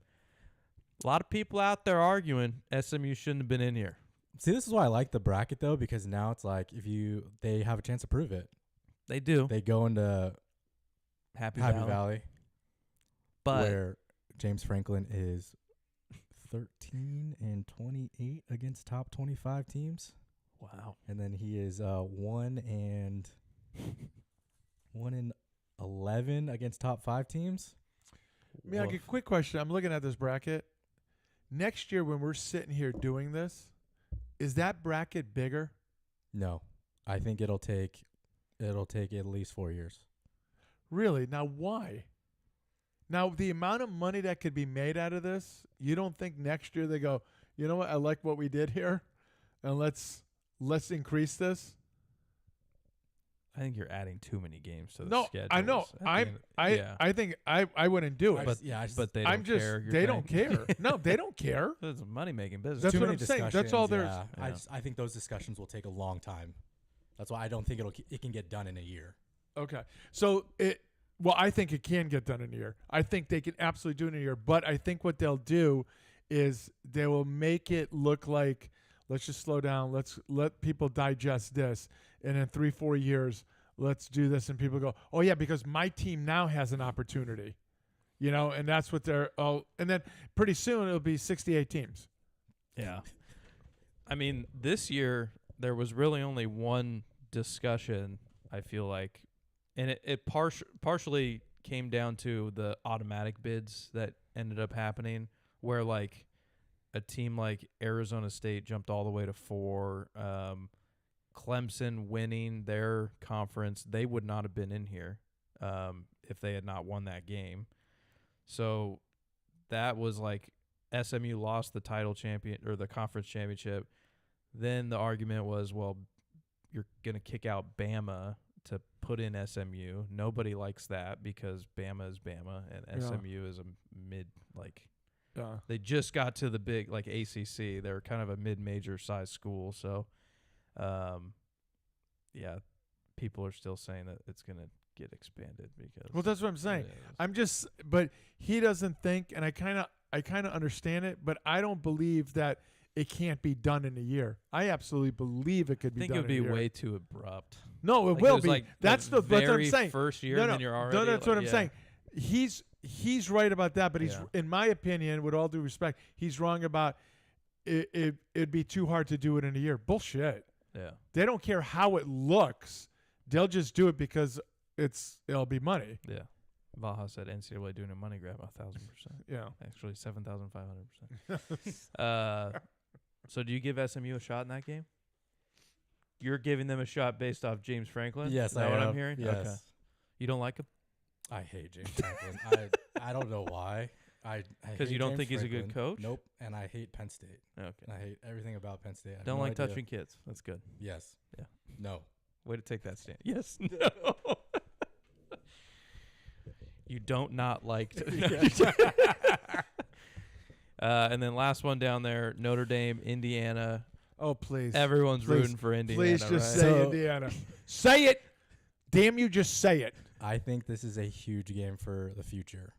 A lot of people out there arguing SMU shouldn't have been in here. See, this is why I like the bracket though, because now it's like they have a chance to prove it. They do. They go into Happy Happy Valley. Valley, But where James Franklin is 13-28 against top 25 teams, wow. and then he is 1-11 against top 5 teams. I mean, like a Woof. quick question. I'm looking at this bracket. Next year, when we're sitting here doing this, is that bracket bigger? No, I think it'll take at least 4 years. Really? Now, why? Now, the amount of money that could be made out of this, you don't think next year they go, you know what? I like what we did here, and let's increase this. I think you're adding too many games to the No, schedule. I know. I think I wouldn't do it. But they don't I'm just care. you're they saying? don't care. No, they don't care. It's a money making business. That's Too what many I'm saying. That's all there's. discussions, I think those discussions will take a long time. That's why I don't think it can get done in a year. Okay. So I think it can get done in a year. I think they can absolutely do it in a year. But I think what they'll do is they will make it look like, let's just slow down. Let's let people digest this. And in 3-4 years, let's do this. And people go, oh, yeah, because my team now has an opportunity. And that's what and then pretty soon it'll be 68 teams. Yeah. I mean, this year there was really only one discussion, I feel like, and it partially came down to the automatic bids that ended up happening, where like a team like Arizona State jumped all the way to 4. Clemson winning their conference, they would not have been in here if they had not won that game. So that was like SMU lost the title champion or the conference championship. Then the argument was, well, you're going to kick out Bama to put in SMU. Nobody likes that because Bama is Bama and Yeah. SMU is a mid, like, Yeah. they just got to the big, like, ACC. They're kind of a mid-major size school. So, yeah, people are still saying that it's going to get expanded because. Well, that's what I'm saying. it is. But he doesn't think, and I kind of understand it, but I don't believe that it can't be done in a year. I absolutely believe it could I be think done it would in be a year. way too abrupt. No, it Like, will was be. like That's the what I'm very saying. first year, no, and then you're already. no, that's like, what I'm yeah. saying. He's right about that, but he's, Yeah. in my opinion, with all due respect, he's wrong about it. It'd be too hard to do it in a year. Bullshit. Yeah. They don't care how it looks. They'll just do it because it'll be money. Yeah. Vaha said NCAA doing a money grab 1,000%. Yeah. Actually, 7,500%. So do you give SMU a shot in that game? You're giving them a shot based off James Franklin? Yes, Is that I what am. I'm hearing? Yes. Okay. You don't like him? I hate James Franklin. I don't know why. I 'Cause hate you don't James think he's a good Franklin. coach? Nope. And I hate Penn State. Okay. And I hate everything about Penn State. I have Don't no like idea. touching kids. That's good. Yes. Yeah. No. Way to take that stand. Yes. No. You don't not like. And then last one down there, Notre Dame, Indiana. Oh, please. Everyone's Please. rooting for Indiana. Please just right? say So- Indiana. Say it. Damn you, just say it. I think this is a huge game for the future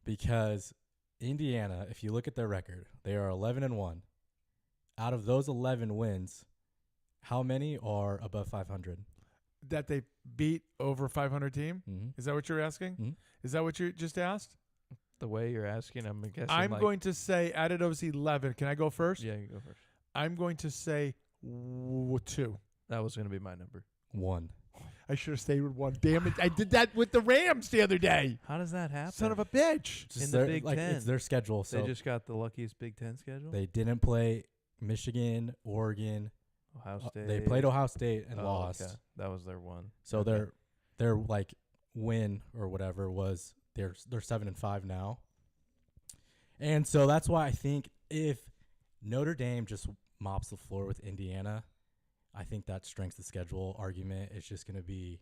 because Indiana, if you look at their record, they are 11-1. Out of those 11 wins, how many are above 500? That they beat over 500 team? Mm-hmm. Is that what you're asking? Mhm. Is that what you just asked? The way you're asking, I'm guessing. I'm like, going to say out of those 11. Can I go first? Yeah, you go first. I'm going to say 2. That was going to be my number. 1. I should have stayed with 1. Damn it. I did that with the Rams the other day. How does that happen? Son of a bitch. Just In the their- Big like, Ten. It's their schedule. So They just got the luckiest Big Ten schedule. they didn't play Michigan, Oregon. Ohio State. They played Ohio State and Oh, lost. okay. That was their one. So Okay. their like win or whatever was they're 7-5 now. And so that's why I think if Notre Dame just mops the floor with Indiana, I think that strength of schedule argument is just going to be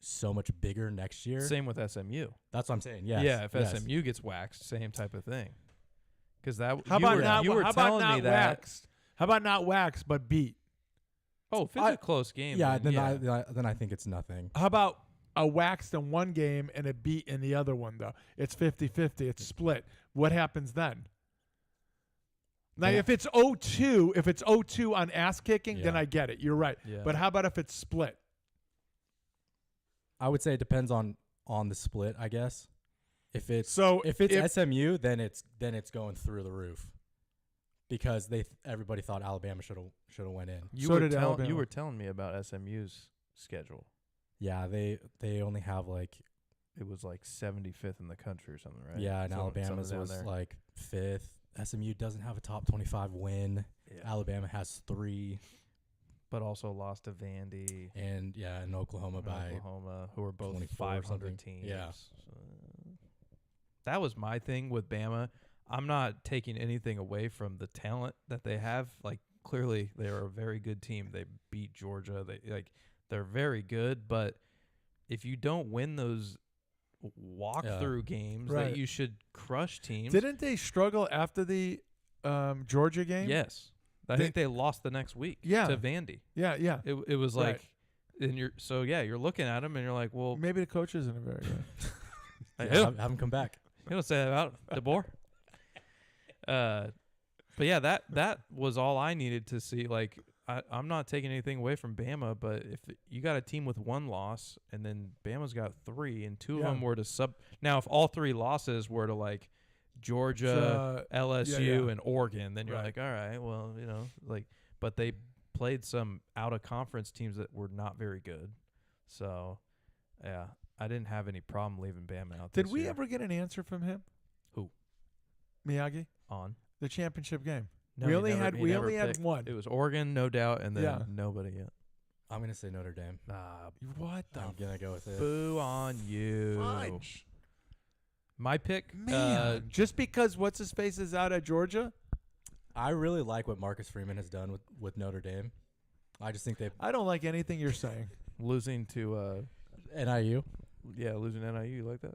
so much bigger next year. Same with SMU. That's what I'm saying. Yes. Yeah, if yes. SMU gets waxed, same type of thing. Because that How you about were, not, you were how about telling not me that. waxed? How about not waxed but beat? Oh, if it's a close game. Yeah, then then I think it's nothing. How about a waxed in one game and a beat in the other one, though? It's 50-50. It's split. What happens then? Now, Yeah. if it's 0-2 on ass kicking, then Yeah. I get it. You're right. Yeah. But how about if it's split? I would say it depends on the split, I guess. If it's So if it's SMU, then it's going through the roof. Because everybody thought Alabama should have went in. You So were did Alabama. You were telling me about SMU's schedule. Yeah, they only have like It was like 75th in the country or something, right? yeah, and Something Alabama's down was there. like 5th. SMU doesn't have a top 25 win. Yeah. Alabama has 3, But also lost to Vandy. and and Oklahoma and by Oklahoma, who are both 24 or 500 something. teams. Yeah. So, that was my thing with Bama. I'm not taking anything away from the talent that they have. Like, clearly, they are a very good team. They beat Georgia. They're very good. But if you don't win those walkthrough games, Right. that you should crush teams. Didn't they struggle after the Georgia game? Yes. I think they lost the next week Yeah. to Vandy. Yeah, yeah. It was Right. like, and you're looking at them and you're like, well, Maybe the coach isn't a very good. have them come back. You don't say that about DeBoer. But yeah, that was all I needed to see. Like, I'm not taking anything away from Bama, but if you got a team with 1 loss and then Bama's got 3 and 2 Yeah. of them were to now if all 3 losses were to like Georgia, LSU, yeah. and Oregon, then you're Right. like, all right, well, but they played some out of conference teams that were not very good. So, yeah, I didn't have any problem leaving Bama out. Did this we year. ever get an answer from him? Who? Miyagi? on? The championship game. No, we he only never- had he we never only had picked. one. It was Oregon, no doubt, and then Yeah. nobody yet. I'm going to say Notre Dame. What the I'm going to go with it. Boo on you. fudge? My pick, Man, just because what's his face is out at Georgia, I really like what Marcus Freeman has done with Notre Dame. I just think I don't like anything you're saying. losing to NIU. losing to NIU. You like that?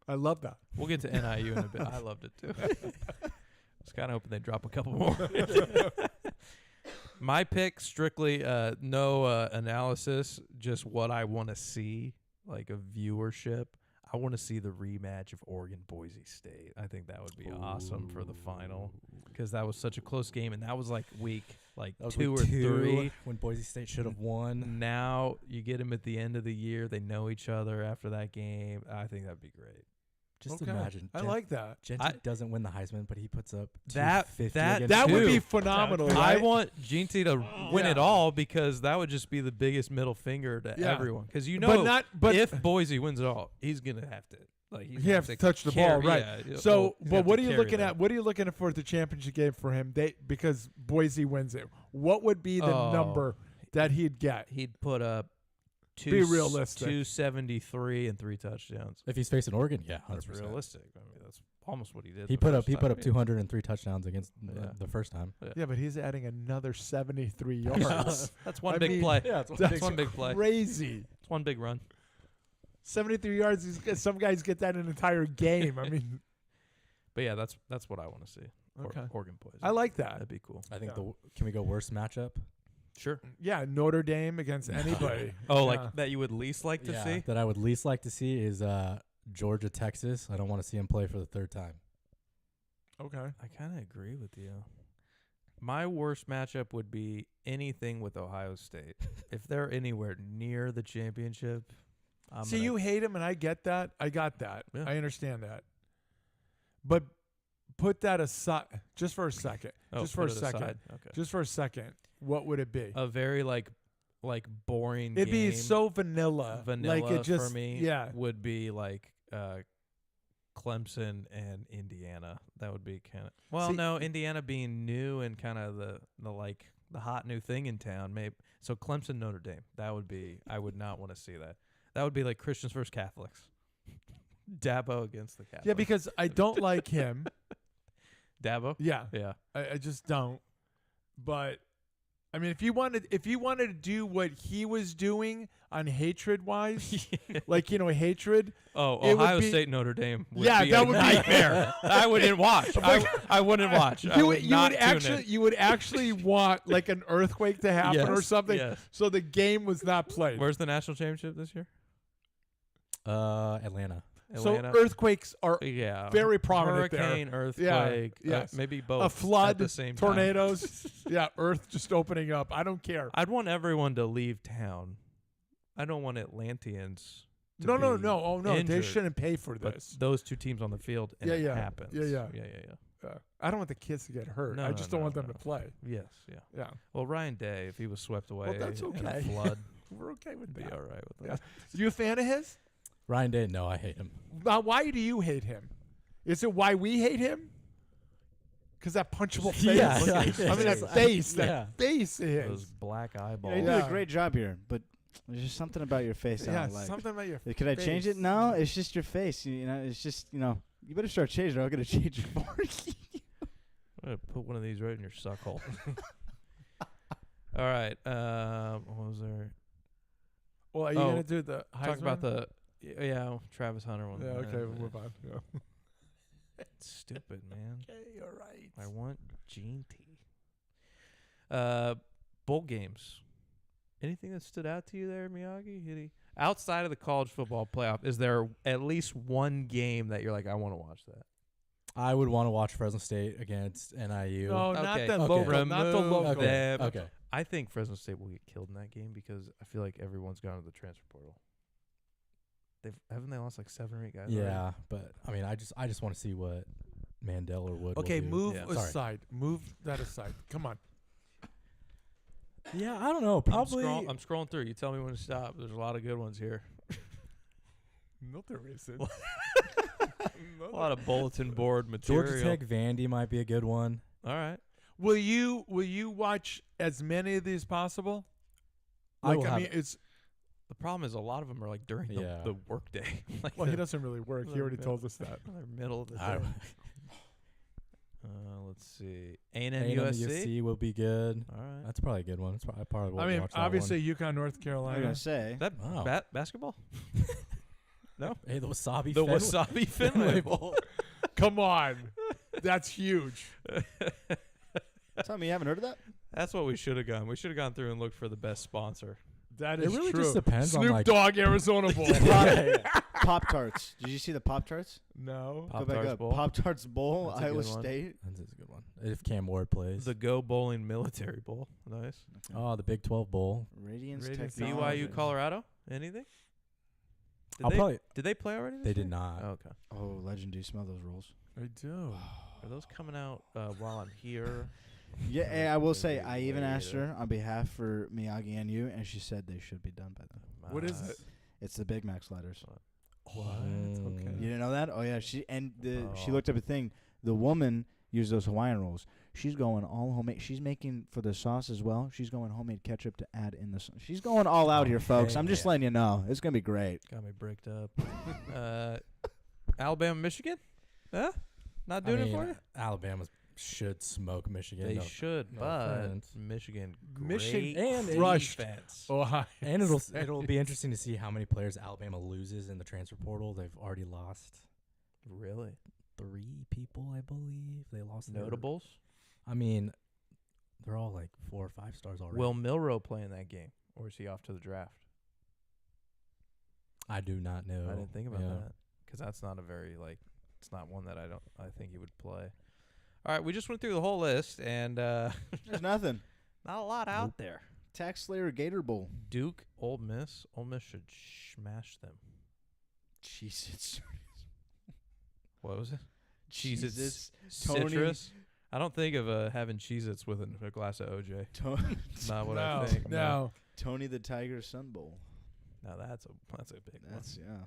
I love that. We'll get to NIU in a bit. I loved it too. Was kind of hoping they drop a couple more. My pick, strictly no analysis, just what I want to see, like a viewership. I want to see the rematch of Oregon Boise State. I think that would be awesome for the final because that was such a close game, and that was like week That was 2 week or 2 3. when Boise State should have won. Now you get them at the end of the year. They know each other after that game. I think that'd be great. Just Okay. imagine. I like that. Genty doesn't win the Heisman, but he puts up That- 250 that- against That would Duke. be phenomenal. I Right? want Ginty to win it Yeah. all because that would just be the biggest middle finger to Yeah. everyone. Because but if Boise wins it all, he's gonna have to he have to touch the carry- ball, right? yeah, So, he'll have but what to are you carry looking that. at? What are you looking at for the championship game for him? Because Boise wins it. What would be the Oh. number that he'd get? He'd put up Be realistic. 273 and 3 touchdowns. If he's facing Oregon, yeah, 100%. That's realistic. I mean, that's almost what he did. He the put up first time. 203 touchdowns against Yeah. the first time. Yeah, but he's adding another 73 yards. That's one I big mean, play. Yeah, That's one big play. Crazy. It's one big run. 73 yards. Some guys get that an entire game. I mean, But yeah, that's what I want to see. Okay. Oregon plays. I like that. That'd be cool. I think Yeah. can we go worst matchup? Sure. Yeah, Notre Dame against anybody. Oh, Yeah. like that you would least like to see? That I would least like to see is Georgia, Texas. I don't want to see him play for the third time. Okay. I kind of agree with you. My worst matchup would be anything with Ohio State. If they're anywhere near the championship, See, you hate him, and I get that. I got that. Yeah. I understand that. But put that aside just for a second. Just for a second. Okay. Just for a second. What would it be? A very like boring It'd game. be so vanilla. Vanilla like it just, for me. Yeah. Would be like Clemson and Indiana. That would be kind of See- no, Indiana being new and kind of the hot new thing in town. Maybe so. Clemson, Notre Dame. That would be. I would not want to see that. That would be like Christians versus Catholics. Dabo against the Catholics. Yeah, because I don't like him. Dabo. Yeah. Yeah. I just don't. But I mean, if you wanted to do what he was doing on hatred wise, like hatred. Oh, It would Ohio be- State, Notre Dame. Would Yeah, be that a would be- nightmare. I wouldn't watch. I wouldn't watch. I You would would not tune actually in. you would actually want like an earthquake to happen or Yes, something, yes. so the game was not played. Where's the national championship this year? Atlanta. Atlanta. So earthquakes are Yeah. very prominent there. Hurricane, earthquake, yes. maybe both. a flood, at the same time. tornadoes. Yeah, Earth just opening up. I don't care. I'd want everyone to leave town. I don't want Atlanteans. to No. be Oh no, they injured, shouldn't pay for But this. those two teams on the field, and Yeah, it yeah. happens. Yeah. yeah. I don't want the kids to get hurt. No, I no, just don't no, want them no. to play. Yes, yeah. Yeah, Well, Ryan Day, if he was swept away that's in a okay. flood, we're okay with would be that. all right with Yeah. that. You a fan of his? Ryan Day, no, I hate him. Why do you hate him? Is it why we hate him? Because that punchable face. Yeah, I mean, that yeah. face. Yeah. That face of his. Those black eyeballs. Yeah, you Yeah. did a great job here, but there's just something about your face I Yeah, don't like. something about your Could I change it? face. No, it's just your face. You know, it's just you better start changing. Or I'm gonna change it for you. I'm gonna put one of these right in your suck hole. All right. What was there? Well, are you Oh, going to do the Heisman? Talk about the Travis Hunter one. Yeah, okay, we'll move on. Yeah. Stupid, man. Okay, all right. I want Gene T. Bowl games. Anything that stood out to you there, Miyagi? Outside of the college football playoff, is there at least one game that you're like, I want to watch that? I would want to watch Fresno State against NIU. No, not Okay. the Okay. local. Not the Remove local. them. Okay. I think Fresno State will get killed in that game because I feel like everyone's gone to the transfer portal. Haven't they lost like 7 or 8 guys? already? Yeah, but I mean, I just want to see what Mandel or Wood. Okay, will do. move Yeah. Sorry. aside. Move that aside. Come on. Yeah, I don't know. Probably. I'm scrolling through. You tell me when to stop. There's a lot of good ones here. No, there isn't. A lot of bulletin board material. Georgia Tech Vandy might be a good one. All right. Will you watch as many of these possible? I will I have mean, it's The problem is a lot of them are like during Yeah. the work day. Like well, he they're- doesn't really work. He they're already mid- told us that. they're middle of the I- day. Let's see. A&M A&M USC. USC will be good. All right. That's probably a good one. That's probably, I probably will I mean, watch that obviously, one. UConn, North I'm Carolina. gonna say. That Wow. basketball? Hey, the wasabi. The Fenway- Wasabi Fenway Bowl. Come on, that's huge. Tell me you haven't heard of that? That's what we should have gone. We should have gone through and looked for the best sponsor. That It is really true. just depends on Snoop like. Dogg, Arizona Bowl. Pop Tarts. Did you see the Pop Tarts? No. Pop- Go back Pop-Tarts up. Bowl? Pop Tarts Bowl, That's a Iowa good one. State. That's a good one. If Cam Ward plays. The Go Bowling Military Bowl. Nice. Oh, the Big 12 Bowl. Radiance Radiance Technology. BYU, Colorado. Anything? I'll probably. Did they play already? This They year? did not. Oh, okay. Oh, legend! Do you smell those rolls? I do. Are those coming out while I'm here? Yeah, and I will say I even asked Later. her on behalf for Miyagi and you, and she said they should be done by then. What is it? It's the Big Mac sliders. What? Mm. Okay. You didn't know that? Oh yeah, she Oh. looked up a thing. The woman use those Hawaiian rolls. She's going all homemade. She's making for the sauce as well. She's going homemade ketchup to add in the sauce. She's going all out here, folks. I'm just letting you know. It's going to be great. Got me bricked up. Alabama, Michigan? Huh? Not doing it for you? Alabama should smoke Michigan. They no, should, no but offense. Michigan, Michigan great and crushed defense. Ohio. And it'll be interesting to see how many players Alabama loses in the transfer portal. They've already lost Really? 3 people, I believe. They lost their- Notables? I mean, they're all like 4 or 5 stars already. Will Milroe play in that game, or is he off to the draft? I do not know. I didn't think about Yeah. that because that's not a very it's not one that I think he would play. All right, we just went through the whole list and There's nothing. not a lot out there. Tax Slayer Gator Bowl. Duke, Ole Miss. Ole Miss should smash them. Jesus. What was it? Jesus. Cheez-Its Tony- citrus. I don't think of having Cheez-Its with a glass of OJ. Not what I No, think. no. Tony the Tiger Sun Bowl. No, that's a big one. That's yeah.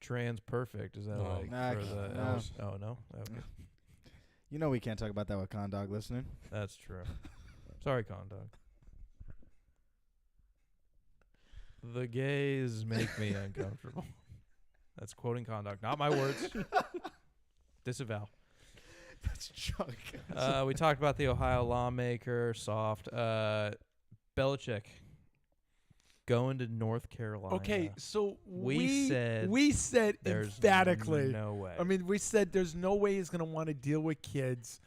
Trans perfect. Is that No. like Nah, for the no. L's? Oh no. Okay. You know we can't talk about that with Condog listening. That's true. Sorry, Condog. The gays make me uncomfortable. That's quoting Condog, not my words. Disavow. That's Chuck. We talked about the Ohio lawmaker, soft. Belichick going to North Carolina. Okay, so We said we said there's emphatically. no way. I mean, we said there's no way he's going to want to deal with kids.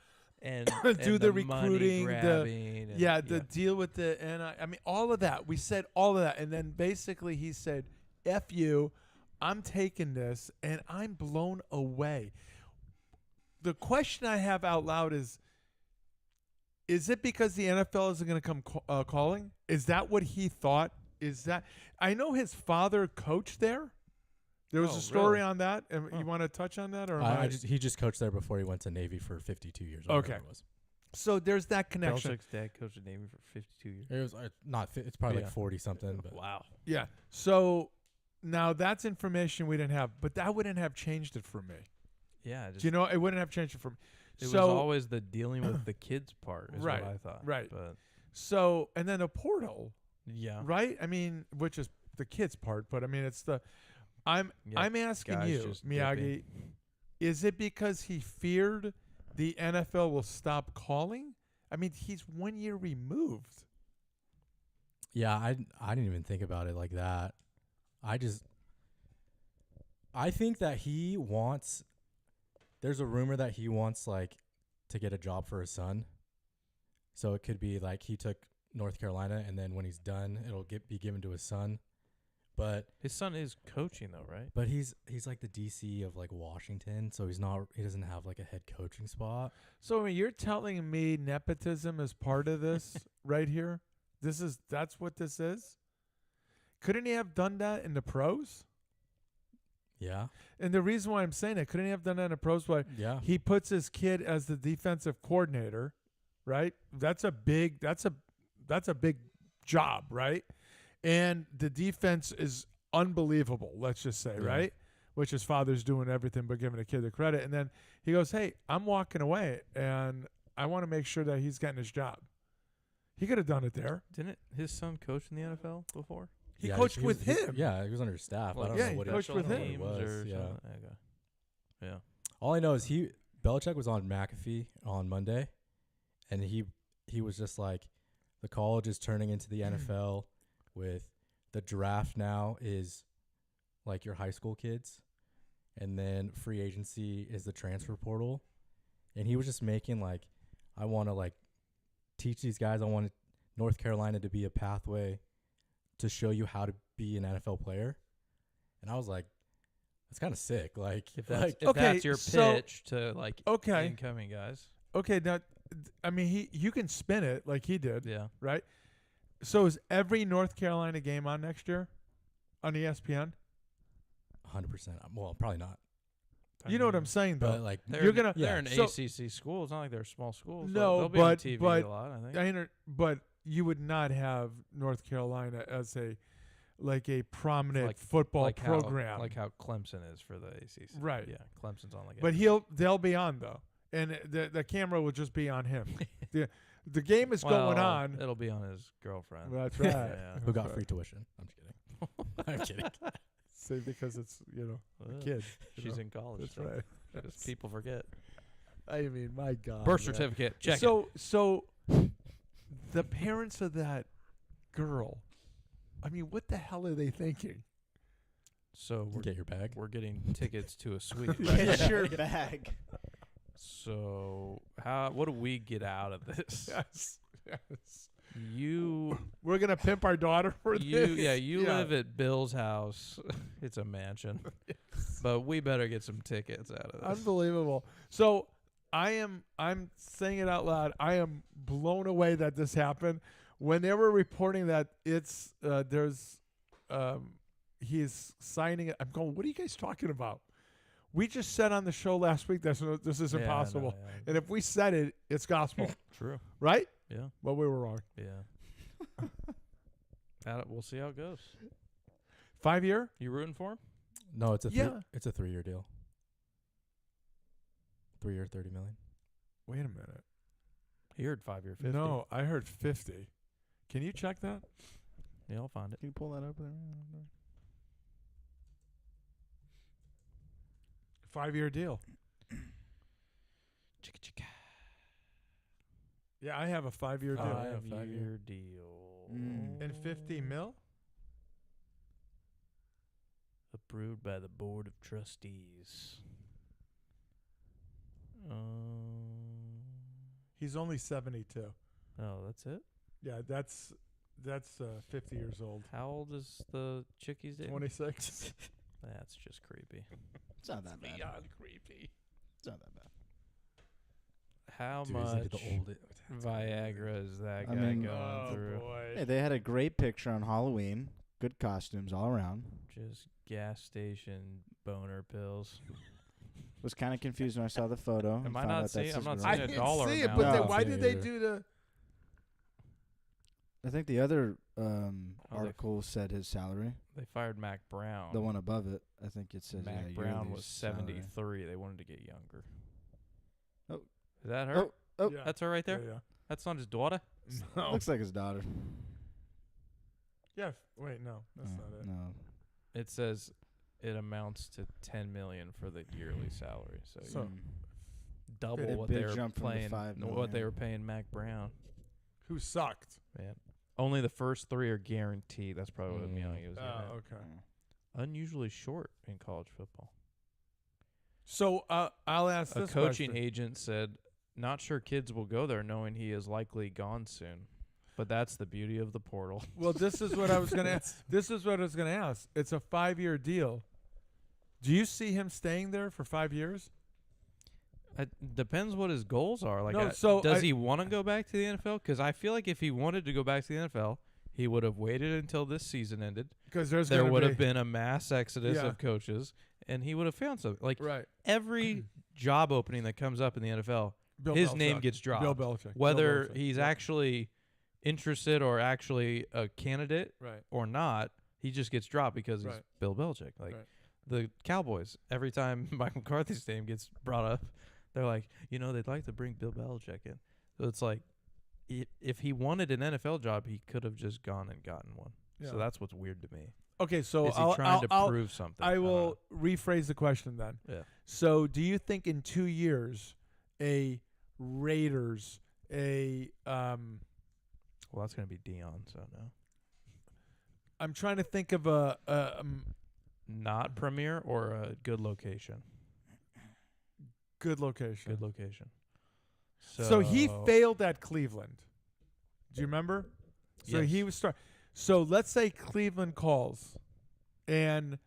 and do and the money recruiting, grabbing and- The deal with the and I mean all of that. We said all of that, and then basically he said, "F you, I'm taking this," and I'm blown away. The question I have out loud is it because the NFL isn't going to come calling? Is that what he thought? Is that I know his father coached there. There was Oh, a story really? on that. And Oh. you want to touch on that, or He just coached there before he went to Navy for 52 years. or Okay. whatever it was. so there's that connection. Belichick's dad coached at Navy for 52 years. It was not. It's probably Yeah. like 40 something. But Wow. Yeah. So now that's information we didn't have, but that wouldn't have changed it for me. Yeah. Do you know? It wouldn't have changed it for me. It so was always the dealing with the kids part, is Right, what I thought. right. But so and then a portal, yeah. right? I mean, which is the kids part, but I mean, it's the. I'm Yeah, asking guys you, just Miyagi, is it because he feared the NFL will stop calling? I mean, he's 1 year removed. yeah, I didn't even think about it like that. I think that he wants. There's a rumor that he wants like to get a job for his son. So it could be like he took North Carolina, and then when he's done, it'll be given to his son. But His son is coaching though, right? he's like the DC of like Washington, so he doesn't have like a head coaching spot. So I mean, you're telling me nepotism is part of this right here? That's what this is? Couldn't he have done that in the pros? Yeah, And the reason why I'm saying it, couldn't he have done that in the pros? Why yeah. he puts his kid as the defensive coordinator, right? That's a big job, right? And the defense is unbelievable, let's just say, Yeah. right? Which his father's doing everything but giving the kid the credit. And then he goes, "Hey, I'm walking away, and I want to make sure that he's getting his job." He could have done it there. Didn't his son coach in the NFL before? He Yeah, coached he with was- him. Yeah, he was under his staff. I don't yeah, know he what coached with him. it was. Or Yeah. something? Okay. Yeah. All I know is Belichick was on McAfee on Monday, and he was just like, the college is turning into the NFL with the draft now is like your high school kids, and then free agency is the transfer portal. And he was just making like, I want to like teach these guys. I want North Carolina to be a pathway to show you how to be an NFL player. And I was like, that's kind of sick. Like, If that's like, if Okay, that's your so- pitch to like Okay. incoming guys. Okay, now, I mean, you can spin it like he did, Yeah. right? So is every North Carolina game on next year on ESPN? 100%. Well, probably not. You know what I'm saying, though. But like, You're gonna- they're an so- ACC school. It's not like they're small schools. No, they'll be on but- TV but a lot. I think. But you would not have North Carolina as a prominent Like- football like program. how Clemson is for the ACC. Right. Yeah, Clemson's on like. But every- they'll be on though. and the camera will just be on him. The game is going on. It'll be on his girlfriend. That's right. Yeah. Who got free tuition? I'm just kidding. I'm kidding. See, because it's a kid. She's in college. That's so right. Just people forget. I mean, my God. Birth man. certificate. Check it. So the parents of that girl, I mean, what the hell are they thinking? So Get your bag. we're getting tickets to a suite. Get your bag. So what do we get out of this? Yes. We're gonna pimp our daughter for this. You live at Bill's house. It's a mansion. But we better get some tickets out of this. Unbelievable. So I'm saying it out loud. I am blown away that this happened. When they were reporting that he's signing it, I'm going, what are you guys talking about? We just said on the show last week this is impossible. Yeah. And if we said it, it's gospel. True. Right? Yeah. But we were wrong. Yeah. We'll see how it goes. 5 year? You rooting for him? No, it's a Yeah. it's a 3-year deal. 3 year, $30 million. Wait a minute. He heard 5 year 50. No, I heard 50. Can you check that? Yeah, I'll find it. Can you pull that up there? 5 year deal. Chicka chicka. Yeah, I have a 5 year deal. 5-year deal. And 50 mil? Approved by the Board of Trustees. He's only 72. Oh, that's it? Yeah, that's 50 years old. How old is the chickies? 26. That's just creepy. It's not that bad. Beyond creepy. It's not that bad. How Dude, he's into much the old Viagra is that guy I mean- going Oh through? boy. Hey, they had a great picture on Halloween. Good costumes all around. Just gas station boner pills. Was kind of confused when I saw the photo. Am and I found not out that's seeing- his I'm not girl. I seeing a didn't dollar see it, amount. but then No, why me did they either. do the? I think the other they- article said his salary. They fired Mac Brown. The one above it, I think it says Mac yeah, Brown yearly was salary. 73. They wanted to get younger. Oh. Is that her? Oh, Yeah. That's her right there? Yeah. That's not his daughter? No. looks like his daughter. Yeah. Wait, no, that's Oh, not it. No. It says it amounts to $10 million for the yearly salary. So, So- Mm. double Big what they were jump from the paying 5 what they million. were paying Mac Brown. Who sucked? Man. Only the first 3 are guaranteed. That's probably what he was getting at. Oh, okay. Unusually short in college football. So I'll ask A this coaching question. agent said, not sure kids will go there knowing he is likely gone soon. But that's the beauty of the portal. Well, this is what I was gonna ask. This is what I was gonna ask. It's a 5 year deal. Do you see him staying there for 5 years? It depends what his goals are. Like, No, so does I- he want to go back to the NFL? Because I feel like if he wanted to go back to the NFL, he would have waited until this season ended. Because there's There gonna would be, have been a mass exodus Yeah. of coaches, and he would have found something. Like right. every job opening that comes up in the NFL, Bill his Belichick. name gets dropped. Bill Belichick. Whether Bill Belichick. he's Yeah. actually interested or actually a candidate right. or not, he just gets dropped because he's Right. Bill Belichick. Like Right. the Cowboys, every time Mike McCarthy's name gets brought up, they're like, they'd like to bring Bill Belichick in. So it's like, if he wanted an NFL job, he could have just gone and gotten one. Yeah. So that's what's weird to me. Okay, so Is he I'll, trying I'll, to prove something? I don't will rephrase the question then. Yeah. So, do you think in 2 years, a Raiders, Well, that's going to be Dion, so no. I'm trying to think of a Not premier or a good location? good location. Good location. So he failed at Cleveland. Do you remember? So Yes. he was So let's say Cleveland calls, and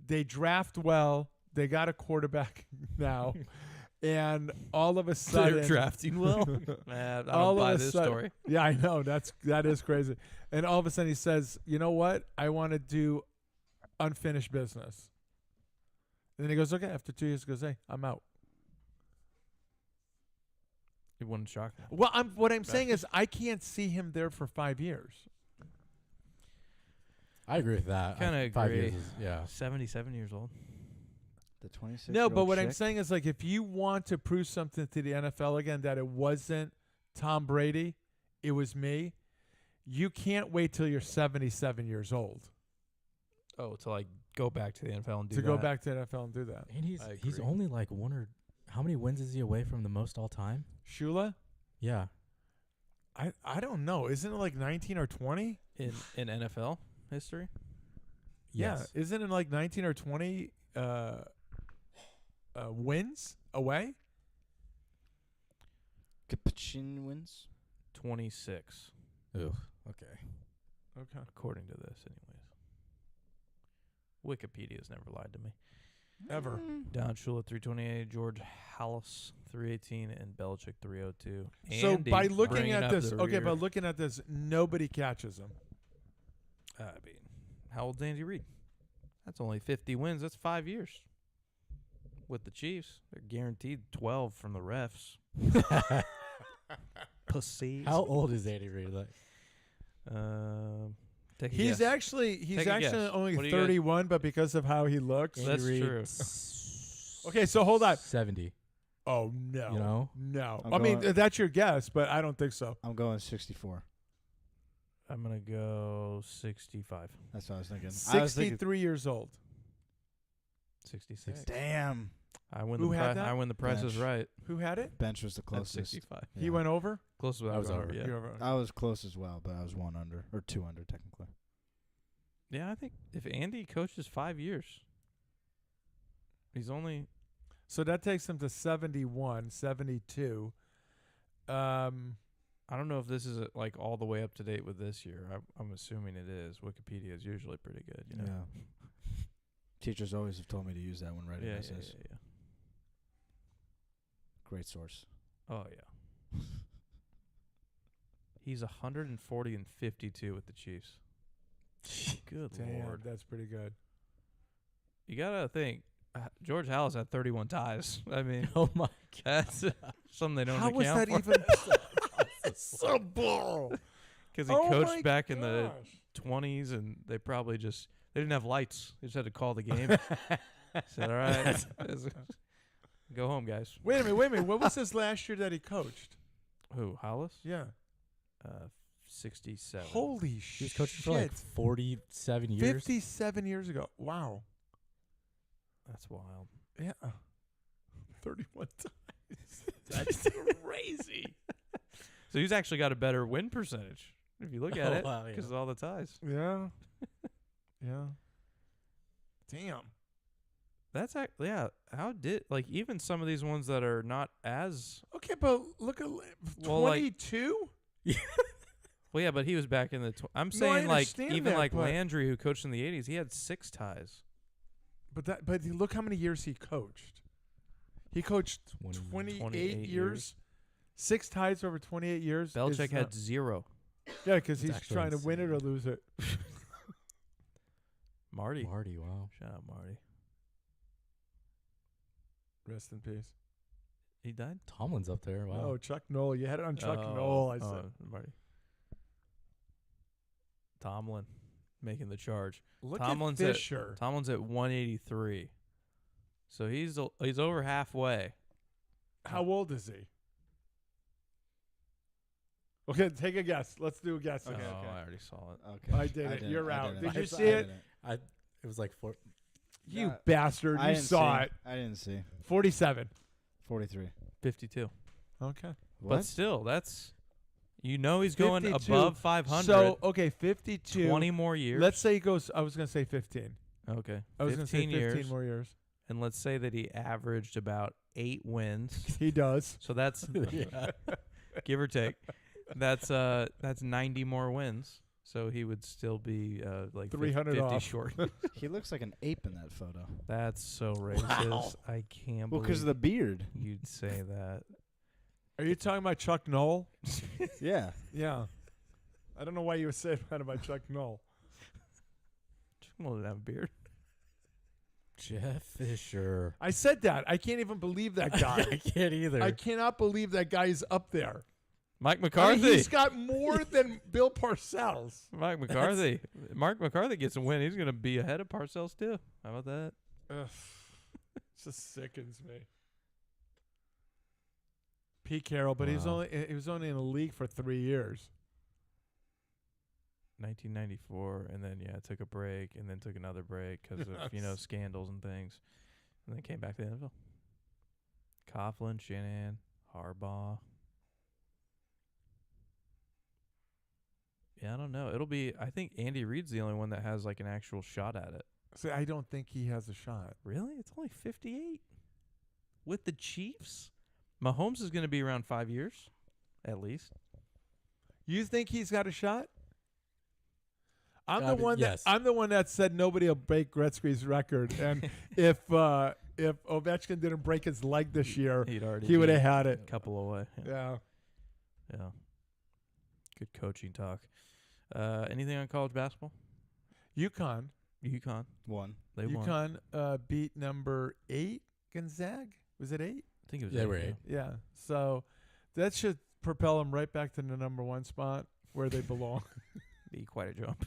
they draft well. They got a quarterback now, and all of a sudden They're drafting well. Man, I All don't of buy a this sudden- story. Yeah, I know that is crazy. And all of a sudden he says, "You know what? I want to do unfinished business." And then he goes, "Okay." After 2 years, he goes, "Hey, I'm out." It wouldn't shock me. Well, what I'm saying is I can't see him there for 5 years. I agree with that. Kinda 5 agree. years is, yeah. 77 years old. The 26. No, but what I'm saying is, like, if you want to prove something to the NFL again that it wasn't Tom Brady, it was me, you can't wait till you're 77 years old Oh, to like go back to the NFL and do to that. go back to the NFL and do that. And he's I he's agree. only like one or how many wins is he away from the most all time? Shula? Yeah. I don't know. Isn't it like 19 or 20? in NFL history. Yes. Yeah. Isn't it like 19 or 20 wins away? Capuchin wins. 26, Ugh. Okay. Okay. according to this, anyways. Wikipedia's never lied to me. Ever. Don Shula 328, George Halas 318, and Belichick 302. So Andy by looking bringing at up this, the okay, rear. by looking at this, nobody catches him. I mean, how old's Andy Reid? That's only 50 wins. That's 5 years. With the Chiefs, they're guaranteed 12 from the refs. Pussies. How old is Andy Reid? Like, Take a He's guess. actually Take a guess. only What do you guys- 31, but because of how he looks. Andy That's Reid, true. Okay, so hold on. 70. Oh no, You know? no. I'm I mean, going- that's your guess, but I don't think so. I'm going 64. I'm going to go 65. That's what I was thinking. I was thinking 63 years old. 66. damn. I win Who the had that? I win the Price is Bench. Right. Who had it? Bench was the That's closest. 65. He Yeah. went over. Close I was over. Yeah. You over. I was close as well, but I was 1 under or 2 under technically. Yeah, I think if Andy coaches 5 years, he's only So that takes him to 71, 72. I don't know if this is like all the way up to date with this year. I'm assuming it is. Wikipedia is usually pretty good, you know. Yeah. Teachers always have told me to use that when writing Yeah, essays. yeah. Great source. Oh yeah. He's 140 and 52 with the Chiefs. Good Damn, lord. that's pretty good. You gotta think. George Halas had 31 ties. I mean, Oh my that's something they don't How was account that for. even possible? Because he Oh my coached back in the gosh. 20s, and they probably they didn't have lights. They just had to call the game. Said, all right, go home, guys. Wait a minute. What was this last year that he coached? Who, Hollis? Yeah. 67. Holy shit. He was coaching for like 47 years. 57 years ago. Wow. That's wild. Yeah. 31 times. That's crazy. So he's actually got a better win percentage if you look at Oh, it wow, yeah. because of all the ties. Yeah. Yeah. Damn. That's yeah. How did even some of these ones that are not as Okay, but look at Well, like- 22? well, yeah, but he was back in the. I'm No, I saying like understand even that, like but- Landry, who coached in the '80s, he had 6 ties. But look how many years he coached. He coached 28 28 years. 6 ties over 28 years. is Belichick had not- 0. Yeah, because That's he's actually trying to win it or insane. lose it. Marty. Marty, wow. Shout out Marty. Rest in peace. He died. Tomlin's up there. Wow. Oh, Chuck Noll. You had it on Chuck Oh, Noll, I said. Marty. Tomlin making the charge. Look Tomlin's at Fisher. Tomlin's at 183. So he's over halfway. How old is he? Okay, take a guess. Let's do a guess. Oh, Okay. I already saw it. Okay. I did it. didn't- You're I out. didn't. Did you I see it? didn't. It was like 4. You Yeah. bastard. I You didn't saw see. it. I didn't see. 47. 43. 52. Okay. But What? still, that's he's going 52. above 500. So, okay, 52. 20 more years. Let's say he goes, I was going to say 15. okay. I was going to say 15 15 years. more years. And let's say that he averaged about 8 wins. He does. So that's Yeah. give or take. That's 90 more wins. So he would still be like 300 50 off. short. He looks like an ape in that photo. That's so racist. I can't Well, because believe of the beard. you'd say that. Are you talking about Chuck Noll? Yeah. Yeah. I don't know why you would say that about Chuck Noll. Chuck Noll didn't have a beard. Jeff Fisher. I said that. I can't even believe that I guy. can't either. I cannot believe that guy is up there. Mike I mean, McCarthy. he's got more than Bill Parcells. Mike McCarthy. Mark McCarthy gets a win. He's going to be ahead of Parcells too. How about that? Ugh. just sickens me. Pete Carroll, but he was Wow. only in the league for 3 years. 1994, and then took a break, and then took another break because of scandals and things, and then came back to the NFL. Coughlin, Shanahan, Harbaugh. Yeah, I don't know. I think Andy Reid's the only one that has like an actual shot at it. See, I don't think he has a shot. Really? It's only 58 with the Chiefs. Mahomes is going to be around 5 years, at least. You think he's got a shot? I'm I the mean, one yes. that I'm the one that said nobody will break Gretzky's record, and if Ovechkin didn't break his leg this year, he would have had it. A couple away. Yeah. Yeah. Good coaching talk. Anything on college basketball? UConn. UConn. One. They won. UConn beat number 8 Gonzaga. Was it 8? I think it was Yeah, 8, we're 8. Yeah. So that should propel them right back to the number 1 spot where they belong. Be quite a jump.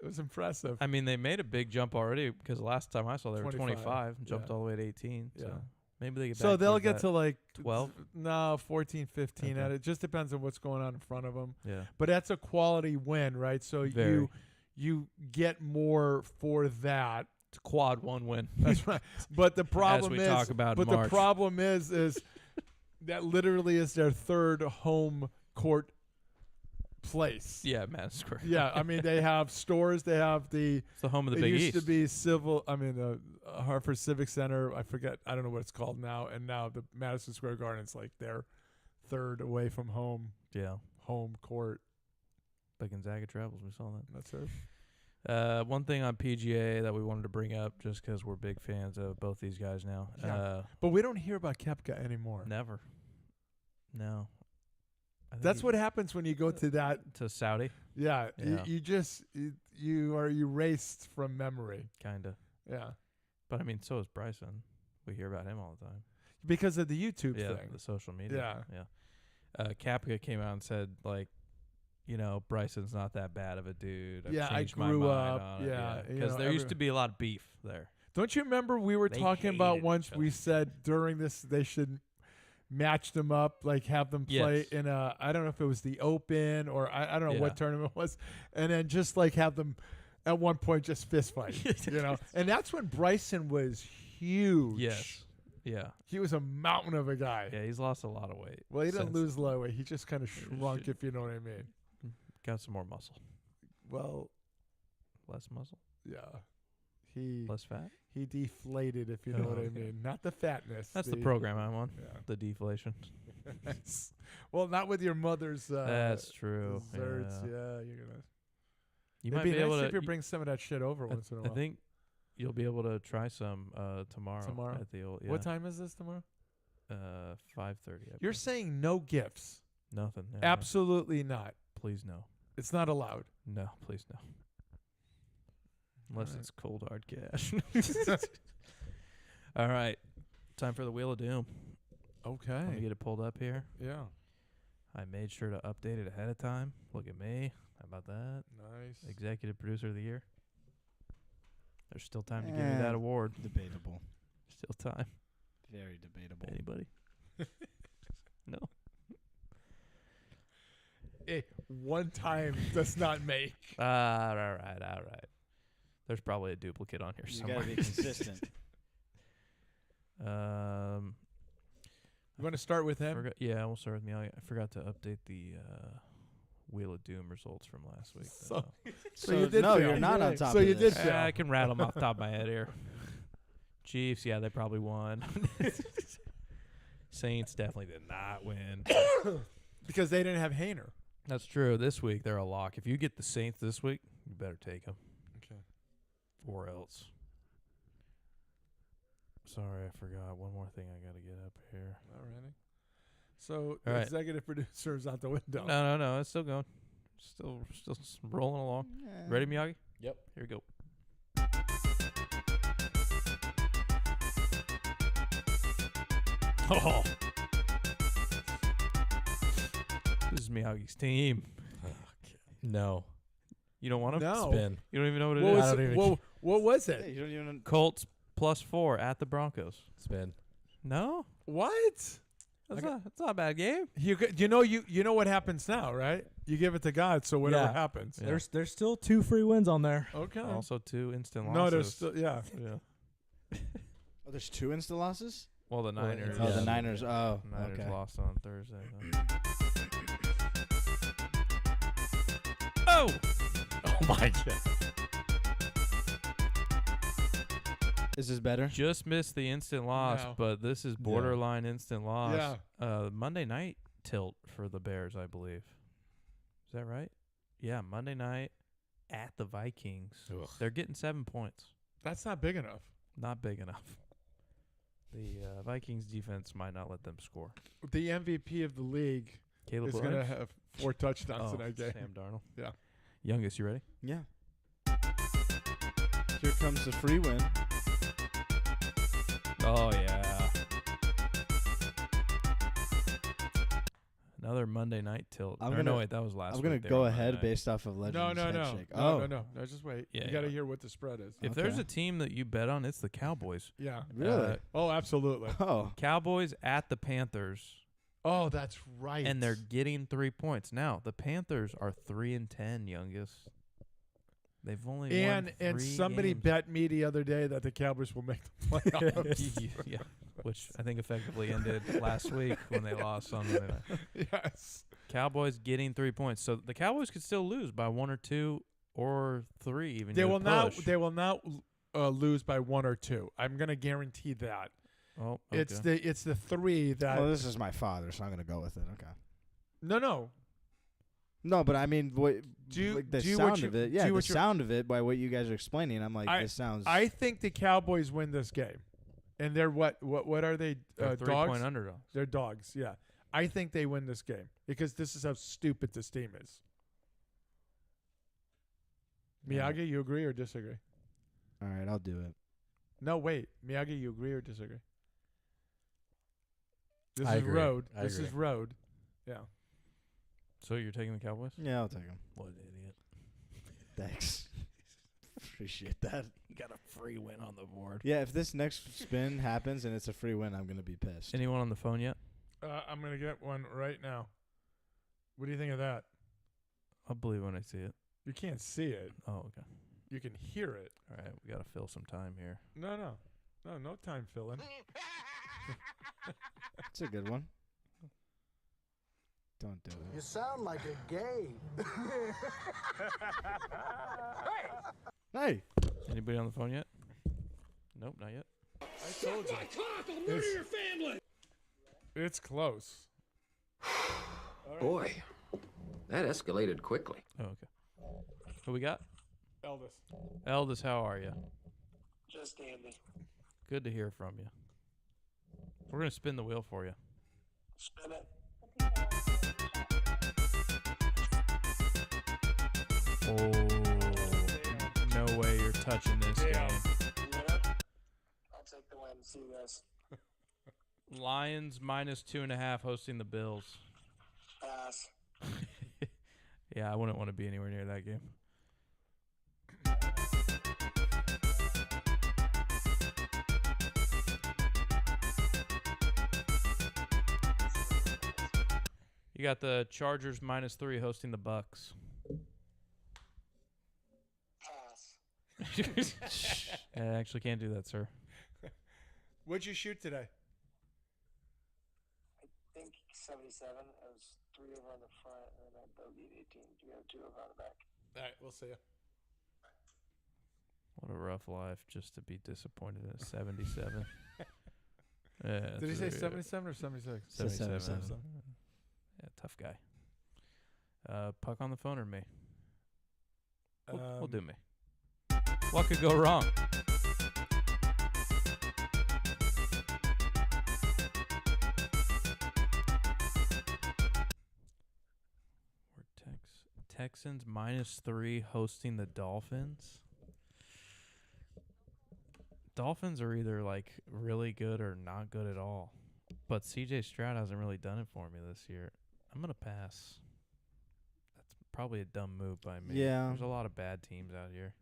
It was impressive. I mean, they made a big jump already because last time I saw they were 25. 25 and jumped Yeah. all the way to 18. Yeah. So maybe they get back So they'll towards get that. to like 12? No, 14, 15. Okay. And it just depends on what's going on in front of them. Yeah. But that's a quality win, right? So Very. you get more for that. It's a quad 1 win. That's right. But the problem we is, talk about but March. the problem is that literally is their third home court place. Yeah, Madison Square. Yeah, I mean they have stores. They have the. It's the home of the It Big used East. to be Hartford Civic Center. I forget. I don't know what it's called now. And now the Madison Square Garden's like their third away from home court. But Gonzaga travels. We saw that. That's it. One thing on PGA that we wanted to bring up, just because we're big fans of both these guys now. Yeah. But we don't hear about Koepka anymore. Never. No. I think That's what happens when you go to that. to Saudi, Yeah, Yeah. You are erased from memory. kind of. Yeah, But I mean, so is Bryson. We hear about him all the time. because of the YouTube Yeah, thing. the social media. Yeah. Koepka came out and said, like, Bryson's not that bad of a dude. I've Yeah, I changed my grew mind up. on it. Yeah, you Because know, there used to be a lot of beef there. Don't you remember we were They talking about hated once each we other. said during this they should match them up, like have them play Yes. in a, I don't know if it was the Open or I don't know Yeah. what tournament it was, and then just like have them at one point just fist fight, and that's when Bryson was huge. Yes. Yeah. He was a mountain of a guy. Yeah, he's lost a lot of weight. Well, he didn't since- lose a lot of weight. He just kind of Yeah, shrunk, shit. if you know what I mean. Got some more muscle. Well, Less muscle? yeah. He Less fat? he deflated, if you know what I Okay. mean. Not the fatness. That's the program I'm on. Yeah. The deflation. Well, not with your mother's That's true. desserts. Yeah. Yeah, you're gonna. You It'd might be be nice able to. if you bring some of that shit over once in a I while. think you'll be able to try some tomorrow. Tomorrow? At the old. Yeah. What time is this tomorrow? 5:30. You're saying no gifts? nothing. No, no. Absolutely not. Please no. It's not allowed. No, please no. Unless Alright. it's cold hard cash. All right. Time for the Wheel of Doom. Let me Okay. get it pulled up here. Yeah. I made sure to update it ahead of time. Look at me. How about that? Nice. Executive Producer of the Year. There's still time to give me that award. Debatable. Still time. Very debatable. Anybody? No. Hey, one time does not make. All right. There's probably a duplicate on here You somewhere. gotta be consistent. You want to start with him? Yeah, we'll start with me. I forgot to update the Wheel of Doom results from last week. So- So, you did no, fail. you're not on Yeah. top So of you this. did fail. I can rattle them off the top of my head here. Chiefs, yeah, they probably won. Saints definitely did not win. Because they didn't have Hayner. That's true. This week they're a lock. If you get the Saints this week, you better take them. Okay. Or else. Sorry, I forgot. One more thing I got to get up here. Alrighty. So the All right. executive producer is out the window. No, it's still going. Still rolling along. Ready, Miyagi? Yep. Here we go. Oh. This is Miyagi's team. No. You don't want him? No. Spin. You don't even know what it What is? was I don't it? even- What was it? You don't even. Colts +4 at the Broncos. Spin. No, What? that's not a bad game. You know what happens now, right? You give it to God, so whatever Yeah. happens. Yeah. There's still 2 free wins on there. Okay. Also 2 instant losses. No, there's still Yeah. Oh, there's 2 insta losses. Well, the Niners. Oh, Yeah. the Niners. Oh, Niners okay. lost on Thursday. Though. Oh! Oh my God. Is this better? Just missed the instant loss, No. but this is borderline instant loss. Yeah. Monday night tilt for the Bears, I believe. Is that right? Yeah, Monday night at the Vikings. Ugh. They're getting 7 points. That's not big enough. Not big enough. The Vikings defense might not let them score. The MVP of the league Caleb is going to Williams? have 4 touchdowns Oh, in that game. Sam Darnold. Yeah. Youngest, you ready? Yeah. Here comes the free win. Oh, yeah. Another Monday night tilt. I'm Or gonna- no, wait, that was last I'm week. gonna They go were Monday ahead night. based off of Legends No. Headshake. No, just wait. Yeah, You got to yeah. hear what the spread is. If Okay. there's a team that you bet on, it's the Cowboys. Yeah. Really? Oh, absolutely. Oh. Cowboys at the Panthers, Oh, that's right. and they're getting 3 points. Now, the Panthers are 3-10, youngest. They've only won and 3 somebody games. bet me the other day that the Cowboys will make the playoffs. Yeah, which I think effectively ended last week when they lost on Monday night. Yes. Cowboys getting 3 points, so the Cowboys could still lose by 1 or 2 or 3 even. They You will would not. push. They will not lose by 1 or 2. I'm going to guarantee that. Oh, okay. It's the 3 that. Well, this is my father, so I'm gonna go with it. Okay. No. No, but I mean, what? Do like the do sound what you of it. do Yeah, the what you- sound of it by what you guys are explaining. I'm like, this sounds. I think the Cowboys win this game, and they're what are they? They're Dogs. 3-point underdogs. They're dogs. Yeah, I think they win this game because this is how stupid this team is. Miyagi, you agree or disagree? All right, I'll do it. No, wait. Miyagi, you agree or disagree? This I is agree. road. I This agree. is road. Yeah. So you're taking the Cowboys? Yeah, I'll take him. What an idiot. Thanks. Appreciate that. You got a free win on the board. Yeah, if this next spin happens and it's a free win, I'm gonna be pissed. Anyone on the phone yet? I'm going to get one right now. What do you think of that? I'll believe when I see it. You can't see it. Oh, okay. You can hear it. All right, we got to fill some time here. No time filling. It's a good one. Don't do You it. sound like a gay. Hey. Anybody on the phone yet? Nope, not yet. I told you. It's close. Boy, that escalated quickly. Oh, okay. Who we got? Eldest. Eldest, how are you? Just Andy. Good to hear from you. We're going to spin the wheel for you. Spin it. Oh, no way you're touching this Yeah. game. I'll take the win. See you guys. Lions -2.5 hosting the Bills. Pass. Yeah, I wouldn't want to be anywhere near that game. You got the Chargers -3 hosting the Bucks. Pass. I actually can't do that, sir. What'd you shoot today? I think 77. I was 3 over on the front, and then I bogeyed 18. You have 2 over on the back. All right, we'll see you. What a rough life just to be disappointed at 77. Yeah, Did he it's say really- 77 or 76? 77. 77. Yeah, tough guy. Puck on the phone or me? We'll do me. What could go wrong? We're Texans -3 hosting the Dolphins. Dolphins are either like really good or not good at all. But CJ Stroud hasn't really done it for me this year. I'm going to pass. That's probably a dumb move by me. Yeah. There's a lot of bad teams out here.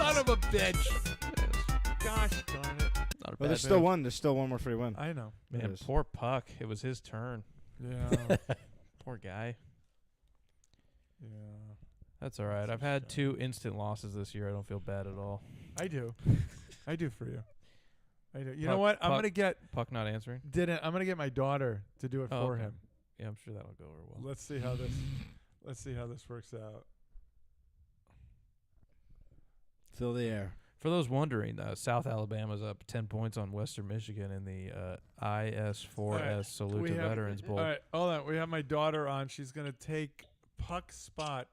Son of a bitch. Gosh darn it. Not a Well, bad there's still move. one. There's still one more free win. I know. There Man, is. poor Puck. It was his turn. Yeah. Poor guy. Yeah. That's all right. I've had 2 instant losses this year. I don't feel bad at all. I do. I do for you. I do. You know Puck- what? I'm Puck- gonna get Puck not answering. I'm gonna get my daughter to do it Oh, for okay. him. Yeah, I'm sure that'll go over well. Let's see how this. Let's see how this works out. Fill the air. For those wondering, South Alabama's up 10 points on Western Michigan in the IS4S right. Salute We to have- Veterans Bowl. All right, hold on. We have my daughter on. She's gonna take Puck's spot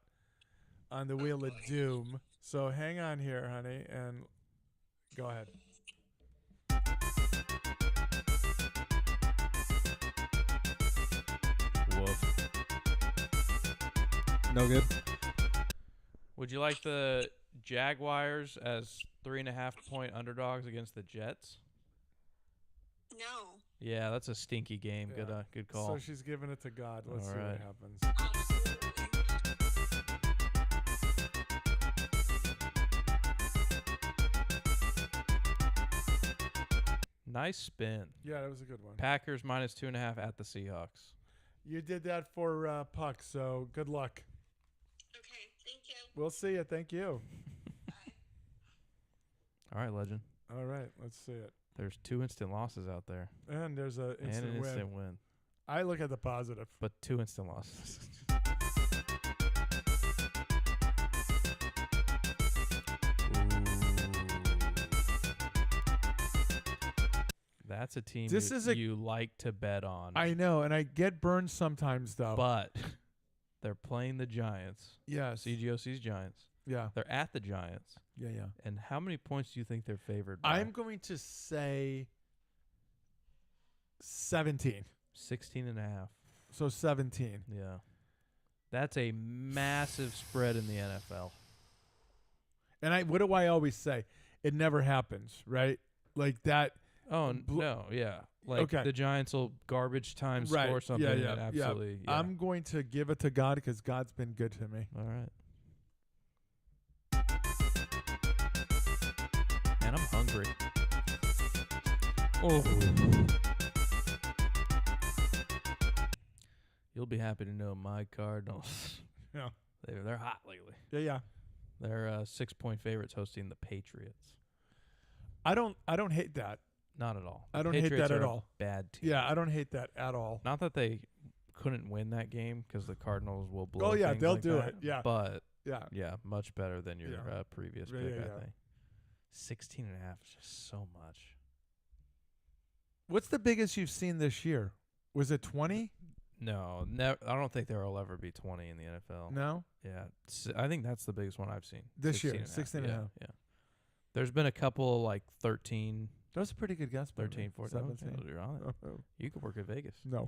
on the Wheel of Doom. So hang on here, honey, and go ahead. Woof. No good. Would you like the Jaguars as 3.5-point underdogs against the Jets? No. Yeah, that's a stinky game. Yeah. Good call. So she's giving it to God. Let's All see right. what happens. Nice spin. Yeah, that was a good one. Packers minus 2.5 at the Seahawks. You did that for Puck, so good luck. Okay, thank you. We'll see you. Thank you. All right, legend. All right, let's see it. There's 2 instant losses out there And there's a and instant an win. instant win, I look at the positive. but 2 instant losses. That's a team This is a- you like to bet on. I know, and I get burned sometimes though. But they're playing the Giants. yes. CGOC's Giants. Yeah. They're at the Giants. Yeah, yeah. And how many points do you think they're favored by? I'm going to say 17. 16.5. So 17. Yeah. That's a massive spread in the NFL. And what do I always say? It never happens, right? Like that. Oh, Bl- no, yeah. Like Okay. the Giants will garbage time Right. score something. Yeah, and yeah, yeah. absolutely. Yeah. I'm going to give it to God because God's been good to me. All right. And I'm hungry. Oh. You'll be happy to know my Cardinals. Yeah. They're hot lately. Yeah, yeah. They're 6-point favorites hosting the Patriots. I don't hate that. Not at all. I The don't hate Patriots that at are a all. Bad team. Yeah, I don't hate that at all. Not that they couldn't win that game because the Cardinals will blow. Oh, yeah, things they'll like do that, it, yeah. But Yeah. yeah, much better than your Yeah. previous Yeah, pick. yeah, I yeah. think 16.5 is just so much. What's the biggest you've seen this year? Was it 20? No, I don't think there will ever be 20 in the NFL. No? Yeah, I think that's the biggest one I've seen. This year, 16 16.5. Yeah, yeah. There's been a couple like 13, That was a pretty good guess. by me. 13, 14. Oh, 17. you're on it. Oh, oh. You could work at Vegas. No.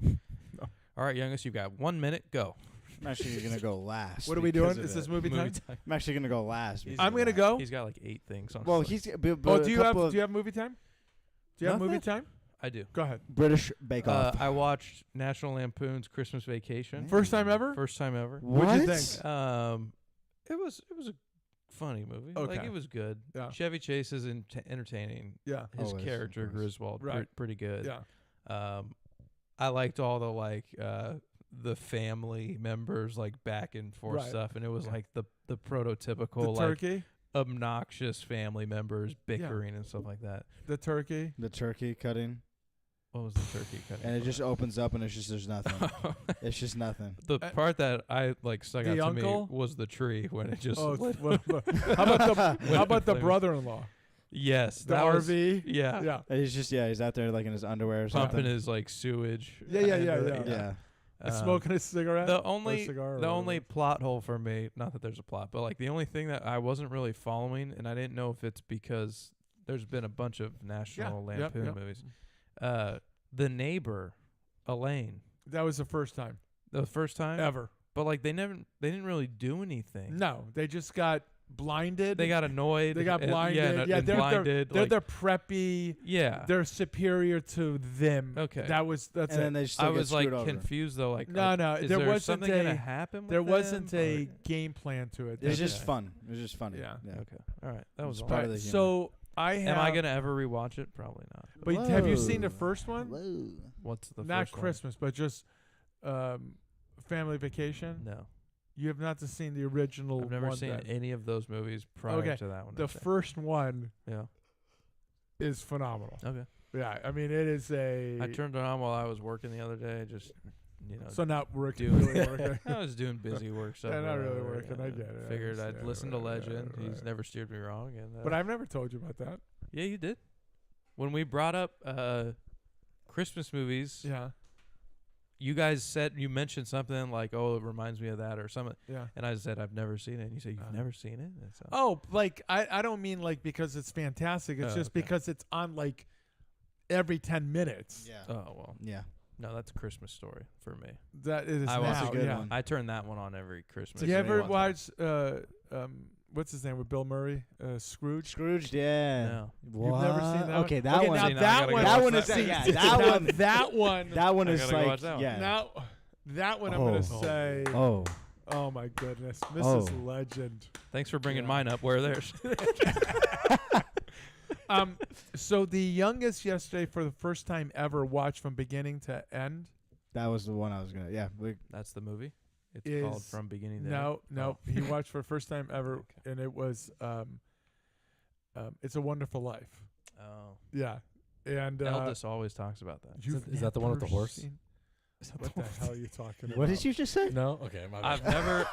All right, youngest, you've got 1 minute. Go. I'm actually gonna go last. What are we because doing? of Is this it. movie time? I'm actually gonna go last. He's- because I'm of gonna that. go. He's got like 8 things on. Well, his list. he's. Oh, do you have movie time? Do you have movie Nothing? time? I do. Go ahead. British Bake Off. I watched National Lampoon's Christmas Vacation. First time ever? First time ever. What'd you think? It was a funny movie. Okay. Like it was good. Yeah. Chevy Chase is entertaining. Yeah. His Always, character of course. Griswold, Right. pretty good. Yeah. I liked all the the family members like back and forth Right. stuff, and it was Yeah. like the prototypical The like turkey. obnoxious family members bickering and stuff like that. The turkey. The turkey cutting, What was the turkey cutting? and it just opens up, and it's just there's nothing. It's just nothing. The Uh, part that I like stuck the out to uncle? me was the tree when it just Oh, lit. how about the Flames. brother-in-law? Yes, The that was- RV. yeah, Yeah. And he's just he's out there like in his underwear or pumping something. his like sewage. Yeah, yeah, and, yeah, Yeah. And Um, smoking a cigarette. The Or only cigar or the whatever only it was. plot hole for me, not that there's a plot, but like the only thing that I wasn't really following, and I didn't know if it's because there's been a bunch of National yep, Lampoon yep. movies. The neighbor, Elaine, That was the first time the first time ever. but like they didn't really do anything. No, they just got blinded. They got annoyed. They got and- blinded. and they're blinded. they're like, the preppy. yeah. They're superior to them. Okay. That's and it. then they still I get was like screwed over. confused though. Like, No, no, is there there wasn't something gonna a- happen? With There wasn't them, a or- game plan to it. It's They just fun. It was just funny. Yeah. Okay. All right. That was It's all. part Right, of the humor. so I have. Am I gonna ever rewatch it? Probably not. But have you seen the Whoa. first one? Whoa. What's the Not first one? Christmas, but just Family Vacation. No, You have not seen the original. I've never one seen then. any of those movies prior Okay, to that one. The I think. first one Yeah. is phenomenal. Okay. Yeah, I mean it is a. I turned it on while I was working the other day. Just so not working. doing Really working. I was doing busy work stuff. Yeah, not really whatever, working, I yeah. get it, I Figured I'd understand, listen to right, Legend. right, He's right. never steered me wrong. And But I've never told you about that. yeah, you did. When we brought up Christmas movies, Yeah, you guys said you mentioned something like, "Oh, it reminds me of that" or something, yeah. and I said I've never seen it. And you said you've never seen it. And so, Oh, like I don't mean like because it's fantastic. It's Oh, just okay. because it's on like every 10 minutes. Yeah. oh well, Yeah. no, that's a Christmas Story for me. That it is I now. was- That's a good yeah. one. I turn that one on every Christmas. Do you It's a ever great watch what's his name with Bill Murray? Scrooge. Scrooge, yeah. No. You've never seen that one? Okay, that Okay, one. now See, now I that gotta one. go that watch one that. is See, yeah, now that one. That one. That one I is gotta go like watch that one. yeah. Now, that one I'm Oh. gonna say. Oh. Oh my goodness, Mrs. Oh. Legend. Thanks for bringing Yeah. mine up. Where are theirs? So the youngest yesterday, for the first time ever, watched from beginning to end. That was the one I was gonna. Yeah. That's the movie. It's called Is- From Beginning to No, no, Oh. he watched for the first time ever, Okay. and it was It's a Wonderful Life. Oh, Yeah, and Eldest always talks about that. you've Is that the one with the never horse? seen- What the hell are you talking about? What did you just say? No. Okay. My bad.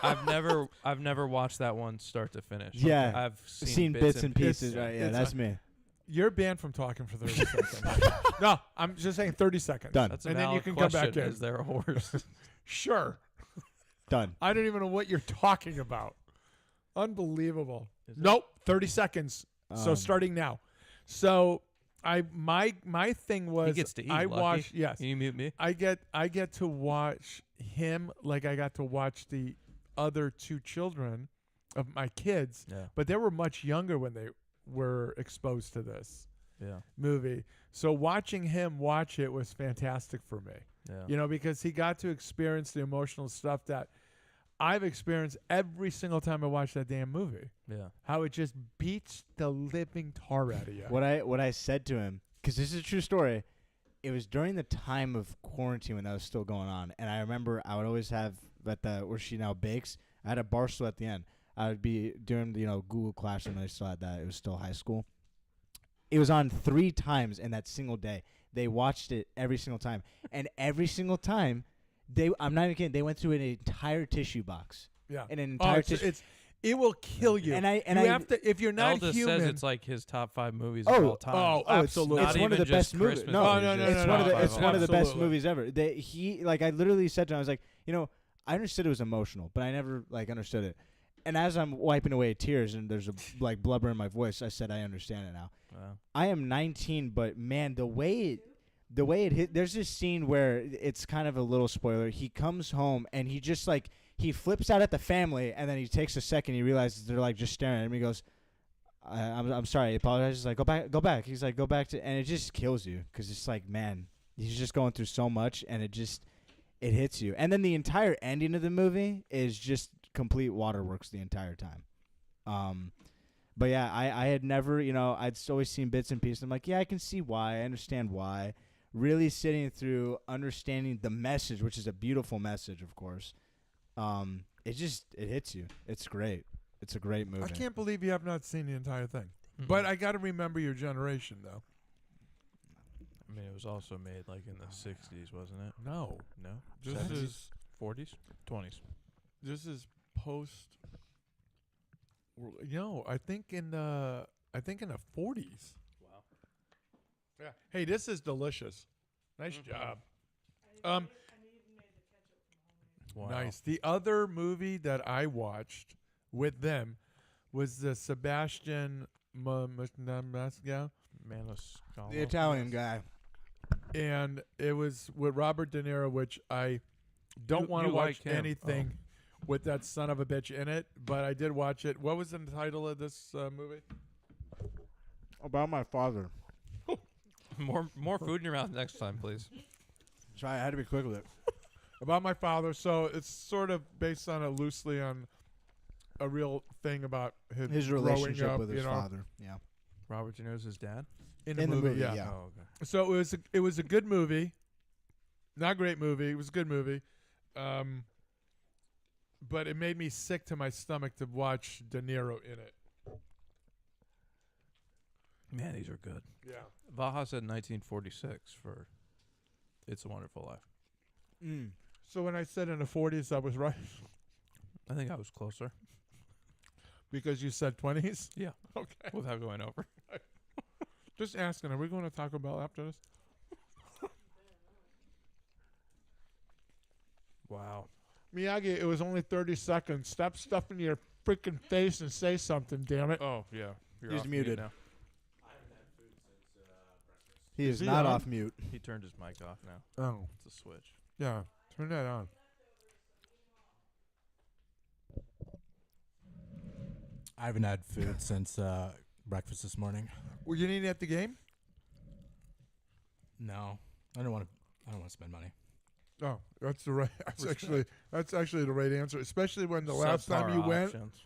I've never watched that one start to finish. Yeah. I've Seen bits and pieces. pieces. Right. Yeah. It's That's me. You're banned from talking for 30 seconds. No, I'm just saying 30 seconds. Done. That's a And then you valid can come back question. in. Is there a horse? Sure. Done. I don't even know what you're talking about. Unbelievable. Is it? Nope. 30 seconds. So starting now. So my thing was He gets to eat. I Lucky. watched yes. Can you mute me? I get to watch him like I got to watch the other two children of my kids, Yeah. but they were much younger when they were exposed to this Yeah. movie. So watching him watch it was fantastic for me. Yeah. You know, because he got to experience the emotional stuff that I've experienced every single time I watch that damn movie. Yeah. How it just beats the living tar out of you. What I said to him, because this is a true story. It was during the time of quarantine when that was still going on, and I remember I would always have at the where she now bakes. I had a bar stool at the end. I would be doing Google Classroom, and I still had that. It was still high school. It was on 3 times in that single day. They watched it every single time, and every single time, I'm not even kidding. They went through an entire tissue box, Yeah. an entire tissue. It will kill you. And I have to, if you're not Eldest human. says it's like his top 5 movies Oh, of all time. oh, absolutely. It's Not one of the even just best movies. Christmas No, Oh, movies, no, no, just it's no, one of no. the it's one of the best Absolutely. movies ever. I literally said to him, I was like, I understood it was emotional, but I never understood it. And as I'm wiping away tears and there's a blubber in my voice, I said I understand it now. Wow. I am 19, but man, the way it hit. There's this scene where it's kind of a little spoiler. He comes home and he just he flips out at the family, and then he takes a second. He realizes they're just staring at him. He goes, "I'm sorry. I apologize." He's like, go back. He's like, go back to, and it just kills you because it's like, man, he's just going through so much, and it hits you. And then the entire ending of the movie is just complete waterworks the entire time. But yeah, I had never, I'd always seen bits and pieces. I'm like, yeah, I can see why. I understand why. Really sitting through understanding the message, which is a beautiful message, of course. It hits you. It's great. It's a great movie. I can't believe you have not seen the entire thing. Mhm. But I got to remember your generation, though. I mean, it was also made in the 60s, wasn't it? No, No. this 70s? is 40s? 20s. post. I think in the 40s. Wow. Yeah. Hey, this is delicious. Nice job. Wow. Nice. The other movie that I watched with them was the Sebastian Maniscalco, Maniscalco. The Italian guy. and it was with Robert De Niro, which I don't You- want to you watch like him. anything with that son of a bitch in it, but I did watch it. What was the title of this movie? About my father. More food in your mouth next time, please. So I had to be quick with it. About my father. So it's sort of based on loosely on a real thing about His growing relationship up, with his you know, father. Yeah. Robert De Niro's his dad. in the In the movie. movie, Yeah. yeah. Oh, okay. So it was a good movie, not a great movie. It was a good movie, but it made me sick to my stomach to watch De Niro in it. Man, these are good. Yeah. Vaha said 1946 for It's a Wonderful Life. Mm. So when I said in the 40s, I was right I think I was closer. because you said 20s. Yeah. Okay. Without going over. Just asking. Are we going to Taco Bell after this? Wow. Miyagi, it was only 30 seconds. Stop stuffing your freaking face and say something, damn it. Oh, yeah. You're He's off mute muted. now. He is he not on? off mute. He turned his mic off now. Oh, It's a switch. yeah. Turn that on. I haven't had food since breakfast this morning. Were you eating at the game? No, I don't want to. I don't want to spend money. Oh, that's the right. That's actually the right answer. Especially when the last time you went. Options.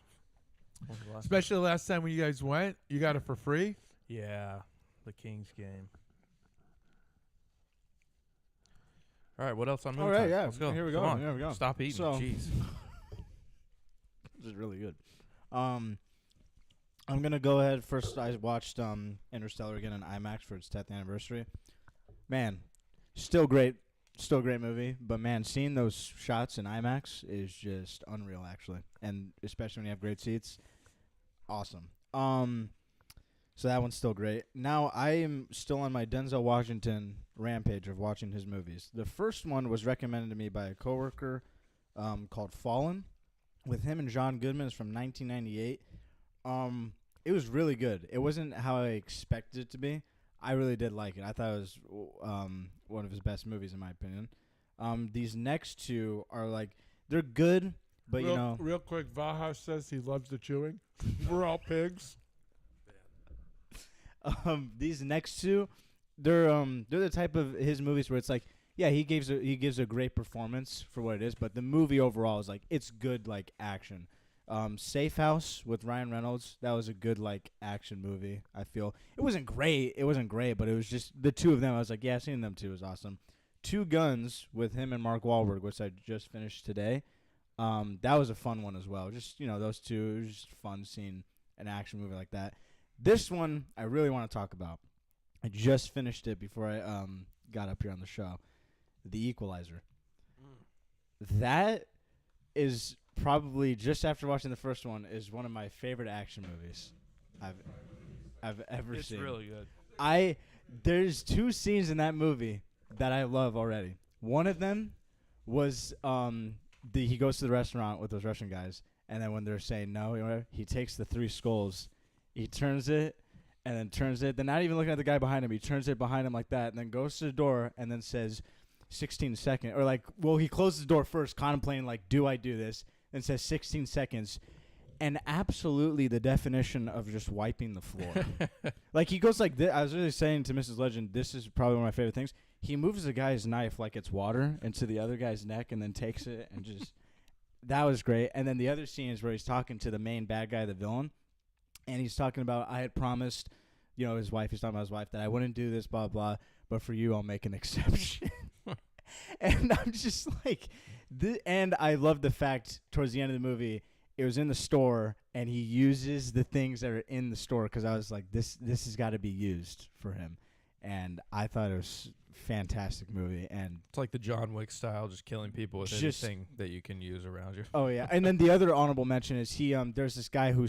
When was the last Especially the last time when you guys went, you got it for free. Yeah, the Kings game. All right, what else on movie All right, time? yeah, Let's go. here we Come go, on. here we go. Stop eating. So- Jeez. This is really good. I'm gonna go ahead first. I watched Interstellar again in IMAX for its 10th anniversary. Man, still great movie. But man, seeing those shots in IMAX is just unreal, actually, and especially when you have great seats, awesome. So that one's still great. Now I am still on my Denzel Washington rampage of watching his movies. The first one was recommended to me by a coworker, called Fallen, with him and John Goodman. It's from 1998. It was really good. It wasn't how I expected it to be. I really did like it. I thought it was one of his best movies, in my opinion. These next two are like, they're good, but you know, Real quick, Vaha says he loves the chewing. We're all pigs. these next two, they're the type of his movies where it's like, yeah, he gives a great performance for what it is, but the movie overall is like, it's good, like, action. Safe House with Ryan Reynolds, that was a good, like, action movie. I feel it wasn't great, but it was just the two of them. I was like, yeah, seeing them two was awesome. Two Guns with him and Mark Wahlberg, which I just finished today. That was a fun one as well. Just, you know, those two, it was just fun seeing an action movie like that. This one I really want to talk about. I just finished it before I got up here on the show. The Equalizer. That is probably, just after watching the first one, is one of my favorite action movies I've ever It's seen. really good. There's two scenes in that movie that I love already. One of them was he goes to the restaurant with those Russian guys, and then when they're saying no, you know, he takes the three skulls, he turns it, and then turns it. Then not even looking at the guy behind him, he turns it behind him like that, and then goes to the door and then says 16 seconds. Or like, well, he closes the door first, contemplating like, do I do this? And says 16 seconds. And absolutely the definition of just wiping the floor. Like, he goes like this. I was really saying to Mrs. Legend, this is probably one of my favorite things. He moves the guy's knife like it's water into the other guy's neck and then takes it and just – that was great. And then the other scene is where he's talking to the main bad guy, the villain, and he's talking about, I had promised, you know, his wife, he's talking about his wife, that I wouldn't do this, blah, blah, but for you I'll make an exception. And I'm just like and I love the fact towards the end of the movie, it was in the store, and he uses the things that are in the store, because I was like, this has got to be used for him. And I thought it was fantastic movie. And It's like the John Wick style, just killing people with Just- anything that you can use around you. oh yeah, and then the other honorable mention is there's this guy who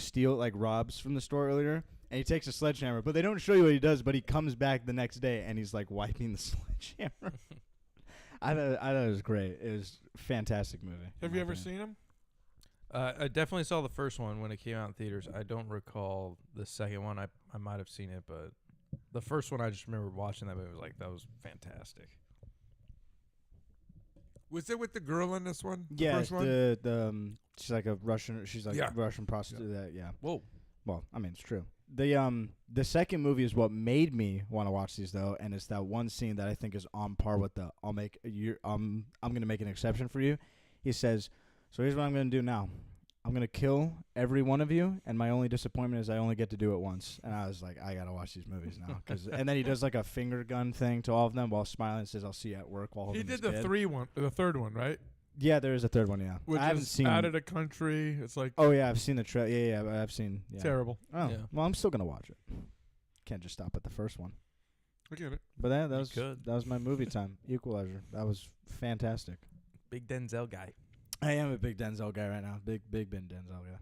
robs from the store earlier, and he takes a sledgehammer, but they don't show you what he does, but he comes back the next day and he's like wiping the sledgehammer. I thought it was great. It was a fantastic movie. Have you ever seen him? I definitely saw the first one when it came out in theaters. I don't recall the second one. I might have seen it, but the first one I just remember watching that movie. Was like, that was fantastic. Was it with the girl in this one? Yeah, first one? she's like a Russian. She's like Yeah. a Russian prostitute. Yeah. Whoa. Well, I mean, it's true. The second movie is what made me want to watch these though, and it's that one scene that I think is on par with the I'm gonna make an exception for you. He says, "So here's what I'm gonna do now. I'm gonna kill every one of you, and my only disappointment is I only get to do it once." And I was like, I gotta watch these movies now, and then he does like a finger gun thing to all of them while smiling and says, "I'll see you at work." While He holding did his the kid. third one, right? Yeah, there is a third one. Yeah, Which I haven't is seen. Out of the Country. It's like Oh yeah, I've seen the trailer. Yeah, I've seen. Yeah. terrible. Oh, Yeah. well, I'm still gonna watch it. Can't just stop at the first one. I get it. But that You was could. that was my movie time. Equalizer. That was fantastic. Big Denzel guy. I am a big Denzel guy right now. Big Ben Denzel guy.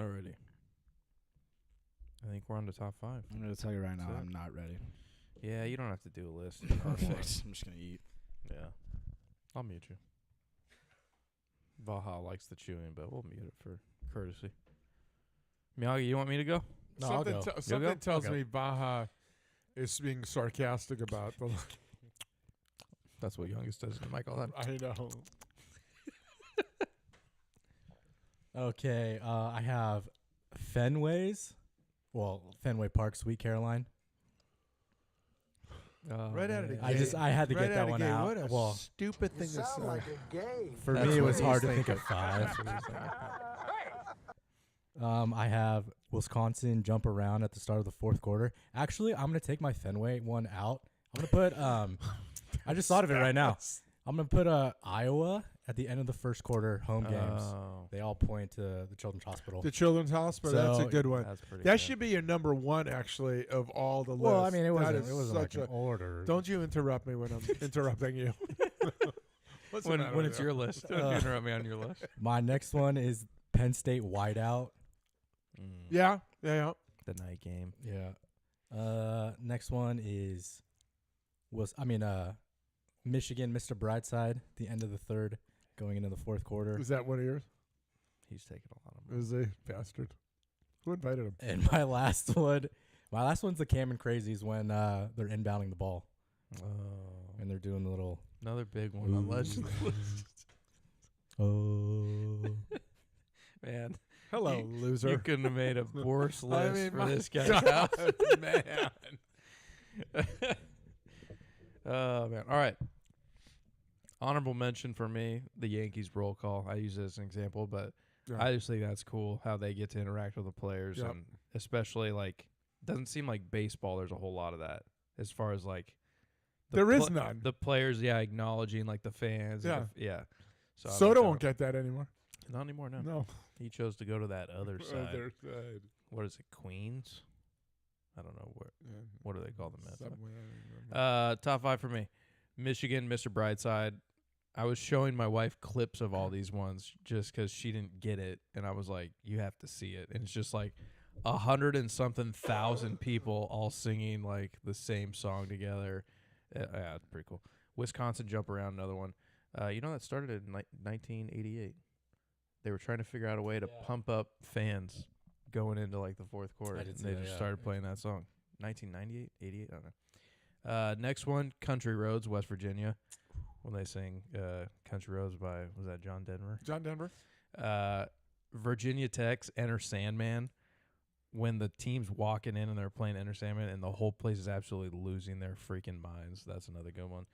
Alrighty. I think we're on to top 5. I'm gonna tell you right now, That's it. I'm not ready. Yeah, you don't have to do a list. Perfect. I'm just gonna eat. Yeah. I'll mute you. Valhalla likes the chewing, but we'll mute it for courtesy. Miyagi, you want me to go? No, I'll go. Something go? tells Okay. me Baja is being sarcastic about the. That's what Youngest does to Mike all the time. I know. Okay, I have Fenway Park, Sweet Caroline. Right out of the man. gate. I had to Right get that of the one gate. out. What a Well, stupid thing to say. for That's me, it what was he's hard to think thinking. of 5. I have Wisconsin jump around at the start of the fourth quarter. Actually, I'm gonna take my Fenway one out. I'm gonna put I just thought of it right now. I'm gonna put Iowa at the end of the first quarter home games. Oh, They all point to the Children's Hospital. The Children's Hospital. That's a So, good one. that's pretty That good. should be your number one, actually, of all the lists. Well, I mean, it That wasn't. is It wasn't like such an order. Don't you interrupt me when I'm interrupting you. What's the matter when with it's you? your list. Don't you interrupt me on your list. My next one is Penn State whiteout. Yeah. The night game. Yeah. Next one is Michigan, Mr. Brightside, the end of the third, going into the fourth quarter. Is that one of yours? He's taking a lot of money. Is a bastard. Who invited him? And my last one's the Cameron Crazies when they're inbounding the ball Oh, and they're doing the little another big one on Legend. Man, Hello, You loser. couldn't have made a worse list I mean, for my this guy's God, house. man. Oh man! All right. Honorable mention for me: the Yankees roll call. I use it as an example, but Yeah. I just think that's cool how they get to interact with the players, Yep. and especially like doesn't seem like baseball. There's a whole lot of that as far as like There is none. The players, yeah, acknowledging like the fans. Yeah. and yeah. So I like Soda that. won't get that anymore. Not anymore. No. No. He chose to go to that other side. Other side. What is it? Queens? I don't know where. Yeah. What do they call them? Somewhere, I don't remember. Top 5 for me. Michigan, Mr. Brightside. I was showing my wife clips of all these ones just because she didn't get it, and I was like, "You have to see it." And it's just like 100 and something thousand people all singing like the same song together. Yeah, it's pretty cool. Wisconsin jump around, another one. That started in 1988. They were trying to figure out a way to pump up fans going into like the fourth quarter. I did And see they that, just yeah. started playing that song. 1998, 88, I don't know. Next one, Country Roads, West Virginia. When they sing Country Roads by, was that John Denver? John Denver. Virginia Tech's Enter Sandman. When the team's walking in and they're playing Enter Sandman and the whole place is absolutely losing their freaking minds. That's another good one.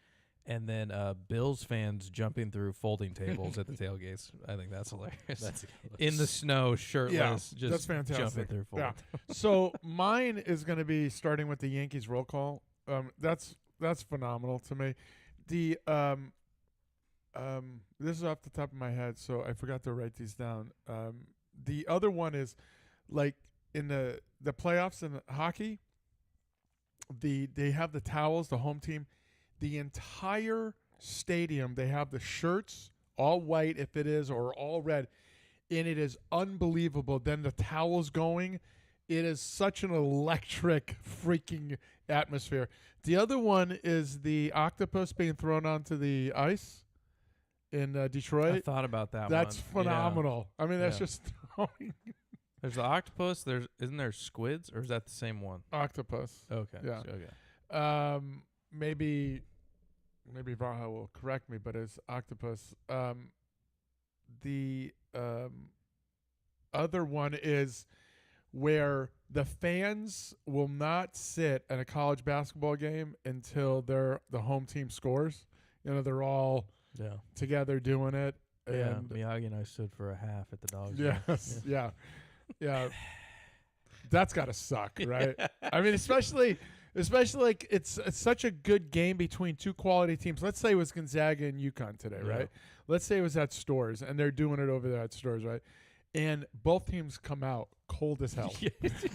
And then Bills fans jumping through folding tables at the tailgates. I think that's hilarious. That's In the snow, shirtless, just that's fantastic. jumping through folding Yeah. So mine is going to be starting with the Yankees roll call. That's phenomenal to me. The this is off the top of my head, so I forgot to write these down. The other one is like in the playoffs in hockey. They have the towels, the home team. The entire stadium, they have the shirts, all white if it is, or all red, and it is unbelievable. Then the towels going, it is such an electric freaking atmosphere. The other one is the octopus being thrown onto the ice in Detroit. I thought about that That's one. Yeah. phenomenal. I mean, that's Yeah. just throwing There's the octopus. Isn't there squids, or is that the same one? octopus. Okay. Yeah. Okay. Maybe maybe Vaha will correct me, but it's octopus. The other one is where the fans will not sit at a college basketball game until the home team scores. You know, they're all Yeah. together doing it. Yeah. And Miyagi and I stood for a half at the Dogs. yes, yeah. That's got to suck, right? I mean, especially like it's such a good game between two quality teams. Let's say it was Gonzaga and UConn today, Yeah. right? Let's say it was at Stores, and they're doing it over there at Stores, right? And both teams come out cold as hell.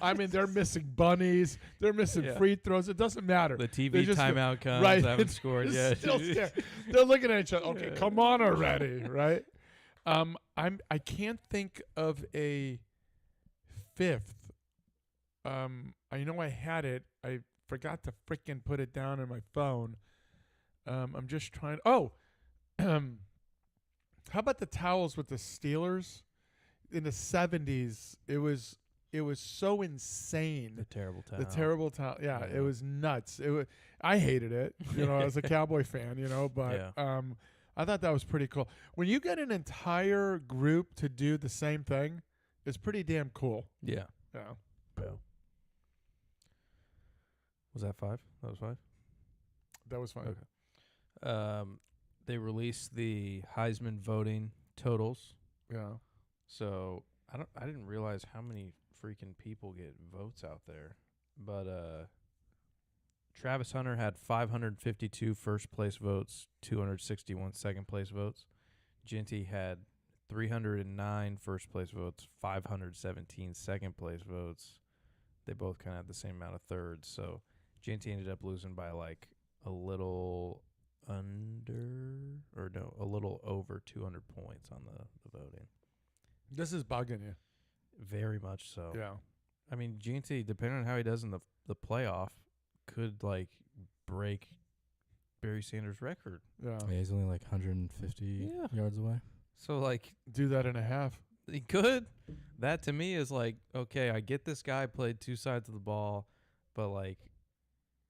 I mean, they're missing bunnies, they're missing Yeah. free throws. It doesn't matter. The They TV just go- timeout comes. right. Haven't scored It's yet. still there. They're looking at each other. Okay, come on already, right? I can't think of a fifth. I know I had it. I forgot to freaking put it down on my phone. I'm just trying. Oh, how about the towels with the Steelers in the 70s? It was so The insane. terrible towel. The terrible towel. Yeah, Yeah. it was nuts. I hated it. You know, as a Cowboy fan. You know, but I thought that was pretty cool. When you get an entire group to do the same thing, it's pretty damn cool. Yeah. Yeah. Yeah. Was that 5? That was 5. That was fun. Okay. They released the Heisman voting totals. Yeah. So I didn't realize how many freaking people get votes out there. But Travis Hunter had 552 first place votes, 261 second place votes. Ginty had 309 first place votes, 517 second place votes. They both kind of had the same amount of thirds. So Ginty ended up losing by like a little a little over 200 points on the voting. This is bugging you. Very much so. Yeah. I mean, Ginty, depending on how he does in the playoff, could like break Barry Sanders' record. Yeah. Yeah, he's only like 150 Yeah. yards away. So like Do that in a half. he could. That to me is like, okay, I get this guy played two sides of the ball, but like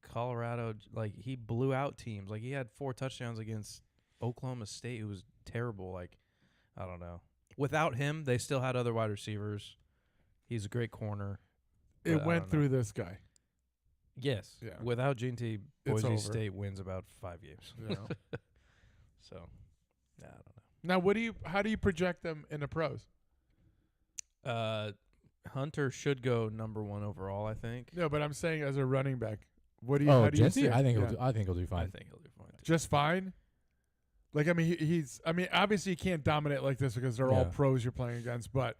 Colorado, like he blew out teams. Like he had 4 touchdowns against Oklahoma State, who was terrible. Like, I don't know. Without him, they still had other wide receivers. He's a great corner. but I It went don't know. through this guy. Yes. Yeah. Without Ginty, It's Boise over. State wins about 5 games. Yeah. So, I don't know. Now, how do you project them in the pros? Hunter should go number 1 overall, I think. No, but I'm saying as a running back, how do you Ginty? see it? I think Yeah. I think he'll do I fine. think he'll do fine. Too. Just fine. Like, I mean, he's. I mean, obviously, you can't dominate like this because they're all Yeah. pros you're playing against. But,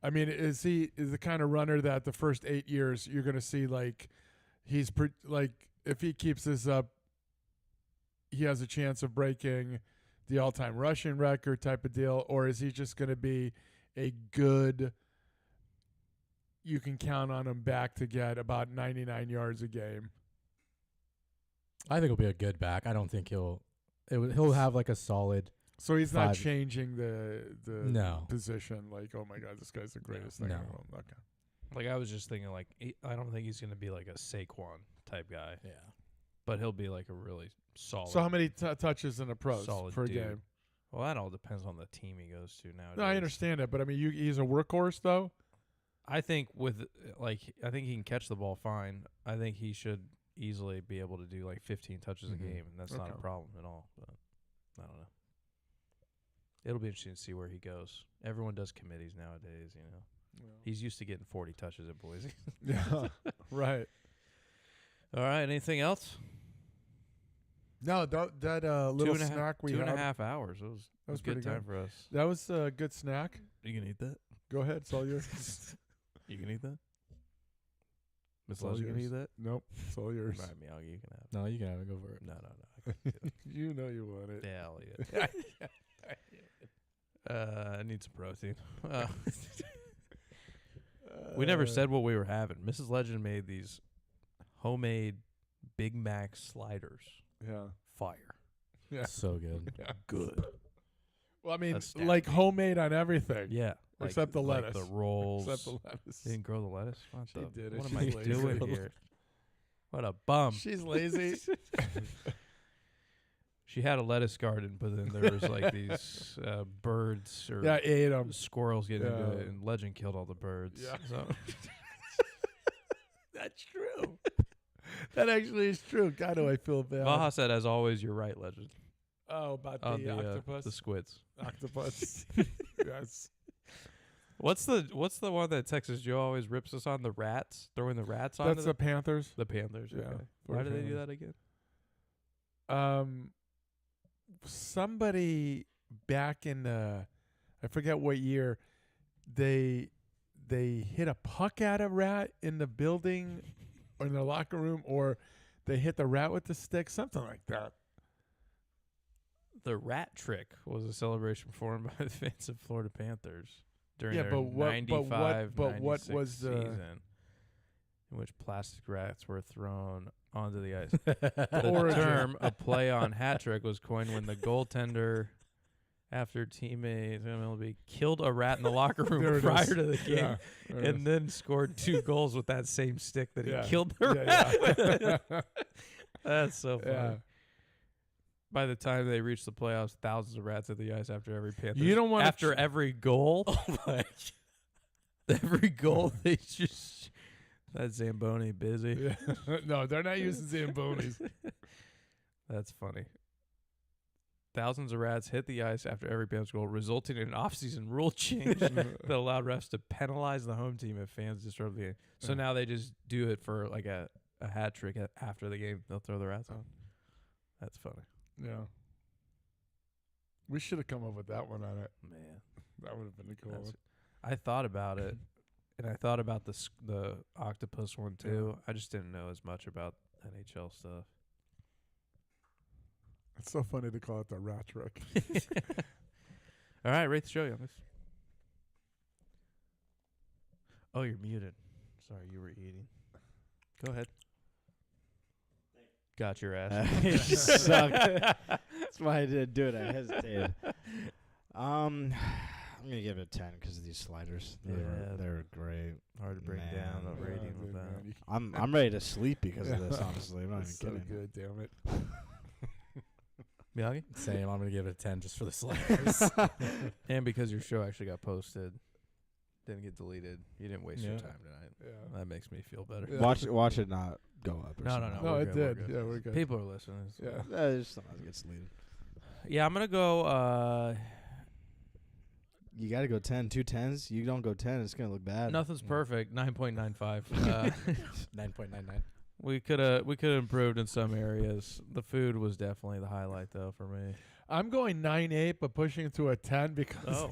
I mean, is he the kind of runner that the first 8 years you're going to see like he's like if he keeps this up, he has a chance of breaking the all-time rushing record type of deal, or is he just going to be a good? You can count on him back to get about 99 yards a game. I think he'll be a good back. I don't think he'll have like a solid. So he's not 5. changing the No. position. Like, oh my God, this guy's the greatest thing in No. the world. Okay. Like I was just thinking, like I don't think he's gonna be like a Saquon type guy, Yeah. but he'll be like a really solid. So how many touches in the pros Solid per dude. game? Well, that all depends on the team he goes to nowadays. No, I understand it, but I mean, he's a workhorse though. I think I think he can catch the ball fine. I think he should easily be able to do like 15 touches Mhm. a game, and that's not a Okay. problem at all. But I don't know. It'll be interesting to see where he goes. Everyone does committees nowadays, you know. He's used to getting 40 touches at Boise. Yeah, right. All right. Anything else? No, that little Two and a half- snack we two had. and a half hours. It was That was a good pretty time good. for us. That was a good snack. You can eat that. Go ahead, it's all yours. You can eat that. Miss It's all Lowe's, you can eat yours. that. Nope, it's all yours. Right, Miyagi, you can have. No, you can have it. Go for it. No. I can't do that. You know you want it. Yeah, I'll eat it. I need some protein. We never said what we were having. Mrs. Legend made these homemade Big Mac sliders. Yeah. Fire. Yeah. So good. Yeah. Good. Well, I mean, Astounding. like homemade on everything. Yeah. Except the like lettuce. the rolls. Except the lettuce. You didn't grow the lettuce? What, She did it. what am She's I lazy. doing here? What a bum. She's lazy. She had a lettuce garden, but then there was like these birds or Yeah, ate them. squirrels getting into Yeah. it, and Legend killed all the birds. Yeah. So That's true. That actually is true. God, do I feel bad. Vaha said, as always, you're right, Legend. Oh, about On the, the octopus. the squids. Octopus. Yes. What's the one that Texas Joe always rips us on? The rats, throwing the rats on. That's the Panthers. the Panthers. Yeah, Okay. for Why do they do Panthers. that again? Somebody back in I forget what year, they hit a puck at a rat in the building or in the locker room, or they hit the rat with the stick, something like that. The rat trick was a celebration performed by the fans of Florida Panthers during Yeah, their but what- 95 but what 96 was the- season, in which plastic rats were thrown onto the ice. The The origin. term "a play on hat trick" was coined when the goaltender, after teammate MLB, killed a rat in the locker There room it prior is. to the game, Yeah, there it and is. then scored 2 goals with that same stick that Yeah. he killed the rat. Yeah, That's so funny. yeah. By the time they reached the playoffs, thousands of rats at the ice after every Panthers. You don't wanna after tr- every goal. Oh my! Every goal they just that Zamboni busy. Yeah. No, they're not using Zambonis. That's funny. Thousands of rats hit the ice after every Panthers goal, resulting in an offseason rule change that allowed refs to penalize the home team if fans disrupt the game. So now they just do it for like a hat trick after the game. They'll throw the rats on. That's funny. Yeah. We should have come up with that one on it. Man. That would have been a cool That's- one. I thought about it, and I thought about the octopus one too. I just didn't know as much about NHL stuff. It's so funny to call it the rat trick. All right, rate the show, youngest. Oh, you're muted. Sorry, you were eating. Go ahead. Got your ass. You suck. That's why I didn't do it. I hesitated. I'm gonna give it a 10 because of these sliders. Yeah. They're great. Hard to bring Man. down a Yeah, rating with dude, that. man, you- I'm ready to sleep because of this. Honestly, I'm not That's even so kidding. good, damn it. Miyagi? Same. I'm gonna give it a 10 just for the sliders. And because your show actually got posted, didn't get deleted, you didn't waste your Yeah. time tonight. Yeah. That makes me feel better. Yeah. Watch it not go up. Or No, something. No, we're it good, we're did. good. Yeah, we're good. People are listening. so- Yeah. There's sometimes it gets deleted. Yeah, I'm going to go You got to go 10. 2 10s. You don't go 10, it's gonna look bad. nothing's perfect, 9.95. 9.99. We could have improved in some areas. The food was definitely the highlight though for me. I'm going 9.8, but pushing it to a 10 because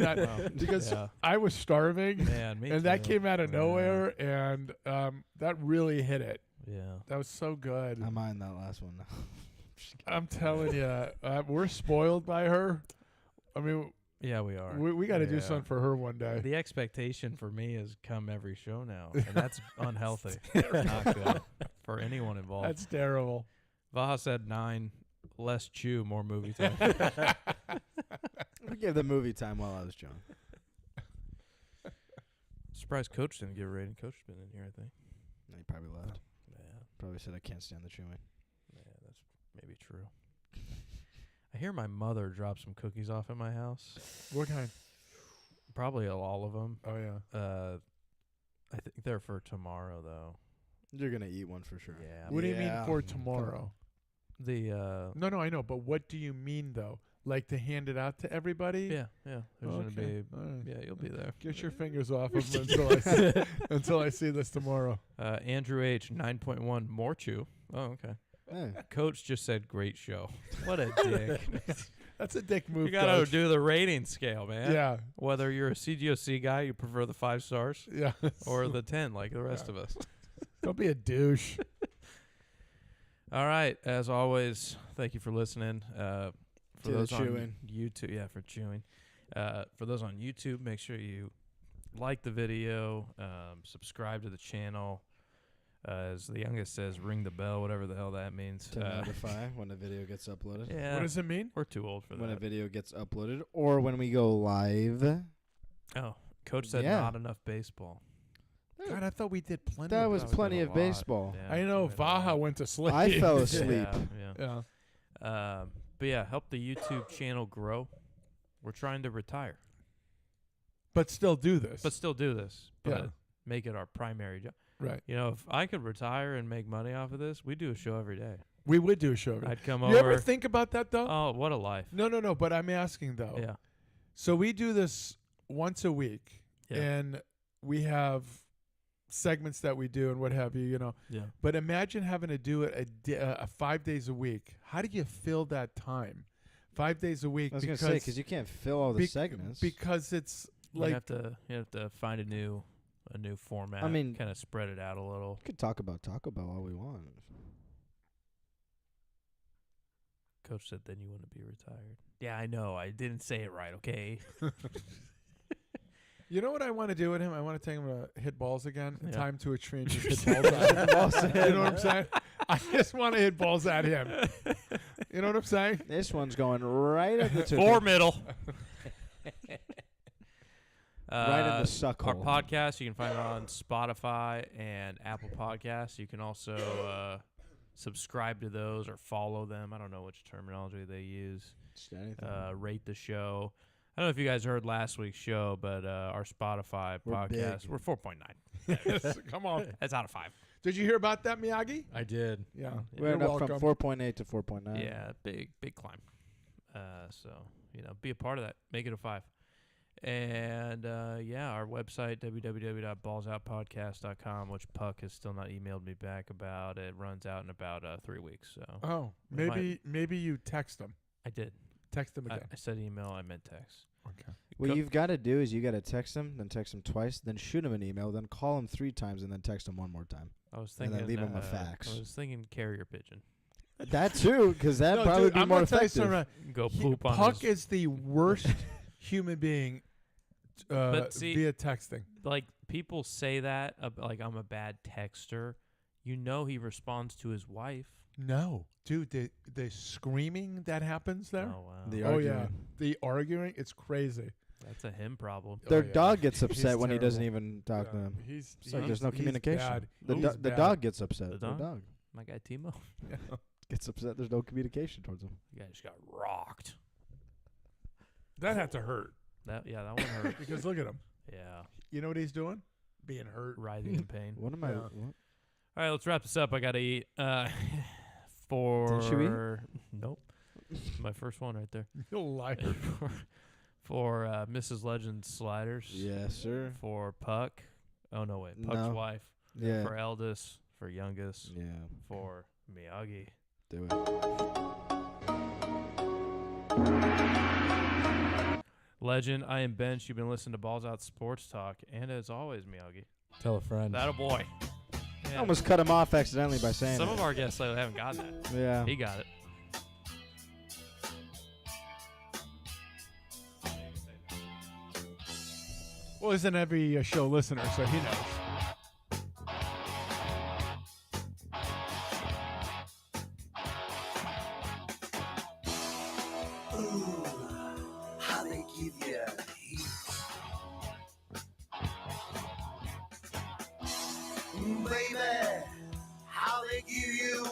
because Yeah. I was starving, Man, me and that too. came out of Yeah. nowhere, and that really hit it. Yeah. That was so good. I mind that last one. I'm telling you, we're spoiled by her. I mean, Yeah, we are. we got to do Yeah. something for her one day. The expectation for me has come every show now, and that's unhealthy. Not good for anyone involved. That's terrible. Vaha said 9, less chew, more movie time. I gave the movie time while I was drunk. Surprised Coach didn't give a rating. Coach has been in here, I think. And he probably left. Yeah, Probably said I can't stand the chewing. that's maybe true. I hear my mother drop some cookies off at my house. What kind? Probably all of them. Oh yeah. I think they're for tomorrow though. You're gonna eat one for sure. Yeah. What do you mean Yeah. for tomorrow? The No, I know, but what do you mean though? Like to hand it out to everybody? yeah. There's gonna Okay. be All right. yeah. You'll be there. Get your fingers off of them until I see, until I see this tomorrow. Andrew H 9.1 more chew. Oh okay. Hey, Coach just said great show. What a dick. That's a dick move. You gotta Coach. do the rating scale, man. Yeah. Whether you're a CGOC guy, you prefer the 5 stars, Yeah. or the 10 like the rest of us. Don't be a douche. All right. As always, thank you for listening. For To the those on chewing. YouTube, yeah, for chewing. For those on YouTube, make sure you like the video, subscribe to the channel. As the youngest says, ring the bell, whatever the hell that means. to notify when a video gets uploaded. Yeah, What does it mean? we're too old for When a that. video gets uploaded, or when we go live. Oh, Coach said Yeah. not enough baseball. God, I thought we did plenty. That of was that. we plenty did a of lot. baseball. Yeah, I know we did a lot. Vaha went to sleep. I fell asleep. Yeah, Yeah. yeah. But yeah, help the YouTube channel grow. We're trying to retire, But still do this. but still do this. But Yeah. make it our primary job. Right. You know, if I could retire and make money off of this, we'd do a show every day. We would do a show. I'd come You over. ever think about that though? Oh, what a life! No. But I'm asking though. Yeah, So we do this once a week, Yeah. and we have segments that we do and what have you. You know. yeah. But imagine having to do it 5 days a week. How do you fill that time? 5 days a week. I was gonna say because you can't fill all the bec- segments. because it's You like have to find a new format. I mean- kind of spread it out a little. we could talk about Taco Bell all we want. Coach said, "Then you want to be retired." Yeah, I know. I didn't say it right. Okay. You know what I want to do with him? I want to take him to hit balls again and Yeah. tie him to a tree and just hit balls at him. Balls at You know what I'm saying? I just want to hit balls at him. You know what I'm saying? This one's going right at the tip. Four middle. Right in the suck Our hole. podcast, you can find it on Spotify and Apple Podcasts. You can also subscribe to those or follow them. I don't know which terminology they use. Just anything. Rate the show. I don't know if you guys heard last week's show, but our Spotify We're podcast, big. we're 4.9. Come on. That's out of 5. Did you hear about that, Miyagi? I did. Yeah. We're You're up welcome. from 4.8 to 4.9. Yeah, big climb. So, be a part of that. Make it a 5. And, our website, www.ballsoutpodcast.com, which Puck has still not emailed me back about. It runs out in about 3 weeks. So Oh, We might- maybe you text him. I did. Text him I again. said email. I meant text. Okay. What Go- you've got to do is you got to text him, then text him twice, then shoot him an email, then call him 3 times, and then text him one more time. I was And thinking. then leave him a fax. I was thinking carrier pigeon. That too, because that No, probably dude, would be I'm more gonna tell you effective. something. Go poop on Puck his, is the worst human being But see- via texting. like people say that like I'm a bad texter. You know he responds to his wife. No, dude, the screaming that happens there. Oh wow, The Oh yeah, arguing. the arguing. It's crazy. that's a him problem. Their yeah. dog gets He's upset when he doesn't terrible. even talk to Yeah, them. He's It's like there's no he's communication. bad. The, He's the bad. dog gets upset. The The dog? dog My guy Timo. gets upset. There's no communication towards him. The guy just got rocked. That had to hurt That one hurt. because look at him. Yeah, You know what he's doing? Being hurt. writhing in pain. What am I? Yeah. What? All right, let's wrap this up. I gotta eat. Didn't you eat? Nope. My first one right there. You liar. for Mrs. Legend's sliders. Yes, sir. For Puck. Oh no, wait. Puck's No. wife. Yeah. For Eldest. For Youngest. Yeah. For Miyagi. Do it. Legend, I am Bench. You've been listening to Balls Out Sports Talk, and as always, Miyagi. Tell a friend. That a boy. I Yeah. almost cut him off accidentally by saying Some it. of our guests lately haven't gotten that. Yeah. He got it. Well, isn't every show listener, so he knows. How they give you heat. Baby, how they give you